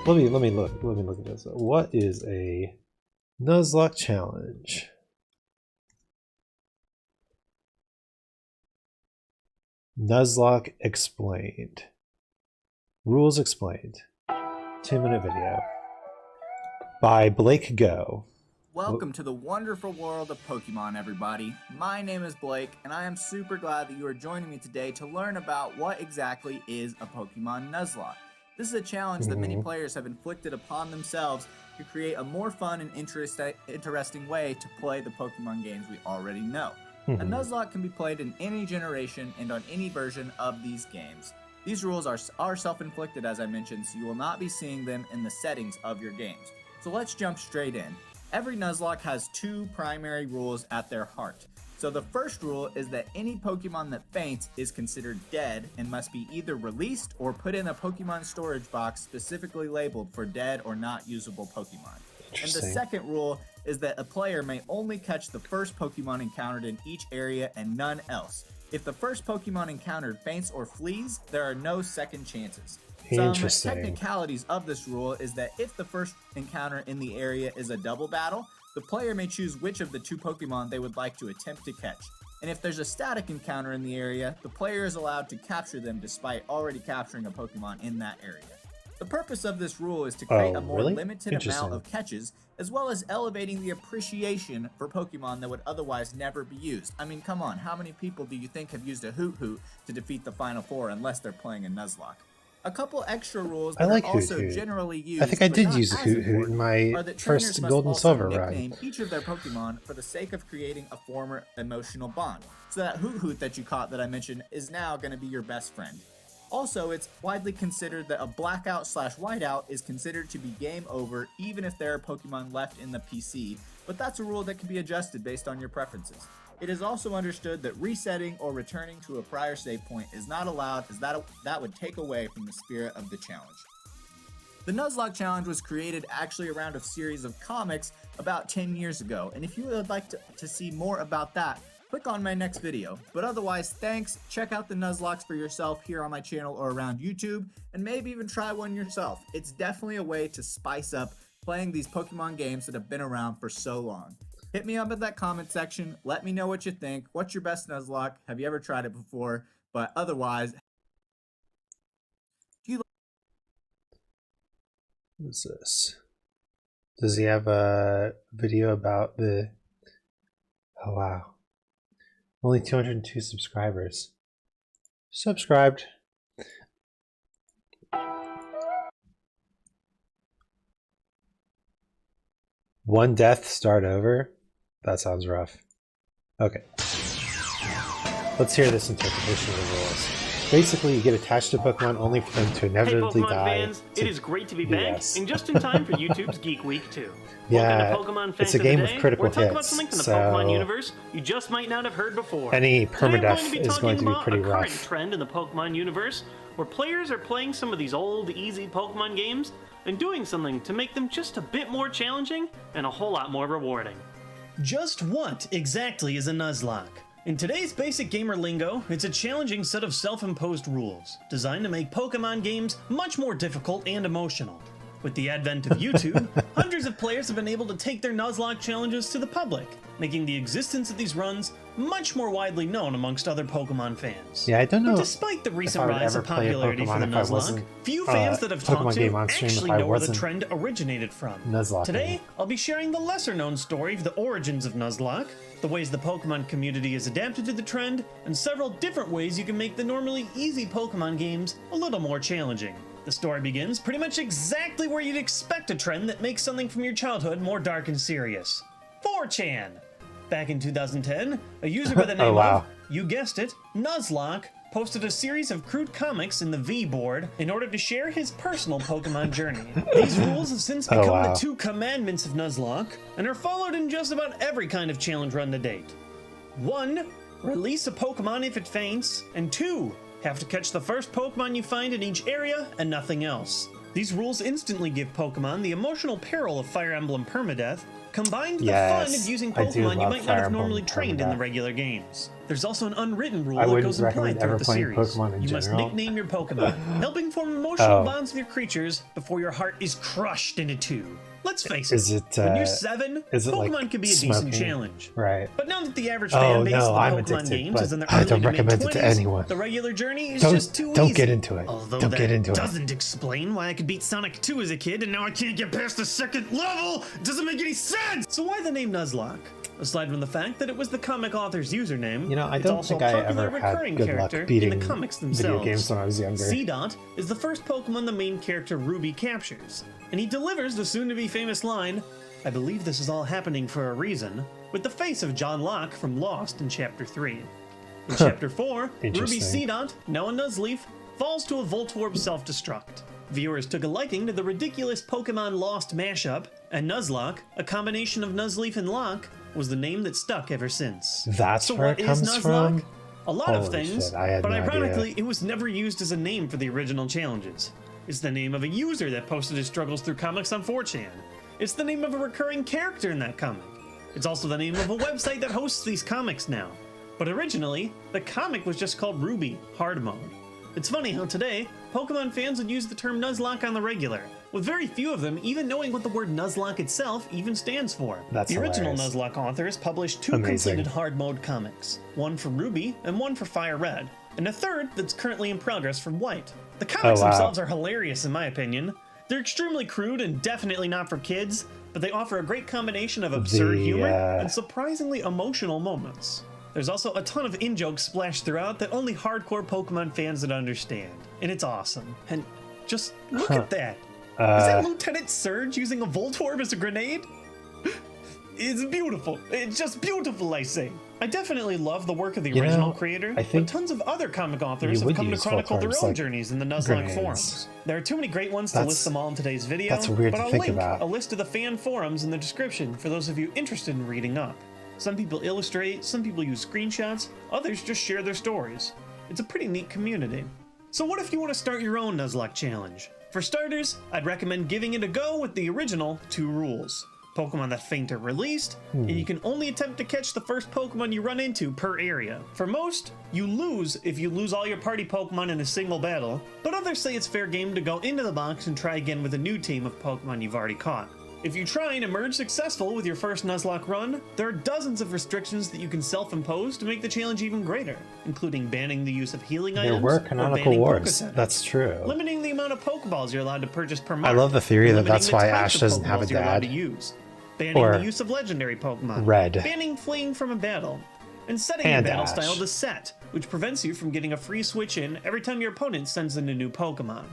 let me look at this. What is a Nuzlocke challenge? Nuzlocke explained. Rules explained. 2-minute video by Blake Go. Welcome to the wonderful world of Pokemon, everybody. My name is Blake, and I am super glad that you are joining me today to learn about what exactly is a Pokemon Nuzlocke. This is a challenge that many players have inflicted upon themselves to create a more fun and interesting way to play the Pokemon games we already know. A Nuzlocke can be played in any generation and on any version of these games. These rules are self-inflicted, as I mentioned, so you will not be seeing them in the settings of your games. So let's jump straight in. Every Nuzlocke has two primary rules at their heart. So the first rule is that any Pokemon that faints is considered dead and must be either released or put in a Pokemon storage box specifically labeled for dead or not usable Pokemon. And the second rule is that a player may only catch the first Pokemon encountered in each area and none else. If the first Pokemon encountered faints or flees, there are no second chances. Some technicalities of this rule is that if the first encounter in the area is a double battle, the player may choose which of the two Pokemon they would like to attempt to catch. And if there's a static encounter in the area, the player is allowed to capture them despite already capturing a Pokemon in that area. The purpose of this rule is to create a more limited amount of catches, as well as elevating the appreciation for Pokemon that would otherwise never be used. I mean, come on, how many people do you think have used a Hoot-Hoot to defeat the Final Four unless they're playing a Nuzlocke? A couple extra rules that are also generally used. I think I did use a Hoot-Hoot in my first Gold and Silver run. Nickname each of their Pokemon for the sake of creating a former emotional bond. So that Hoot-Hoot that you caught that I mentioned is now going to be your best friend. Also, it's widely considered that a blackout/whiteout is considered to be game over even if there are Pokemon left in the PC, but that's a rule that can be adjusted based on your preferences. It is also understood that resetting or returning to a prior save point is not allowed, as that would take away from the spirit of the challenge. The Nuzlocke challenge was created actually around a series of comics about 10 years ago, and if you would like to see more about that, click on my next video. But otherwise, thanks, check out the Nuzlockes for yourself here on my channel or around YouTube, and maybe even try one yourself. It's definitely a way to spice up playing these Pokemon games that have been around for so long. Hit me up in that comment section. Let me know what you think. What's your best Nuzlocke? Have you ever tried it before? But otherwise, what is this? Does he have a video about the... Oh, wow. Only 202 subscribers. Subscribed. One death, start over? That sounds rough. Okay. Let's hear this interpretation of the rules. Basically, you get attached to Pokemon only for them to inevitably die. Hey Pokemon fans, it is great to be back, and just in time for YouTube's Geek Week 2. Yeah, Welcome to Pokemon it's a game with critical hits, hits, about something from the so Pokemon universe you just might not have heard before. Any permadeath is going to be pretty rough. rough. Current trend in the Pokemon universe, where players are playing some of these old, easy Pokemon games and doing something to make them just a bit more challenging and a whole lot more rewarding. Just what exactly is a Nuzlocke? In today's basic gamer lingo, it's a challenging set of self-imposed rules, designed to make Pokemon games much more difficult and emotional. With the advent of YouTube, hundreds of players have been able to take their Nuzlocke challenges to the public, making the existence of these runs much more widely known amongst other Pokemon fans. Yeah, I don't know. But despite the recent rise of popularity for the Nuzlocke, few fans that I've talked to actually know where the trend originated from. Today, I'll be sharing the lesser-known story of the origins of Nuzlocke, the ways the Pokemon community has adapted to the trend, and several different ways you can make the normally easy Pokemon games a little more challenging. The story begins pretty much exactly where you'd expect a trend that makes something from your childhood more dark and serious. 4chan! Back in 2010, a user by the name of, you guessed it, Nuzlocke, posted a series of crude comics in the V board in order to share his personal Pokemon journey. These rules have since become the 2 commandments of Nuzlocke and are followed in just about every kind of challenge run to date. 1. Release a Pokemon if it faints, and 2. Have to catch the first Pokemon you find in each area and nothing else. These rules instantly give Pokemon the emotional peril of Fire Emblem permadeath, combined with the Yes, fun of using I do Pokemon you love might Fire not have Emblem normally trained in the permadeath. regular games. There's also an unwritten rule I that wouldn't goes implied recommend ever throughout the playing series. Pokemon in You must general. nickname your Pokemon, helping form emotional Oh. bonds with your creatures before your heart is crushed into two. Let's face it, Is it, when you're uh, 7, is it Pokemon like can be a smoking? decent challenge. Right. But now that the average Oh, fan base no, of the I'm Pokemon addicted, games but is in their I early don't to recommend it to mid-20s, anyone. the regular journey is Don't- just too don't easy. get into it. Although Don't that get into it. doesn't explain why I could beat Sonic 2 as a kid and now I can't get past the second level. It doesn't make any sense. So why the name Nuzlocke? Aside from the fact that it was the comic author's username, You know, I it's don't also think a I popular ever had recurring good luck character beating in the comics video themselves. games when I was younger. C-Dot is the first Pokemon the main character Ruby captures, and he delivers the soon-to-be famous line, "I believe this is all happening for a reason," with the face of John Locke from Lost in Chapter 3. In Chapter 4, Ruby Interesting. C-Dot, now a Nuzleaf, falls to a Voltorb self-destruct. Viewers took a liking to the ridiculous Pokemon Lost mashup, and Nuzlocke, a combination of Nuzleaf and Locke, was the name that stuck ever since. That's so where what it is comes Nuzlocke? from? A lot of Holy things, shit, I had but no idea. ironically, it was never used as a name for the original challenges. It's the name of a user that posted his struggles through comics on 4chan. It's the name of a recurring character in that comic. It's also the name of a website that hosts these comics now. But originally, the comic was just called Ruby Hard Mode. It's funny how today, Pokemon fans would use the term Nuzlocke on the regular, with very few of them even knowing what the word Nuzlocke itself even stands for. That's the original hilarious. Nuzlocke authors published 2 Amazing. completed hard mode comics, one for Ruby and one for Fire Red, and a third that's currently in progress for White. The comics Oh, wow. themselves are hilarious in my opinion. They're extremely crude and definitely not for kids, but they offer a great combination of absurd humor and surprisingly emotional moments. There's also a ton of in-jokes splashed throughout that only hardcore Pokemon fans would understand, and it's awesome. And just look at that. Is that Lieutenant Surge using a Voltorb as a grenade? It's beautiful. It's just beautiful, I say. I definitely love the work of the You original know, creator, I think but tons of other comic authors you have would come to use chronicle their Voltorbs own like journeys in the Nuzlocke grenades. forums. There are too many great ones to That's- list them all in today's video, that's weird but to I'll think link about. a list of the fan forums in the description for those of you interested in reading up. Some people illustrate, some people use screenshots, others just share their stories. It's a pretty neat community. So what if you want to start your own Nuzlocke challenge? For starters, I'd recommend giving it a go with the original 2 rules. Pokemon that faint are released, and you can only attempt to catch the first Pokemon you run into per area. For most, you lose if you lose all your party Pokemon in a single battle, but others say it's fair game to go into the box and try again with a new team of Pokemon you've already caught. If you try and emerge successful with your first Nuzlocke run, there are dozens of restrictions that you can self-impose to make the challenge even greater, including banning the use of healing There items, were or canonical banning wars. Pokesetters, That's true. limiting the amount of Pokeballs you're allowed to purchase per month. I love the theory and that limiting that's the why types Ash of doesn't have a Pokeballs you're allowed dad. to use, banning Or the use of legendary Pokemon, Red. banning fleeing from a battle, and setting your And battle Ash. style to set, which prevents you from getting a free switch in every time your opponent sends in a new Pokemon.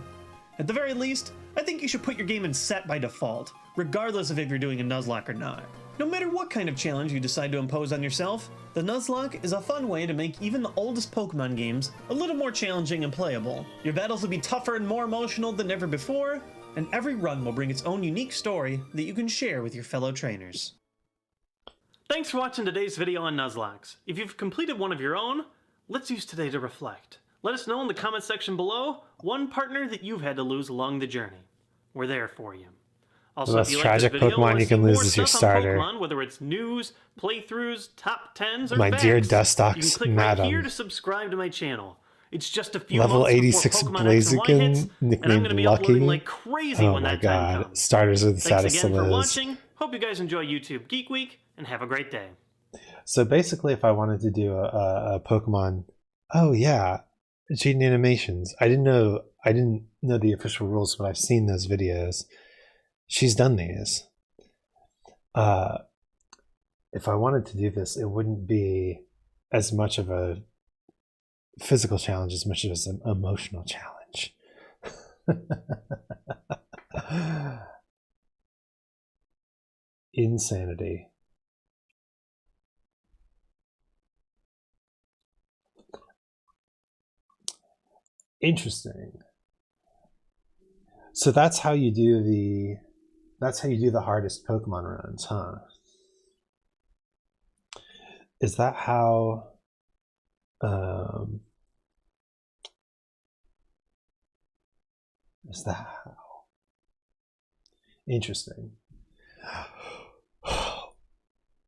At the very least, I think you should put your game in set by default, regardless of if you're doing a Nuzlocke or not. No matter what kind of challenge you decide to impose on yourself, the Nuzlocke is a fun way to make even the oldest Pokemon games a little more challenging and playable. Your battles will be tougher and more emotional than ever before, and every run will bring its own unique story that you can share with your fellow trainers. Thanks for watching today's video on Nuzlocks. If you've completed one of your own, let's use today to reflect. Let us know in the comment section below one partner that you've had to lose along the journey. We're there for you. Also, The if most you like tragic this video, Pokemon or you see can lose more is your stuff on starter. Pokemon, whether it's news, playthroughs, top 10s, or My facts, dear you can Dustox click right Madam. here to subscribe to my channel. It's just a few Level months before 86 Pokemon X and Y hits, Blaziken, and I'm nicknamed going to be Lucky. uploading like crazy Oh when my that time god. comes. Starters are the Thanks saddest again to for lose. watching. Hope you guys enjoy YouTube Geek Week, and have a great day. So basically, if I wanted to do a Pokemon, oh yeah, cheating animations. I didn't know the official rules, but I've seen those videos. She's done these. If I wanted to do this, it wouldn't be as much of a physical challenge as much as an emotional challenge. Insanity. Interesting. So that's how you do the hardest Pokemon runs, huh? Is that how is that how Interesting.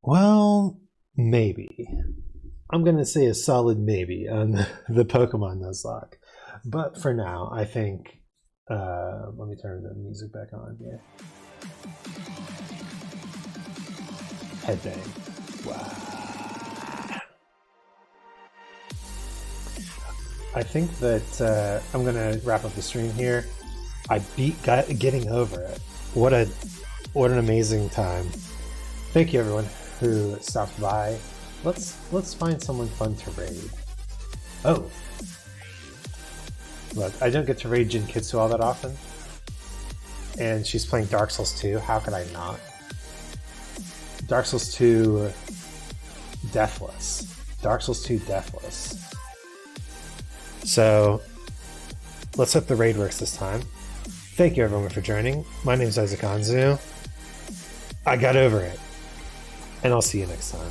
Well, maybe. I'm going to say a solid maybe on the Pokemon Nuzlocke. But for now, I think... let me turn the music back on here. Headbang. Wow. I think that I'm going to wrap up the stream here. I beat getting over it. What an amazing time. Thank you everyone who stopped by. Let's find someone fun to raid. Oh. Look, I don't get to raid Jin Kitsu all that often. And she's playing Dark Souls 2. How could I not? Dark Souls 2 Deathless. Dark Souls 2 Deathless. So, let's hope the raid works this time. Thank you everyone for joining. My name is Isaac Anzu. I got over it. And I'll see you next time.